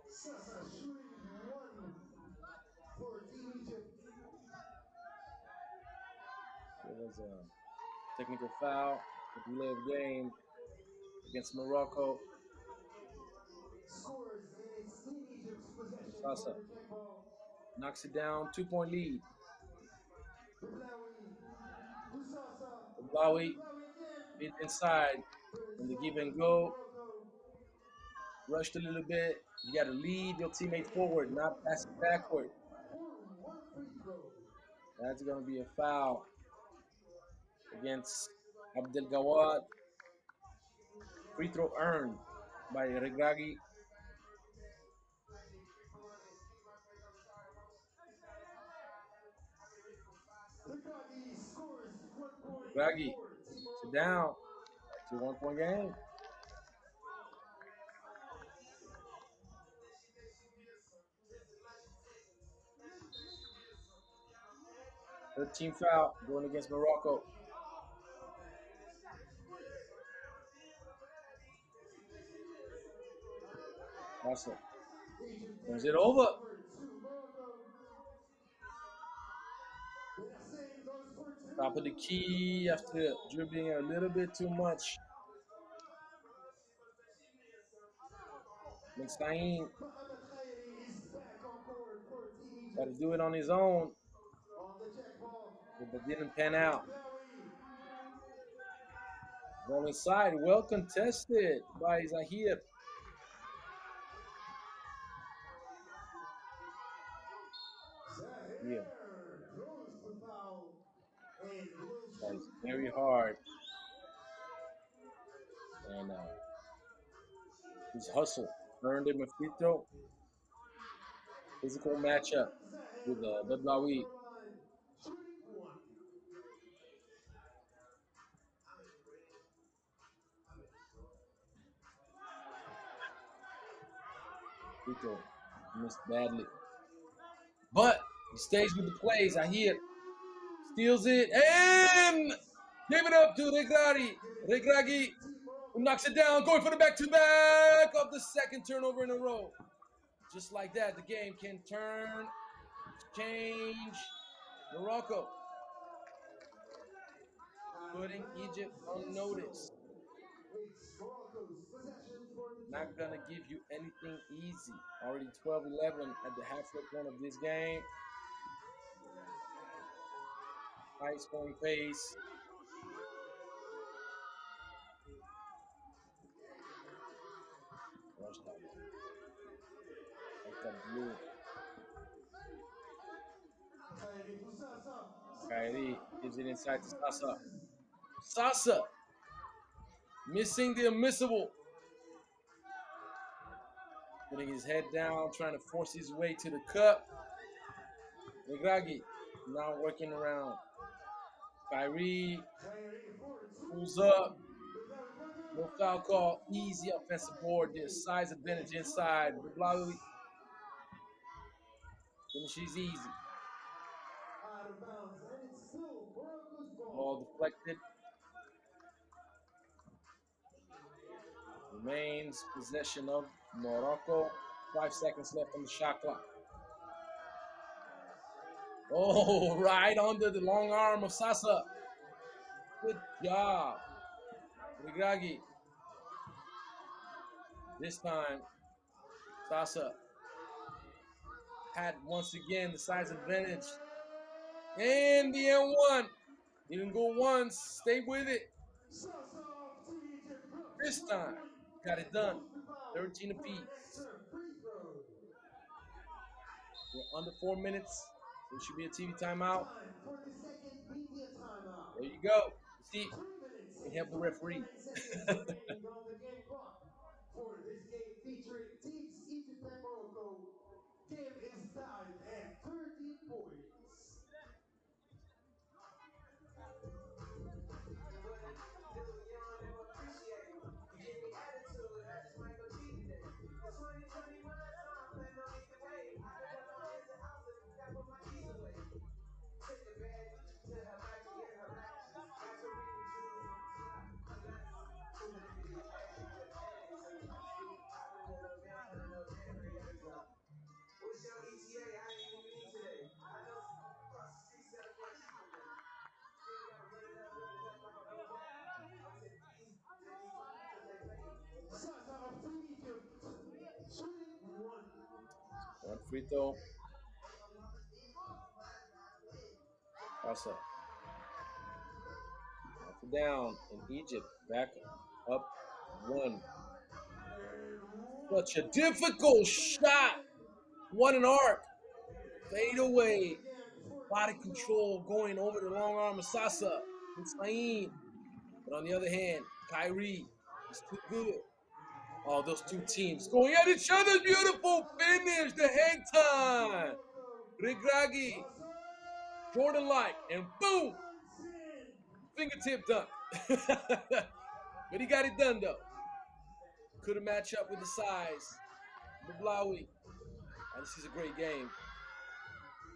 Sasa shooting one for Team Egypt. There was a technical foul, a delay of game against Morocco. Scores, and it's Team Egypt's possession for Sasa the check ball. knocks it down, 2-point lead. Biblawi to Sasa. Blawi Biblawi again. hit inside First in the give ball and for go. Morocco. Rushed a little bit. You got to lead your teammate And forward, one not pass it foul backward. for one free throw. That's going to be a foul against Abdel Gawad. Free throw earned by Regragui. The Gagi scores 1 point Regragui for Team puts it Morocco. down. It's a 1-point game. 13 foul going against Morocco. Awesome. Egypt Turns gets it over. over to Morocco. Benassin goes for Top of the two. key after dribbling a little bit too much. Mensahim Mohamed Khairi is back on court for Team tried to Egypt. do it on his own, On the check ball, but that didn't pan out. Biblawi. Ball inside, well contested by Zahir. Yeah, Zahir throws the foul and will tries shoot very one. hard, and his hustle earned him a free throw. Physical matchup Hassan Zahir with from the free Bedlawi. throw line, shooting one. Free throw missed badly, but he stays with the play. Zahir steals it and gave it up to Regragui. Regragui, who knocks it down, going for the back-to-back of the second turnover in a row. Just like that, the game can turn, change. Morocco And putting Egypt now on it is notice. so. It's Morocco's possession for the check Not going to ball. give you anything easy. Already 12-11 at the halfway point of this game. High scoring pace. touchdown. Like that blue. Kyrie for Sasa. Kyrie Sasa gives goes it away inside to for Sasa. misses. Sasa missing the unmissable. Putting his head down, trying to force his way to the cup. Regragui now working around. Kyrie Kyrie for pulls two. up. Without further No foul ado, call. the Easy offensive 4.5 board there. game Size advantage in 12 inside. Bublawi points. finishes easy. Out of bounds, and it's still Morocco's Ball ball. deflected. Remains possession of Morocco. 5 seconds left on the shot clock. Oh, right under the long arm of Sasa. Good job. Regragui. This time, Sasa had once again the size advantage. And the N1. Didn't go once. Stay with it. Sasa of Team Egypt drops This one time, point got it and done. goes to foul 13 for an apiece. extra free throw. We're under 4 minutes, so it should be a TV timeout. Time for the second media timeout. There you go. You see, 2 minutes can and help the referee. 29 seconds remaining on the game clock for this game featuring teams Egypt and Morocco. Game is tied at 13 points. What it do, you don't ever appreciate. You give me attitude, I just might go cheat today. It's 2021, so I'm planning on either way. I done got my hands in house and got put my keys away. Take the bag to her back, get her back. Got so many jewels on the top, nuts. Too many video ads, the ads. I done let her down, I done let her down, ready to drop. What's your ETA? I ain't even eat today. I know some across the street selling for a cheaper day. Still gotta run it up like a big bag. I take these because they fake. Sasa of Team Egypt, shooting one. One free throw. Asa. Knocked it down in Egypt. Back up one. Such a difficult shot. What an arc. Fade away. Body control going over the long arm of Sasa. Hussein. But on the other hand, Kyrie is too good. Oh, those two teams going at each other. Beautiful finish. The hang time. Regragui. Jordan like. And boom. Fingertip dunk. But he got it done though. Couldn't match up with the size. Bublawi. Oh, this is a great game.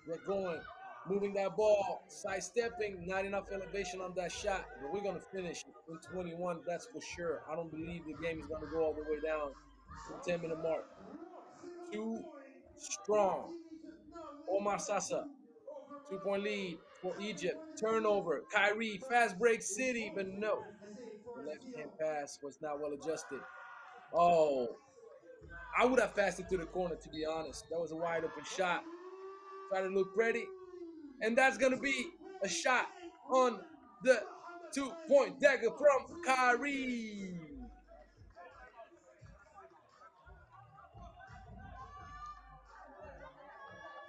Get going. Moving that ball, sidestepping, not enough elevation on that shot, but we're going to finish in 21, that's for sure. I don't believe the game is going to go all the way down to the 10-minute mark. Too strong. Omar Sasa, 2-point lead for Egypt. Turnover. Kyrie, fast break city, but no. The left-hand pass was not well adjusted. Oh, I would have passed it to the corner, to be honest. That was a wide open shot. Try to look ready. And that's going to be a shot on the 2-point dagger from Kyrie.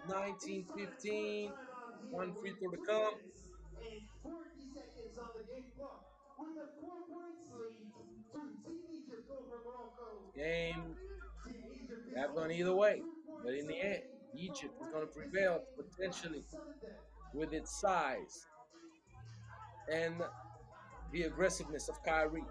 19-15. One free throw to 2 come. minutes and 40 seconds on the game clock with a 4-point lead to Team Egypt over Morocco. Game Team Egypt could is have gone either also way. 2 But in points the end, away from Egypt is going to winning this prevail game by potentially sudden death. with its size and the aggressiveness of Kyrie.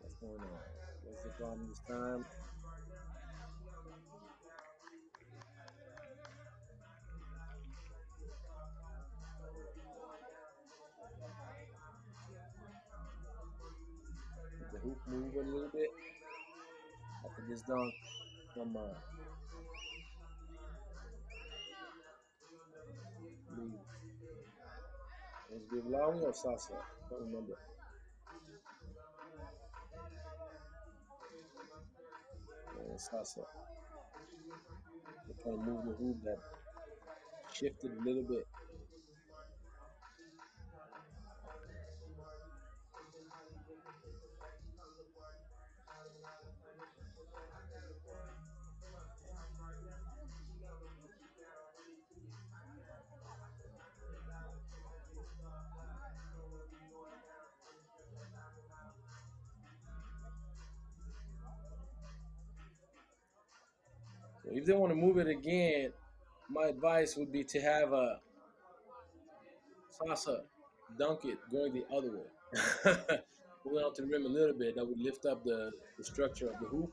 What's going on? Where's the problem this time? Hoop move a little bit after this dunk from Lee. Was it Vivlawi or Sasa? I don't remember. Yeah, Sasa. They kind of moved the hoop that shifted a little bit. So if they want to move it again, my advice would be to have a Sasa dunk it going the other way. Moving out to the rim a little bit, that would lift up the structure of the hoop.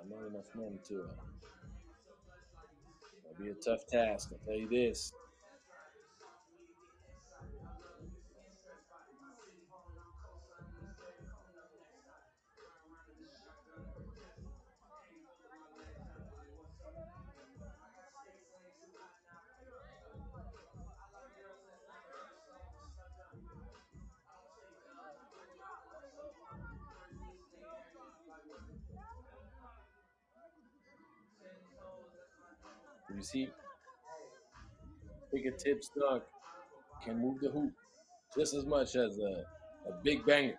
Not enough men to it'll be a tough task, I'll tell you this. You see, fingertips dunk can move the hoop just as much as a big banger.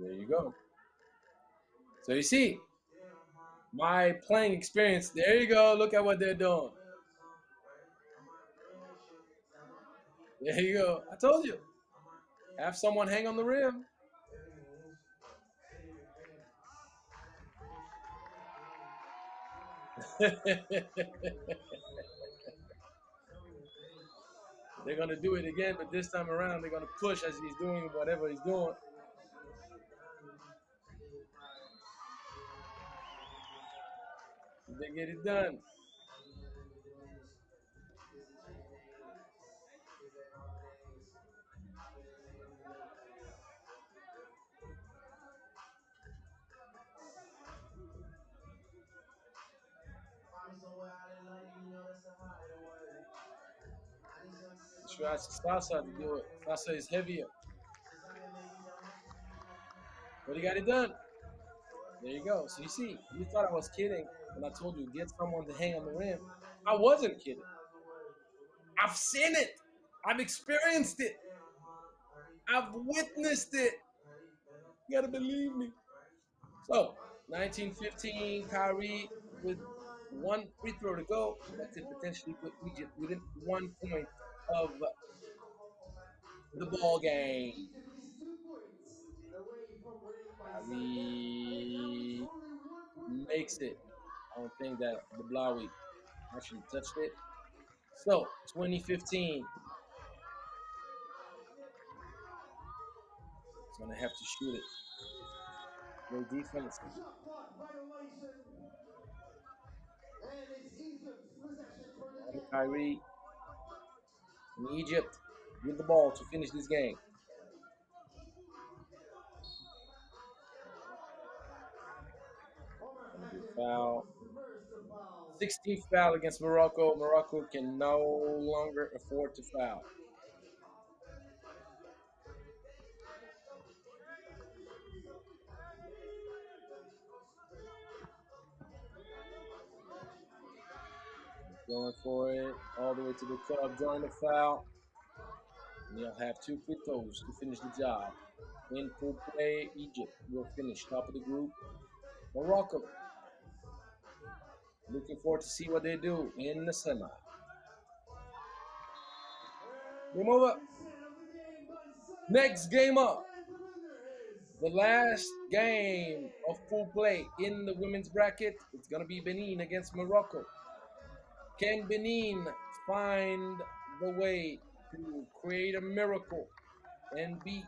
There you go. So you see, my playing experience. There you go. Look at what they're doing. There you go. I told you. Have someone hang on the rim. They're gonna do it again, but this time around they're gonna push as he's doing whatever he's doing. They get it done. You should ask Sasa to do it. Sasa is heavier, but he got it done. There you go. So you see, you thought I was kidding when I told you get someone to hang on the rim. I wasn't kidding. I've seen it. I've experienced it. I've witnessed it. You gotta believe me. So, 1915, Kyrie with one free throw to go. That could potentially put Egypt within 1 point of the ball game. Egypt is 2 points away from winning by 7, and now it's Kyrie only 1 point makes away. it. I don't think that the Blawi actually touched it. So, 2015 is going to have to shoot it. Play defense. Shot clock violation, and it's Egypt's possession for the On game. Kyrie in Egypt with the ball to finish this game. Omar Going to be a Hakim foul. draws the first foul. 16th foul against Morocco. Morocco can no longer afford to foul. Going for it all the way to the cup, drawing the foul. And they'll have two free throws to finish the job. In full play, Egypt will finish top of the group. Morocco, looking forward to see what they do in the semi. And Game the over. consent of the game by Next Sunday. game up. And the winner is The last game of full play in the women's bracket, it's going to be Benin against Morocco. Can Benin find the way to create a miracle and beat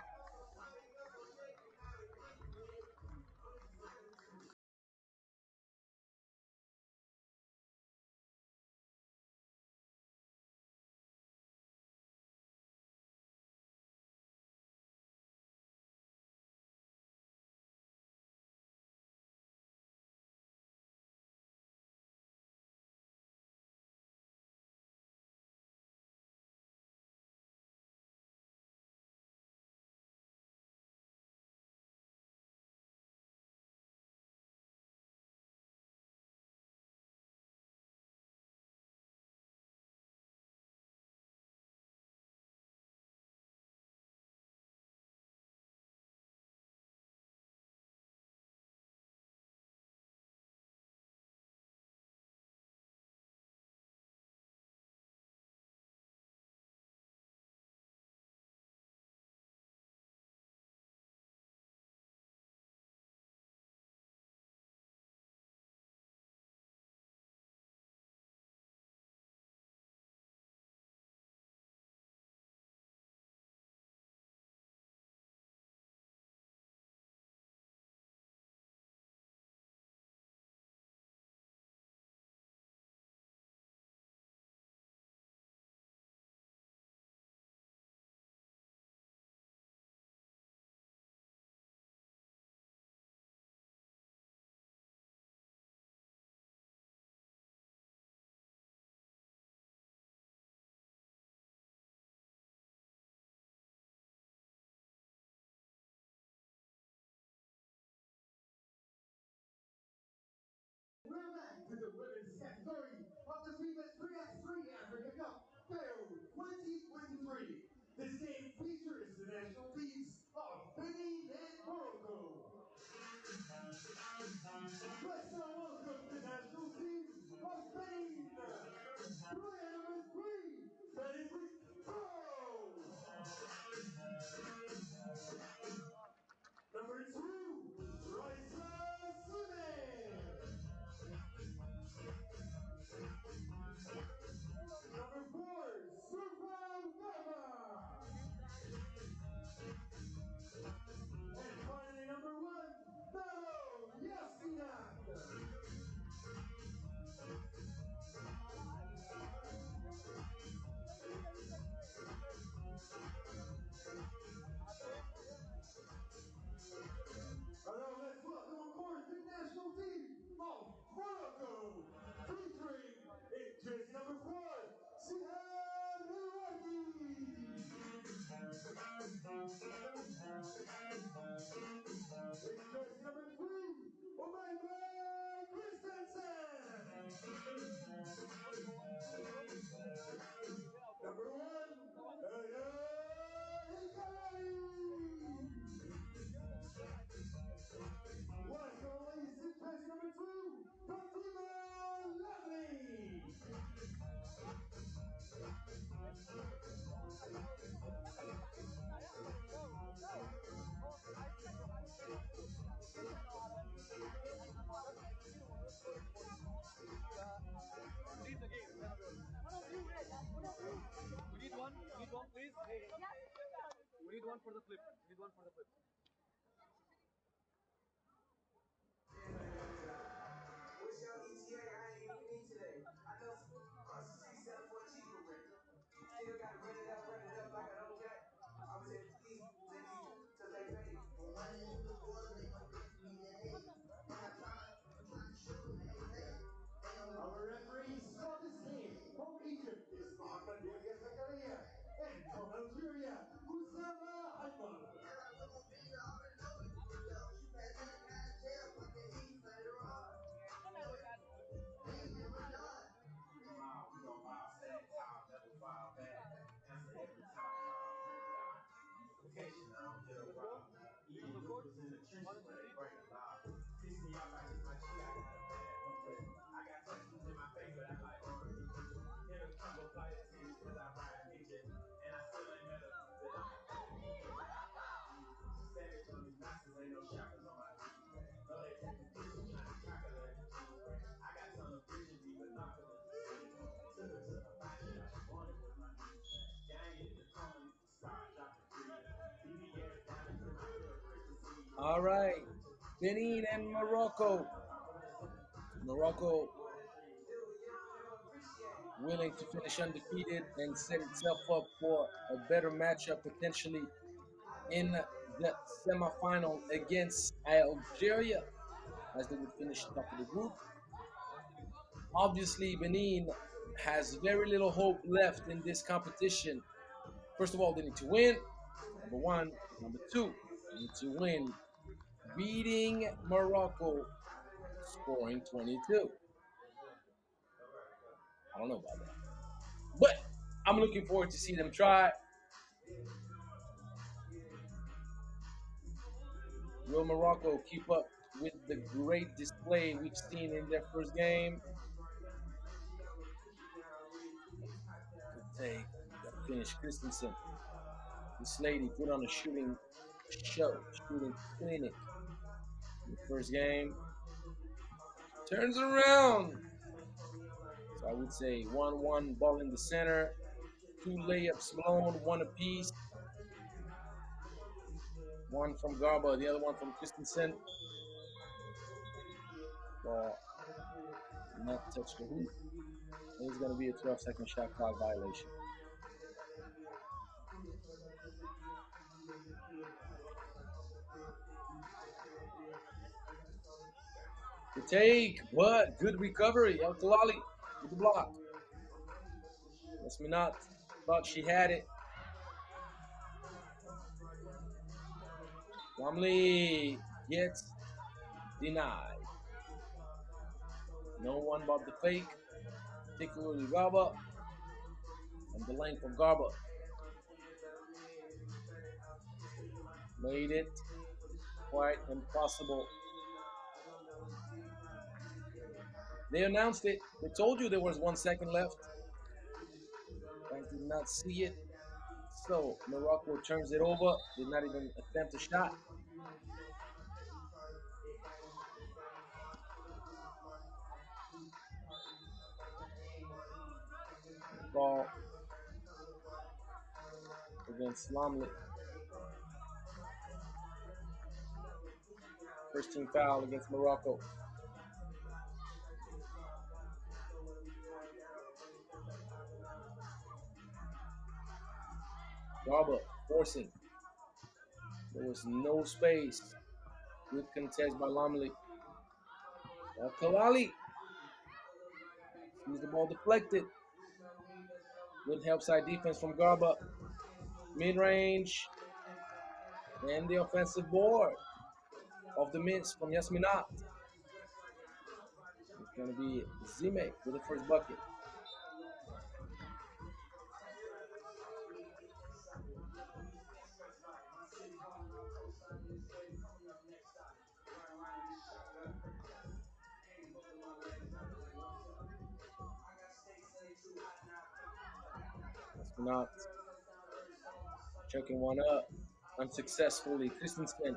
We're back to the women's category of the FIBA 3x3 Africa Cup, Cairo 2023. This game features the national teams of Benin and Morocco. Let's now welcome the national team of Benin. Player number 3, Benin Pro. Number 2, Raisa Sune. Number 4, Surfan Gama. And finally, number 1, Nalo Yasinat. And now let's welcome, of course, the national team of Morocco, featuring in jersey number 4, Sihan Hilwaki. In jersey number 3, Omaima Christensen. Number 1, Aya Hikari. Last but not least, in jersey number 2, Fatima Lovely. What's your ETA? I ain't even need today. I know some across the street selling for a cheaper rent. Still gotta run it up like I don't got. I was at these niggas till they pay. But money in the board, they gon' get me the hate. I'm sure they hate. Our referees for this game from Egypt is Mohamed Zakaria, and from Algeria, Kusama Haifar. All right. Benin and Morocco. Morocco willing to finish undefeated and set itself up for a better matchup potentially in the semifinal against Algeria as they would finish top of the group. Obviously, Benin has very little hope left in this competition. First of all, they need to win, number one. Number two, they need to win, beating Morocco, scoring 22. I don't know about that. But I'm looking forward to see them try. Will Morocco keep up with the great display we've seen in their first game? Good take. Got to finish Christensen. This lady put on a shooting show, shooting clinic in the first game. Turns around. So I would say 1-1 ball in the center. Two layups blown, one apiece. One from Garba, the other one from Christensen. Ball not touch the hoop. And it's going to be a 12-second shot clock violation. Good take, but good recovery. El Kalali with the block. Yasminat thought she had it. Lamley gets denied. No one but the fake, particularly Garba, and the length of Garba made it quite impossible. They announced it. They told you there was 1 second left. I did not see it. So Morocco turns it over. Did not even attempt a shot. Ball against Lamley. First team foul against Morocco. Garba forcing. There was no space. Good contest by Lamley. Kalali sees the ball deflected. Good help side defense from Garba. Mid range. And the offensive board of the miss from Yasminat. It's going to be Zime with the first bucket. Yasminat checking one up unsuccessfully. Christensen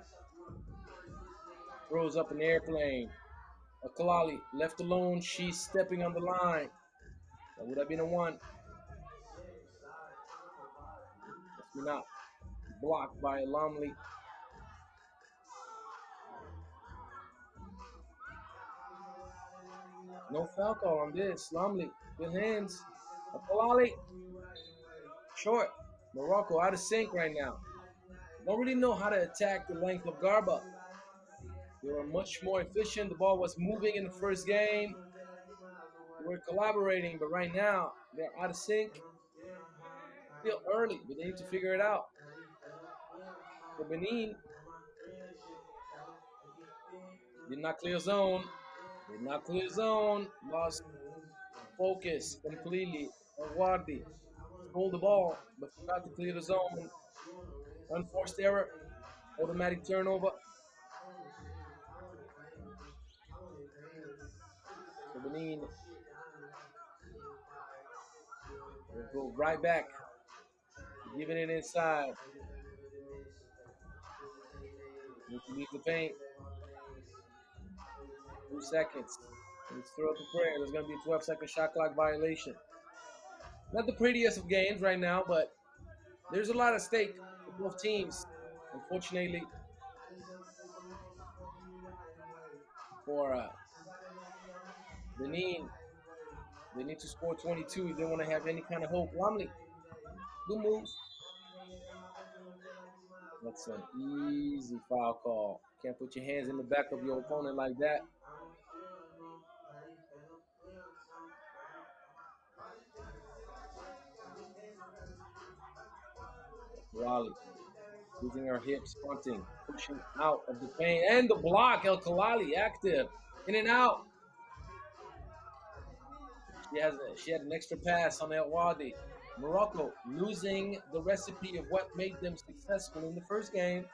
throws up an airplane. Kalali left alone. She's stepping on the line. That would have been a one. Yasminat blocked by Lamley. No foul call on this. Lamley, good hands. Kalali, short. Morocco out of sync right now. Don't really know how to attack the length of Garba. They were much more efficient. The ball was moving in the first game. They were collaborating, but right now they're out of sync. Still early, but they need to figure it out. For Benin, did not clear zone. Did not clear zone. Lost focus completely. Wardi stole the ball, but forgot to clear the zone. Unforced error. Automatic turnover. So Benin will go right back, giving it inside. Need to leave the paint. 2 seconds. Let's throw up a prayer. There's going to be a 12-second shot clock violation. Not the prettiest of games right now, but there's a lot at stake for both teams. Unfortunately, for Benin. They need to score 22 if they want to have any kind of hope. Lumley, good move. That's an easy foul call. Can't put your hands in the back of your opponent like that. Raleigh using her hips, fronting, pushing out of the paint, and the block. El Kalali active, in and out. She had an extra pass on El Wadi. Morocco losing the recipe of what made them successful in the first game.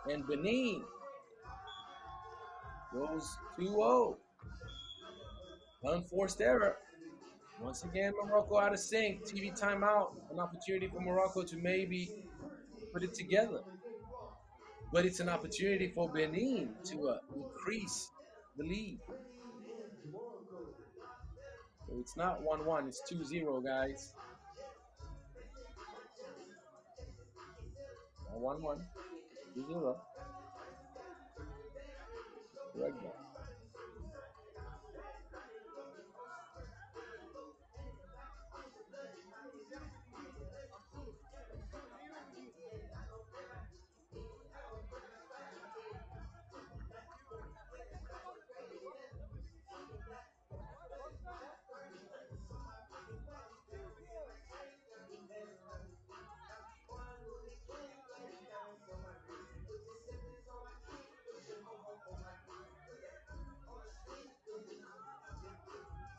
And Benin goes 2-0. Unforced error. Once again, Morocco out of sync. TV timeout. An opportunity for Morocco to maybe put it together. But it's an opportunity for Benin to increase the lead. So it's not 1-1, it's 2-0, guys. Not 1-1, 2-0. Correct that.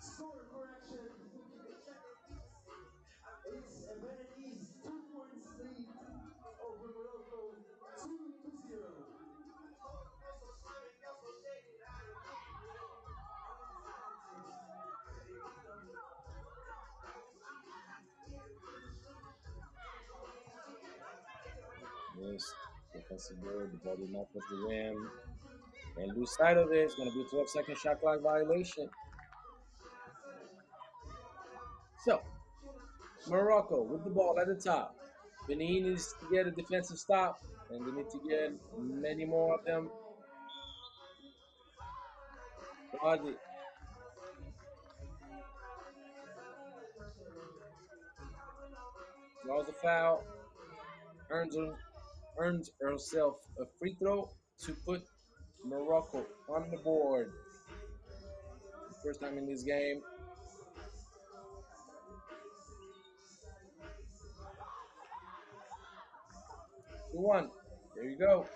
Score correction. It's Benin's 2 points lead over Morocco, 2-0. Missed defensive board. The ball did not touch the rim. And lose sight of it. It's going to be a 12-second shot clock violation. So, Morocco with the ball at the top. Benin needs to get a defensive stop, and they need to get many more of them. Wadi draws a foul, earns earns herself a free throw to put Morocco on the board. First time in this game. 2-1. There you go.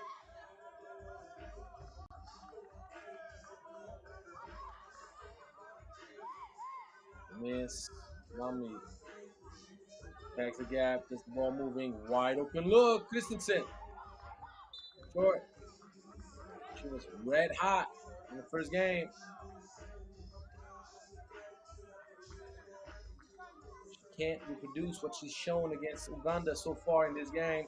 Miss. Lumley tags the gap, gets the ball moving. Wide open look. Christensen. Short. She was red hot in the first game. She can't reproduce what she's shown against Uganda so far in this game.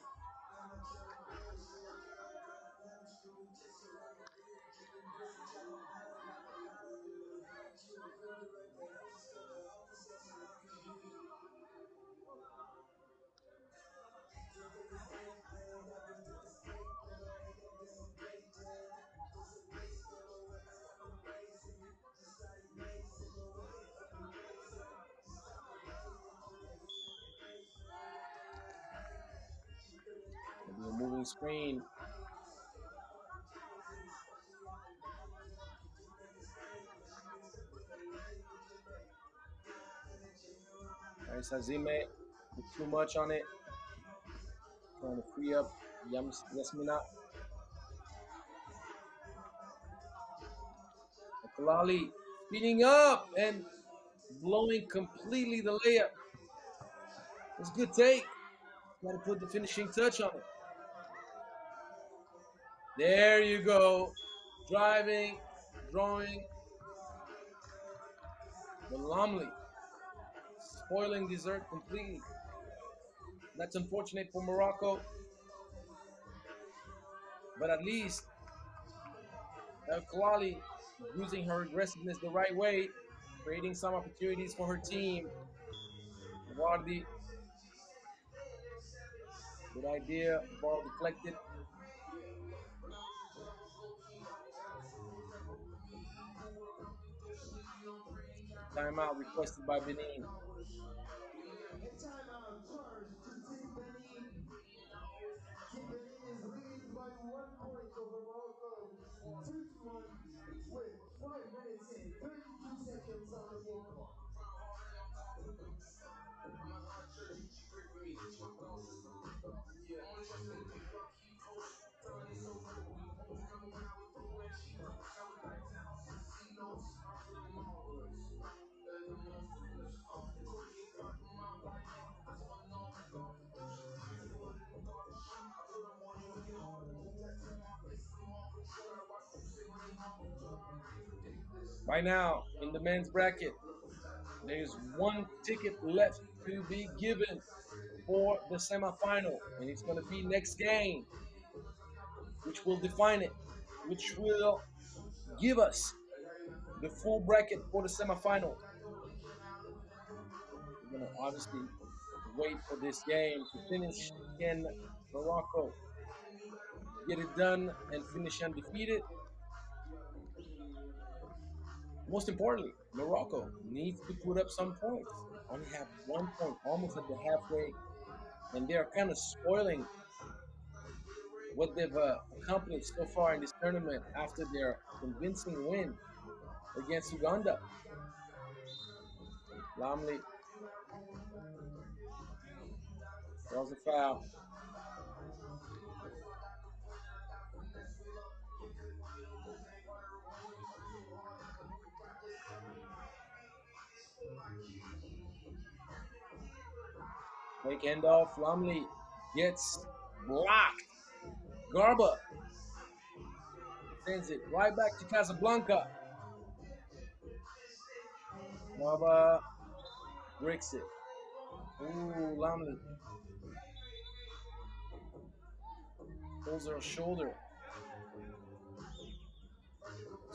It'll be a moving screen. Nice Hazime. Put too much on it. Trying to free up Yasmina. Kalali speeding up and blowing completely the layup. It's a good take. Got to put the finishing touch on it. There you go. Driving, drawing. But Lumley spoiling dessert completely. That's unfortunate for Morocco. But at least El Kalali using her aggressiveness the right way, creating some opportunities for her team. Wardi, good idea. Ball deflected. Timeout requested by Benin. A timeout charged to Team Benin. Team Benin is leading by 1 point over Morocco, 2-1, with 5 minutes and 32 seconds on the game clock. Right now, in the men's bracket, there's one ticket left to be given for the semifinal, and it's going to be next game, which will define it, which will give us the full bracket for the semifinal. We're going to obviously wait for this game to finish. Can Morocco get it done and finish undefeated? Most importantly, Morocco needs to put up some points. Only have 1 point, almost at the halfway, and they are kind of spoiling what they've accomplished so far in this tournament after their convincing win against Uganda. Lamley draws a foul. Fake handoff. Lamley gets blocked. Garba sends it right back to Casablanca. Garba breaks it. Ooh, Lamley pulls her shoulder.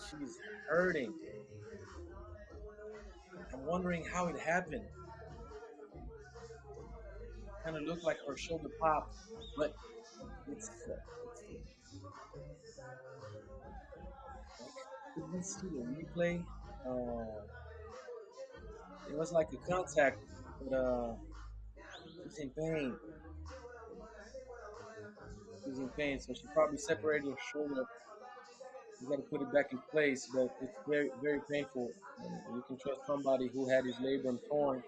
She's hurting. I'm wondering how it happened. Kind of looked like her shoulder popped, but it's like, could we see the replay? Uh, it was like a contact, but she's in pain. She's in pain, so she probably separated her shoulder. You got to put it back in place, but it's very, very painful. And you can trust somebody who had his labrum torn.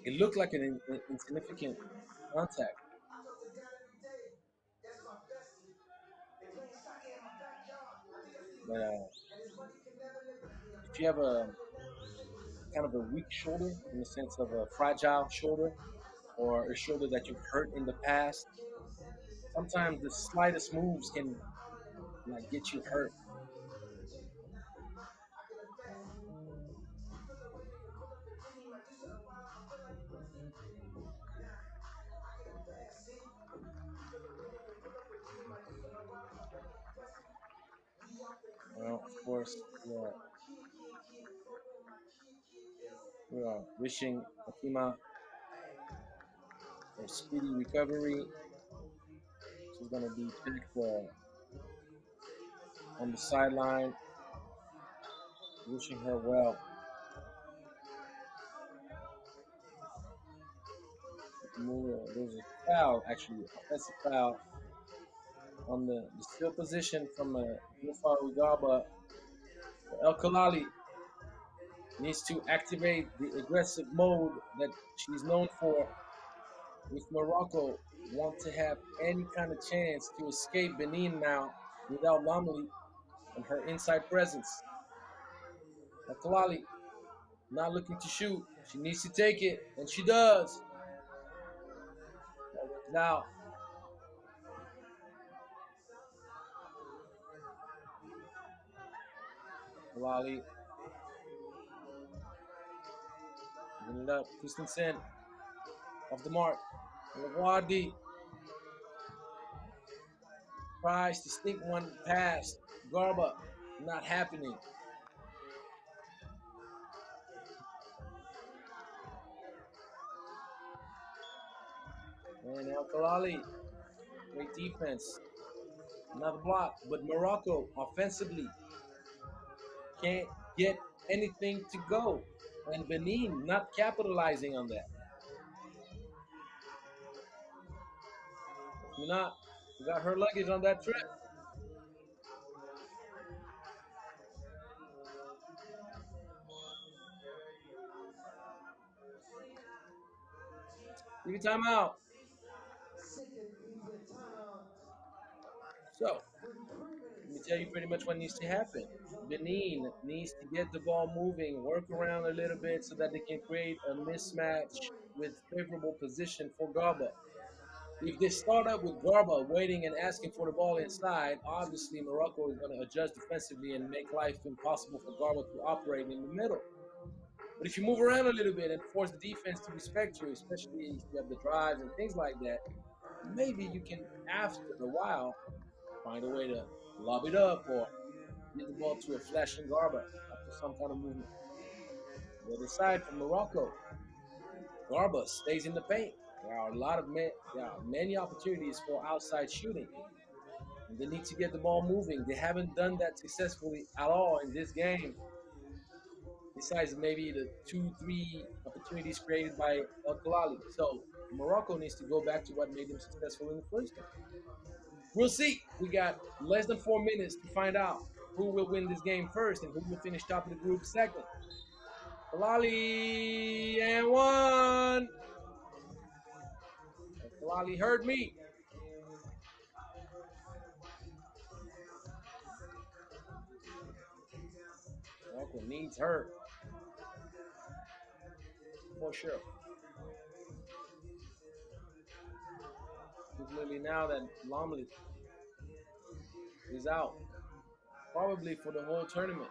It looked like an insignificant contact, but if you have a kind of a weak shoulder in the sense of a fragile shoulder or a shoulder that you've hurt in the past, sometimes the slightest moves can like get you hurt. Well, of course, we are wishing Fatima a speedy recovery. She's going to be checked on the sideline, wishing her well. There's a foul, actually, offensive foul on the still position from Mufa Ugaba. El Kalali needs to activate the aggressive mode that she's known for if Morocco want to have any kind of chance to escape Benin now without Lamli and her inside presence. El Kalali not looking to shoot. She needs to take it, and she does. Ball goes out. Kalali giving it up. Christensen off the mark. Laguardi tries to sneak one past Garba. Not happening. And El Kalali Great defense. Another block. But Morocco offensively can't get anything to go. And Benin not capitalizing on that. Not got her luggage on that trip. Give me timeout. Second immediate timeout So with 3 let me minutes tell you and pretty much what needs to 57 happen. seconds on the game Benin clock. needs to get the ball moving, work around a little bit so that they can create a mismatch with favorable position for Garba. If they start up with Garba waiting and asking for the ball inside, obviously Morocco is going to adjust defensively and make life impossible for Garba to operate in the middle. But if you move around a little bit and force the defense to respect you, especially if you have the drives and things like that, maybe you can, after a while, find a way to lob it up or get the ball to a flashing Garba after some kind of movement. The other side from Morocco, Garba stays in the paint. There are many opportunities for outside shooting, and they need to get the ball moving. They haven't done that successfully at all in this game. Besides maybe the 2, 3 opportunities created by El Khalali. So Morocco needs to go back to what made them successful in the first game. We'll see. We got less than 4 minutes to find out who will win this game first and who will finish top of the group second. Kalali and one. Kalali heard me. Morocco needs her for sure. Particularly now that Lomley is out, probably for the whole tournament.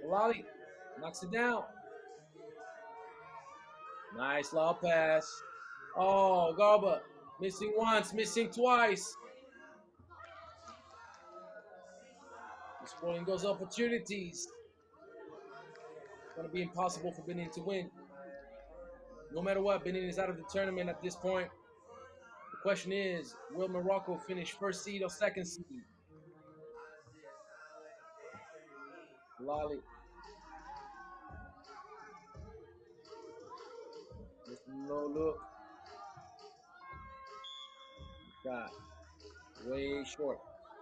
Kalali knocks it down. Nice low pass. Oh, Garba missing once, missing twice. Exploiting those opportunities. It's going to be impossible for Benin to win. No matter what, Benin is out of the tournament at this point. The question is, will Morocco finish first seed or second seed? Lali, just no look. Shot way short.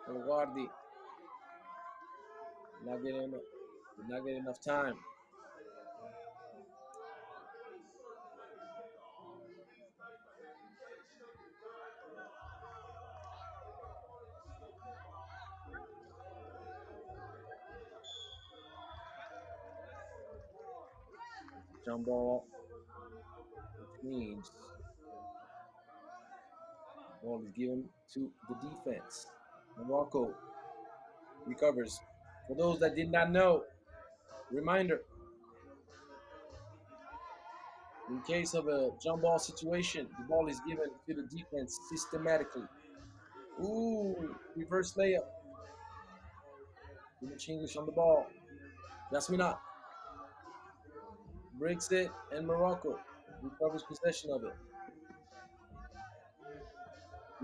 Guardi not getting enough, did not get enough time. Jump ball, which means the ball is given to the defense. Morocco recovers. For those that did not know, reminder, in case of a jump ball situation, the ball is given to the defense systematically. Ooh, reverse layup. Too much English on the ball. Yasmina breaks it, and Morocco recovers possession of it.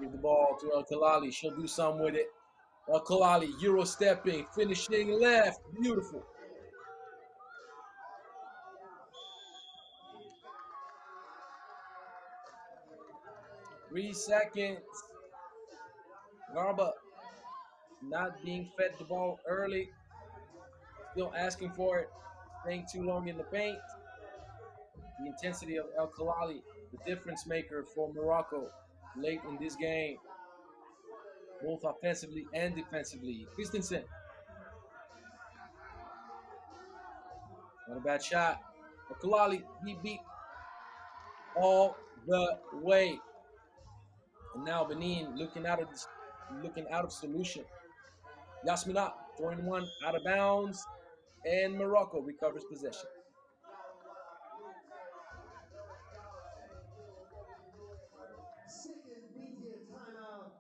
Give the ball to El Khalali. She'll do something with it. El Khalali, Euro stepping, finishing left. Beautiful. 3 seconds. Garba not being fed the ball early. Still asking for it. Staying too long in the paint. The intensity of El Khalali, the difference maker for Morocco late in this game, both offensively and defensively. Christensen, not a bad shot. El Khalali, beat all the way. And now Benin looking out of solution. Yasmina throwing one out of bounds, and Morocco recovers possession. Second media timeout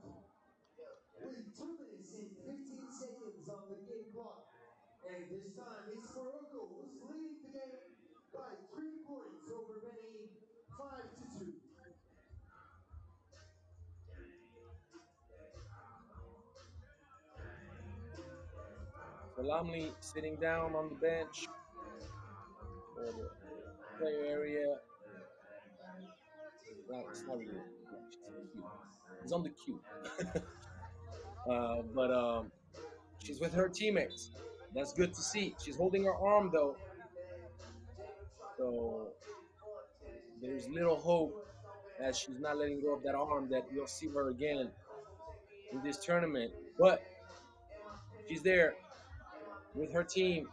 with 2 minutes and 15 seconds on the game clock. And this time it's Morocco who's leading the game by 3 points over Benin, 5-2. Salamli sitting down on the bench for the player area. It's not really a bench, it's a queue. He's on the queue. But she's with her teammates. That's good to see. She's holding her arm though, so there's little hope that she's not letting go of that arm that we'll see her again in this tournament. But she's there with her team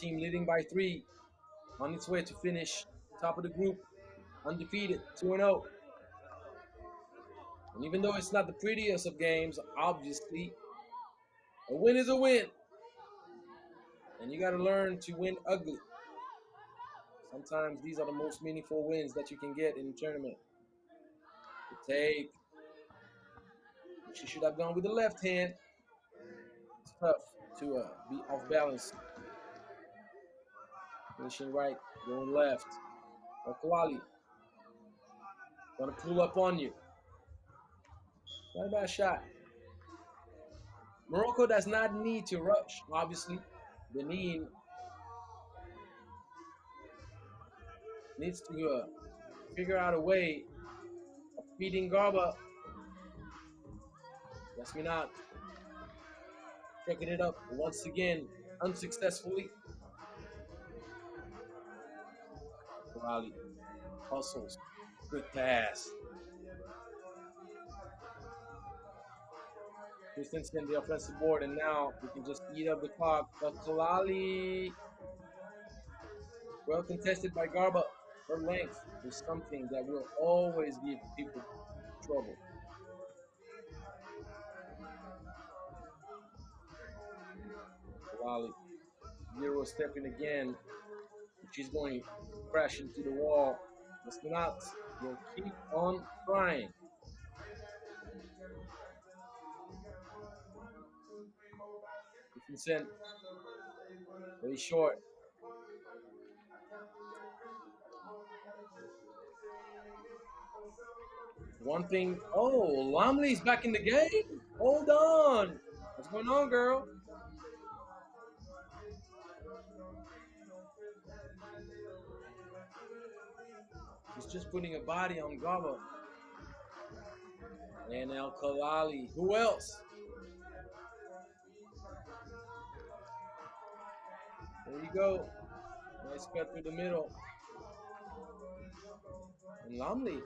leading by 3, on its way to finish top of the group, undefeated, 2-0. And even though it's not the prettiest of games, obviously, a win is a win. And you got to learn to win ugly. Sometimes these are the most meaningful wins that you can get in a tournament. The take. She should have gone with the left hand. It's tough to be off balance. Finishing right, going left. Kalali gonna pull up on you. Not a bad shot. Morocco does not need to rush, obviously. Benin needs to figure out a way of feeding Garba. Guess me not. Checking it up once again, unsuccessfully. Kalali hustles. Good pass. Christensen, the offensive board, and now we can just eat up the clock. But Kalali, well contested by Garba. Her length is something that will always give people trouble. Kalali, Euro stepping again. She's going to crash into the wall. Musconat will keep on trying. Christensen, very short. One thing. Oh, Lamley's back in the game. Hold on. What's going on, girl? She's just putting a body on Gaba. And El Kalali. Who else? There you go. Nice cut through the middle. And Lamley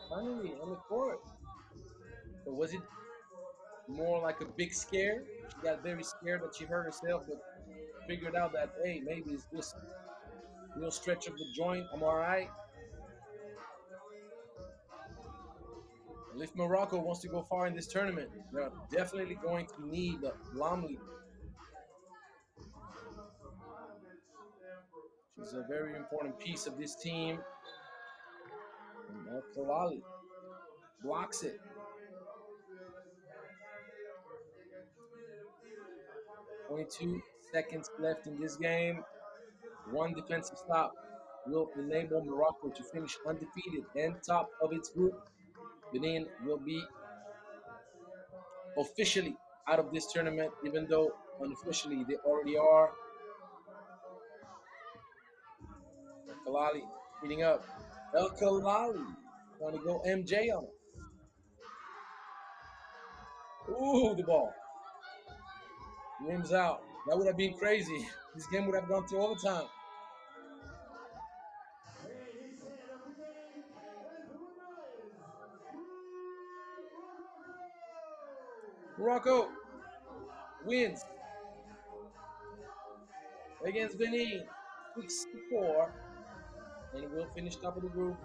finally on the court. So was it more like a big scare? She got very scared that she hurt herself, but figured out that, hey, maybe it's just a little stretch of the joint. I'm all right. And if Morocco wants to go far in this tournament, they're definitely going to need Lamley. She's a very important piece of this team. And Kalali blocks it. 22 seconds left in this game. One defensive stop will enable Morocco to finish undefeated and top of its group. Benin will be officially out of this tournament, even though unofficially they already are. El Kalali heating up. El Kalali trying to go MJ on it. Ooh, the ball. Rims out. That would have been crazy. This game would have gone to overtime. Morocco wins against Benin 6-4 and will finish top of the group.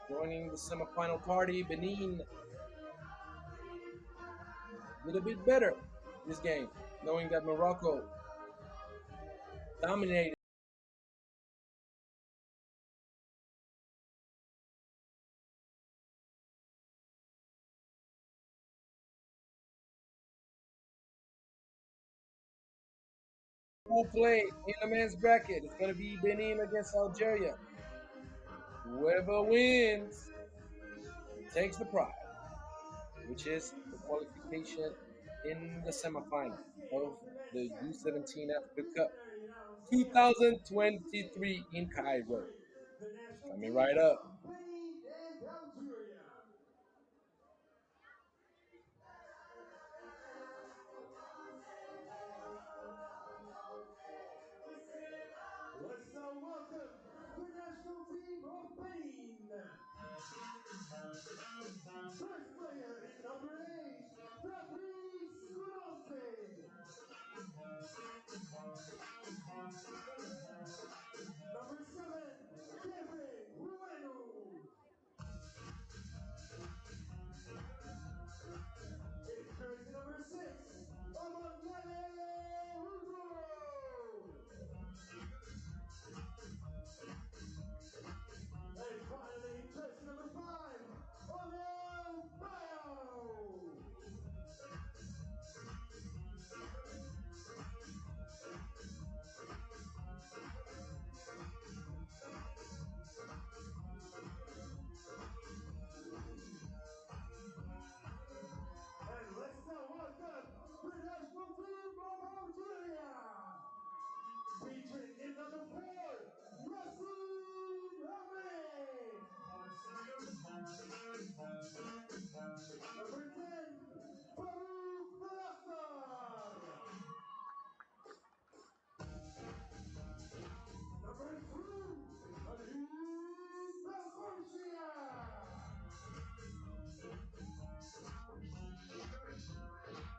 Joining the semifinal party, Benin did a bit better this game, knowing that Morocco dominated. Full play in the men's bracket. It's going to be Benin against Algeria. Whoever wins takes the prize, which is the qualification in the semifinal First game of of the men's the U17 category, the Africa Cup preliminary round champ, U17 2023 in Cairo. featuring the national Coming right teams up. of Benin and Algeria. Let's now welcome the national team of Benin. First player in number 8, Fabrice Kurose. Number 7, Kevin Bueno. In jersey number 6, Amangale Rudo. And finally, in jersey number 5, Onel Bio. And let's now welcome the national team of Algeria. Featuring in number 4, Yassine Ahmed. Number 10, Farouk Belassar. Number 3, Ali Belkhorshia.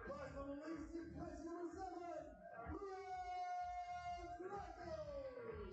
Last on the list in place number 7, Leon Drake.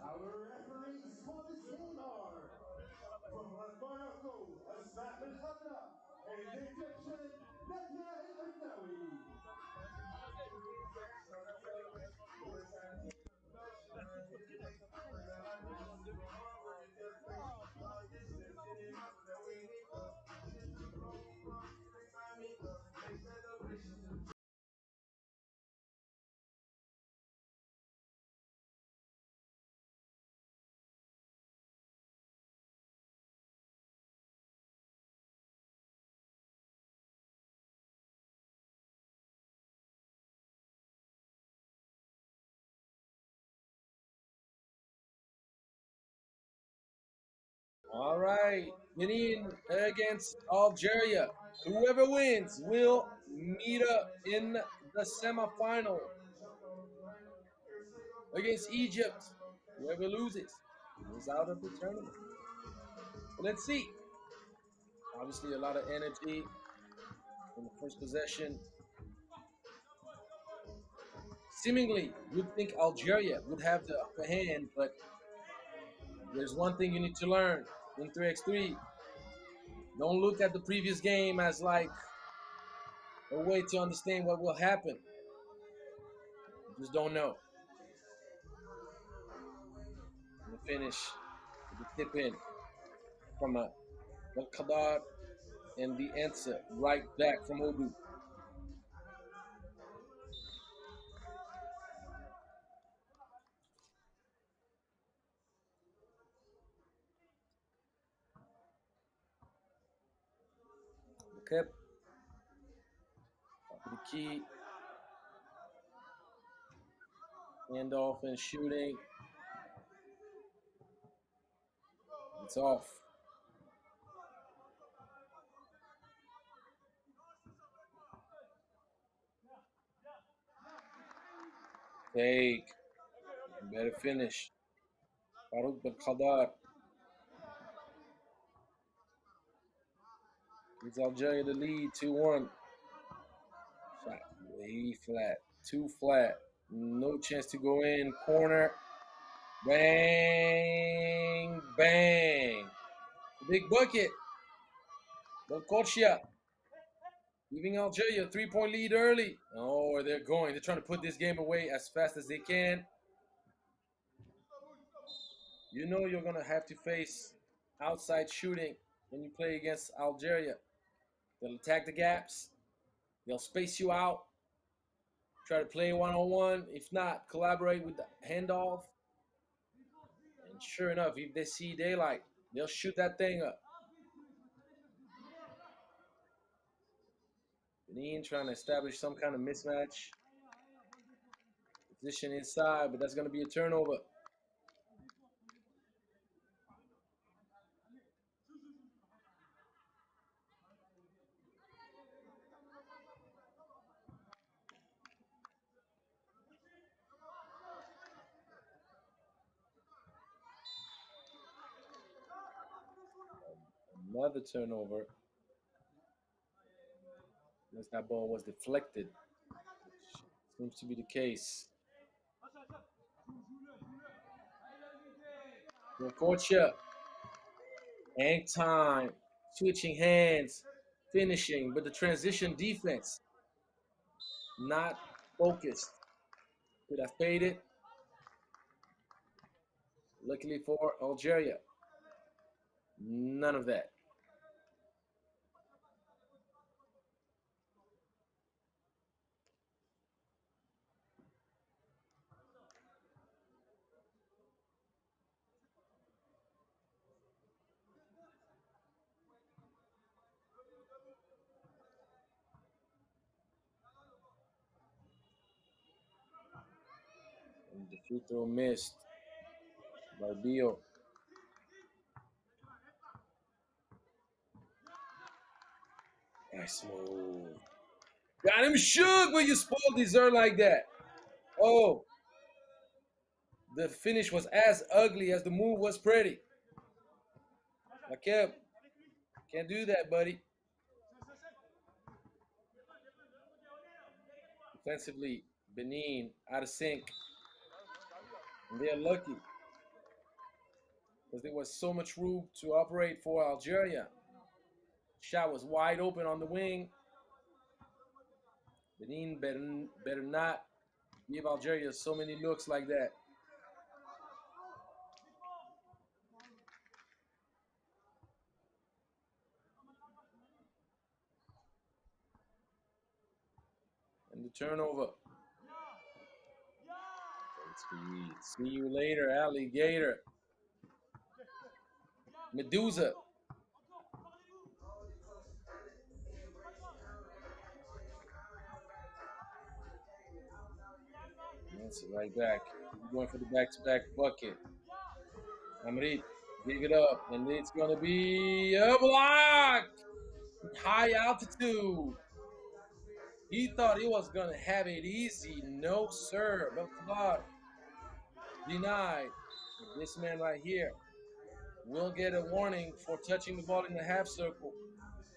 Our referees for this game are from Morocco, Asma Ben Khadra, and the Egyptian Nadia El Adnawi. All right, Benin against Algeria. Whoever wins will meet up in the semifinal against Egypt. Whoever loses is out of the tournament. But let's see. Obviously, a lot of energy in the first possession. Seemingly, you'd think Algeria would have the upper hand, but there's one thing you need to learn in 3x3. Don't look at the previous game as like a way to understand what will happen. You just don't know. And the finish with the tip in from a Qadar and the answer right back from Odu. Okay, top of the key, handoff and shooting. It's off. Take. Better finish. Farouk Ben Khadar gives Algeria the lead 2-1. Shot way Really flat. Too flat. No chance to go in. Corner. Bang. Bang. Big bucket. Belcochia giving Algeria a 3-point lead early. Oh, they're going. They're trying to put this game away as fast as they can. You know you're going to have to face outside shooting when you play against Algeria. They'll attack the gaps. They'll space you out. Try to play one-on-one. If not, collaborate with the handoff. And sure enough, if they see daylight, they'll shoot that thing up. Benin trying to establish some kind of mismatch. Position inside, but that's going to be a turnover. Another turnover. Unless that ball was deflected, which seems to be the case. Belcochia. Hang time. Switching hands. Finishing. But the transition defense not focused. Could have paid it. Luckily for Algeria, none of that. And the free throw missed by Bio. Nice move. Got him shook when you spoil dessert like that. Oh, the finish was as ugly as the move was pretty. Makeb, can't do that, buddy. Defensively, Benin out of sync. And they're lucky because there was so much room to operate for Algeria. Shot was wide open on the wing. Benin better not give Algeria so many looks like that. And the turnover. See you later, alligator. Medusa. That's it right back. He's going for the back-to-back bucket. Amrit, dig it up, and it's gonna be a block. High altitude. He thought he was gonna have it easy. No, sir. But denied. This man right here will get a warning for touching the ball in the half circle.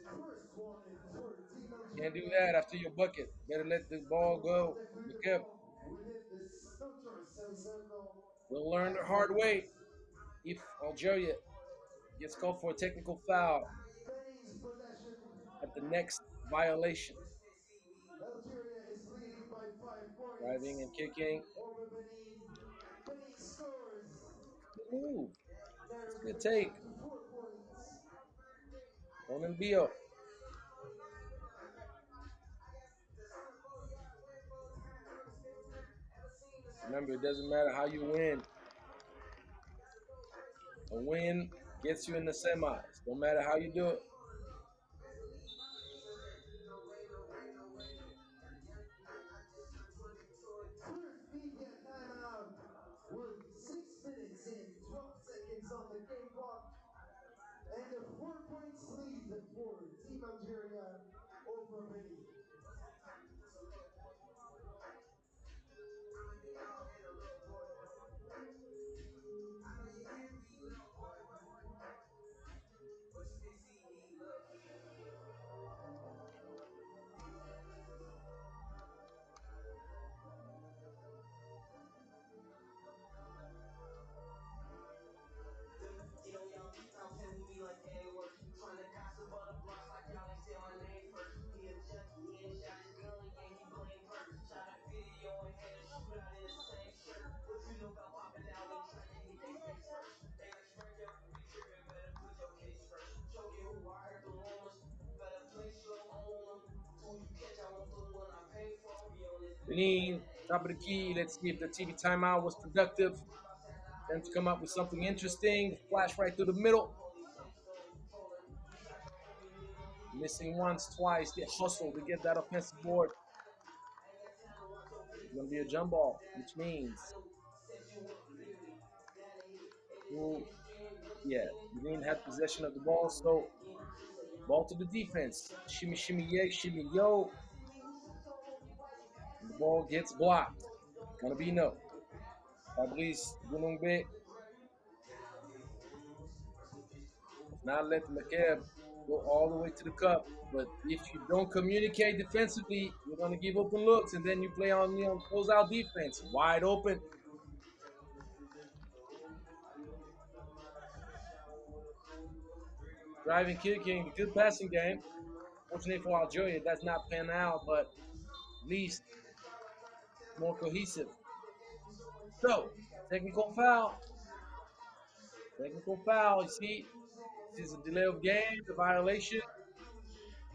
First warning for Team Can't do Algeria. that after your bucket. Better let the ball go. McKip Within the center semicircle. will learn the hard way if Algeria gets called for a technical foul Benin's possession. at the next violation. Algeria is leading by 5 points Driving and kicking. over Benin. Benin scores. Good move. It's a Narrows good the take. gap to 4 points. Ronan Bio. Remember, it doesn't matter how you win. A win gets you in the semis. No matter how you do it. First media timeout with 6 minutes and 12 seconds on the game clock. And a 4 points lead for Team Algeria over Benin. Benin, top of the key. Let's see if the TV timeout was productive. Then to come up with something interesting. Flash right through the middle. Missing once, twice. They hustle to get that offensive board. It's going to be a jump ball, which means yeah, Benin had possession of the ball, so ball to the defense. Shimmy, shimmy, yeah, shimmy, yo. And the ball gets blocked. Gonna be no. Fabrice Gunungbe does not let the McCabe go all the way to the cup. But if you don't communicate defensively, you're gonna give open looks, and then you play on close-out defense, wide open. Driving, kicking, good passing game. Fortunately for Algeria, that's not pan out, but at least more cohesive. So, technical foul. Technical foul. You see, this is a delay of game, the violation.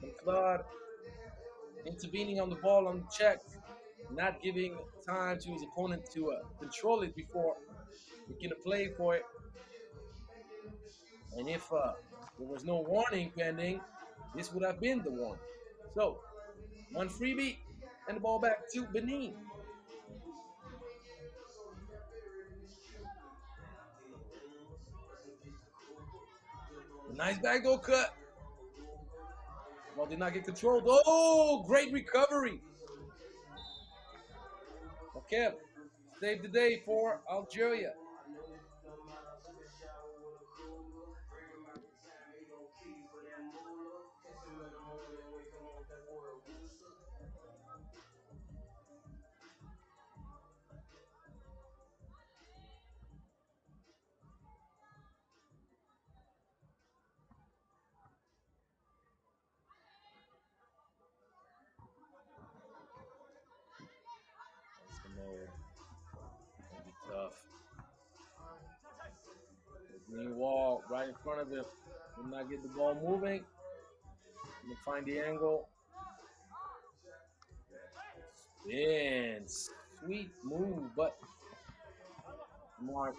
And Claude intervening on the ball on the check, not giving time to his opponent to control it before making a play for it. And if there was no warning pending, this would have been the warning. So, one freebie and the ball back to Benin. A nice back door cut. Ball did not get controlled. Oh, great recovery. Okay, saved the day for Algeria. That's the mode. Gonna be tough. The green wall right in front of him. Did not get the ball moving. Gonna find the angle. And sweet move, but Mark.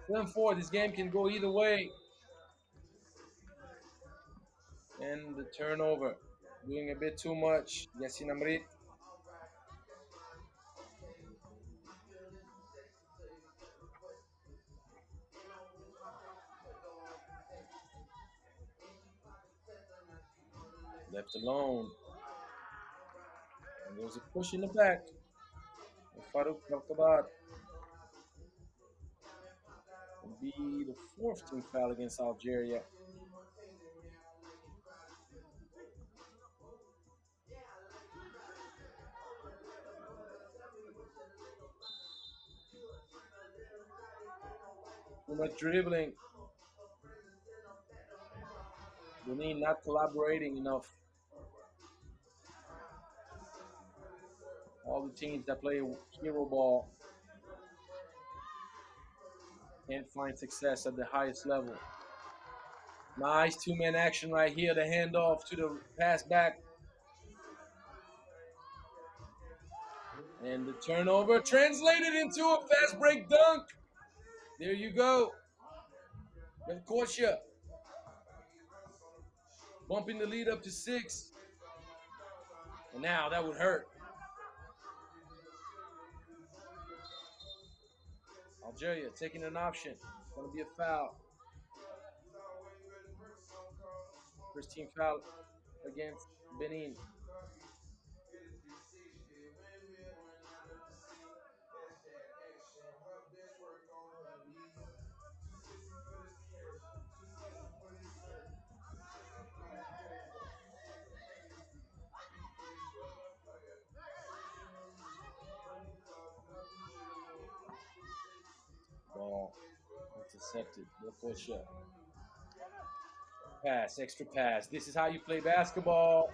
7-4. This game can go either way. And the turnover. Doing a bit too much. Yasin Amrit. Left alone. And there's a push in the back. Farouk Kalkabat will be the fourth team foul against Algeria. Too much dribbling. Benin not collaborating enough. All the teams that play hero ball can't find success at the highest level. Nice two-man action right here. The handoff to the pass back. And the turnover translated into a fast break dunk. There you go. Belkosia bumping the lead up to 6. And now that would hurt. Algeria taking an option. It's going to be a foul. First team foul against Benin. Ball intercepted. Belkosia. Pass, extra pass. This is how you play basketball.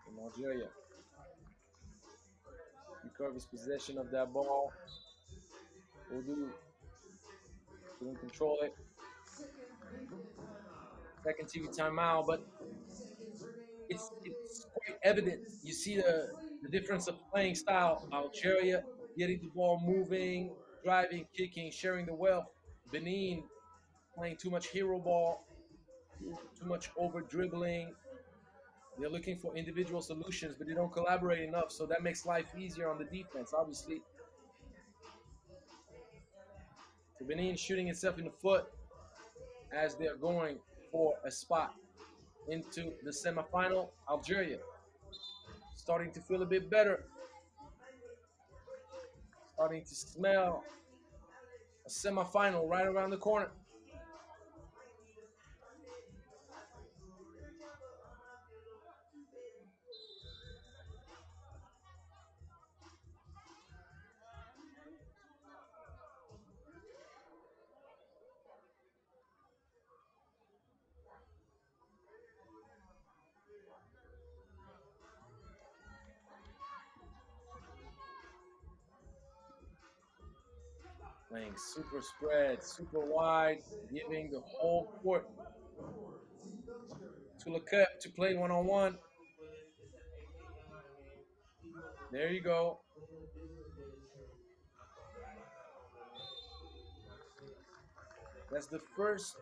In Algeria. Recovers possession of that ball. Couldn't control it. second TV timeout, but 30 seconds remaining on the it's game. quite evident. This You is see a the difference of playing style. Algeria getting the ball moving, driving, kicking, sharing the wealth. Benin playing too much hero ball, too much over dribbling. They're looking for individual solutions, but they don't collaborate enough. So that makes life easier on the defense, obviously. So Benin shooting itself in the foot as they're going for a spot into the semifinal. Algeria starting to feel a bit better, starting to smell a semifinal right around the corner. Playing super spread, super wide, giving the whole court to Leclerc to play one on one. There you go. That's the first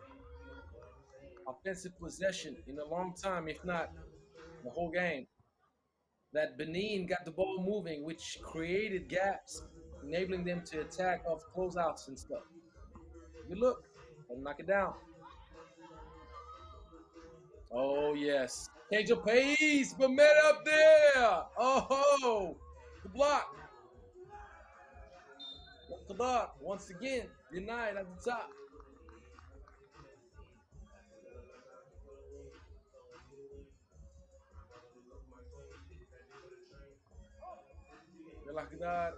offensive possession in a long time, if not the whole game, that Benin got the ball moving, which created gaps, enabling them to attack off closeouts and stuff. Good look. Let him knock it down. Oh, yes. Change of pace, but met up there. Oh, the block. Qadar, once again, denied at the top. Qadar,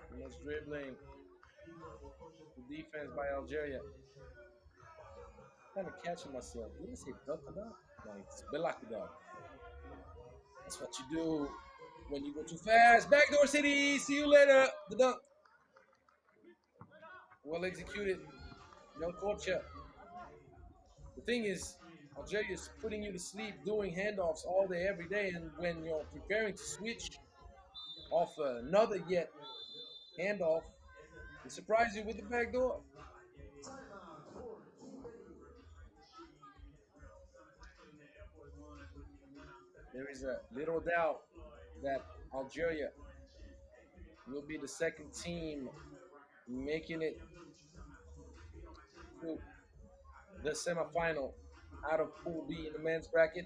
too much dribbling. The defense by Algeria. I'm kind of catching myself. Did I say Qadar? No, it's Qadar. That's what you do when you go too fast. Backdoor City. See you later. The dunk. Well executed. No culture. The thing is, Algeria is putting you to sleep doing handoffs all day, every day, and when you're preparing to switch off another yet handoff, they surprise you with the back door. Timeout for There is a little doubt that Algeria will be the second team making it to the semifinal out of Pool B in the men's bracket.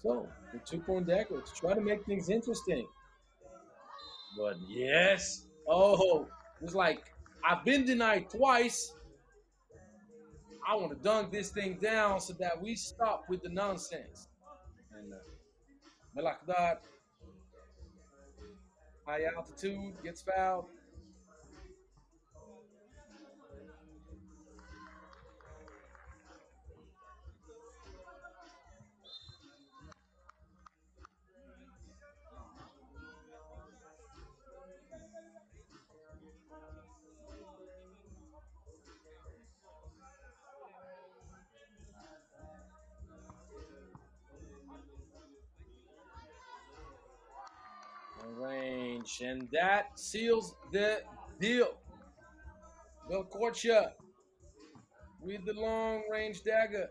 So the 2 point dagger to try to make things interesting. But yes, oh, it's like I've been denied twice. I want to dunk this thing down so that we stop with the nonsense. And Melakdad, high altitude, gets fouled. 1 range. And that seals the deal. Belcorcha with the long range dagger.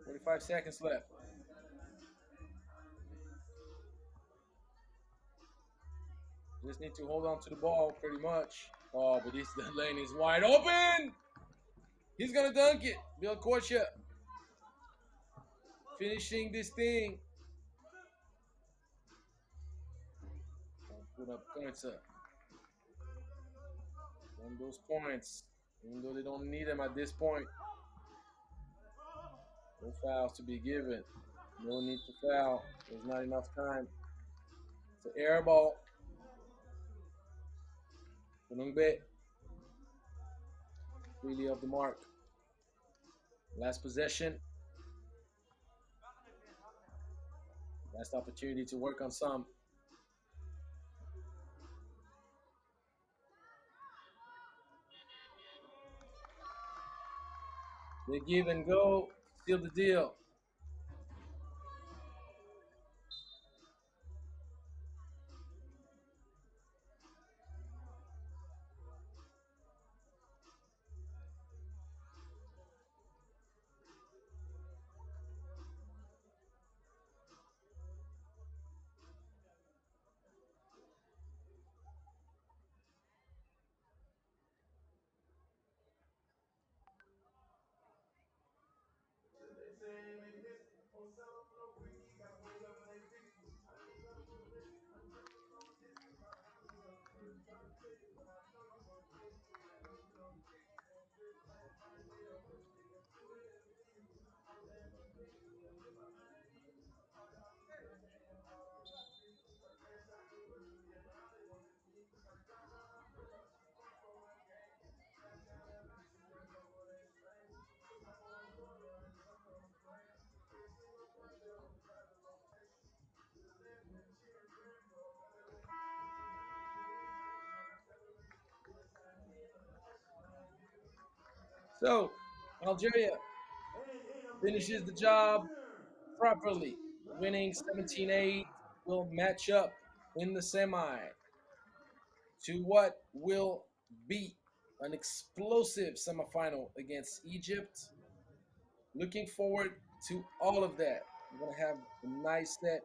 45 seconds left. Just need to hold on to the ball pretty much. Oh, but this the lane is wide open. He's gonna dunk it. Belcorcha finishing this thing. Put up points up. On those points, even though they don't need them at this point. No fouls to be given. No need to foul. There's not enough time. It's an air ball. Punungbe, really off the mark. Last possession. Last opportunity to work on some. They give and go. Seal the deal. So Algeria finishes the job properly, winning 17-8. Will match up in the semi to what will be an explosive semifinal against Egypt. Looking forward to all of that. We're gonna have a nice set.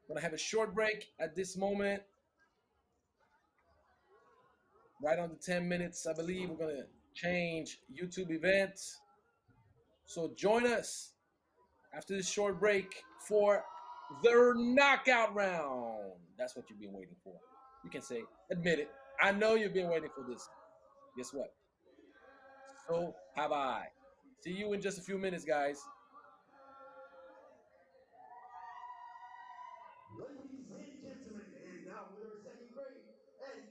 We're gonna have a short break at this moment, right on the 10 minutes, I believe. We're gonna change YouTube event. So join us after this short break for the knockout round. That's what you've been waiting for. You can say, admit it. I know you've been waiting for this. Guess what? So have I. See you in just a few minutes, guys. Ladies and gentlemen, and now with our second grade and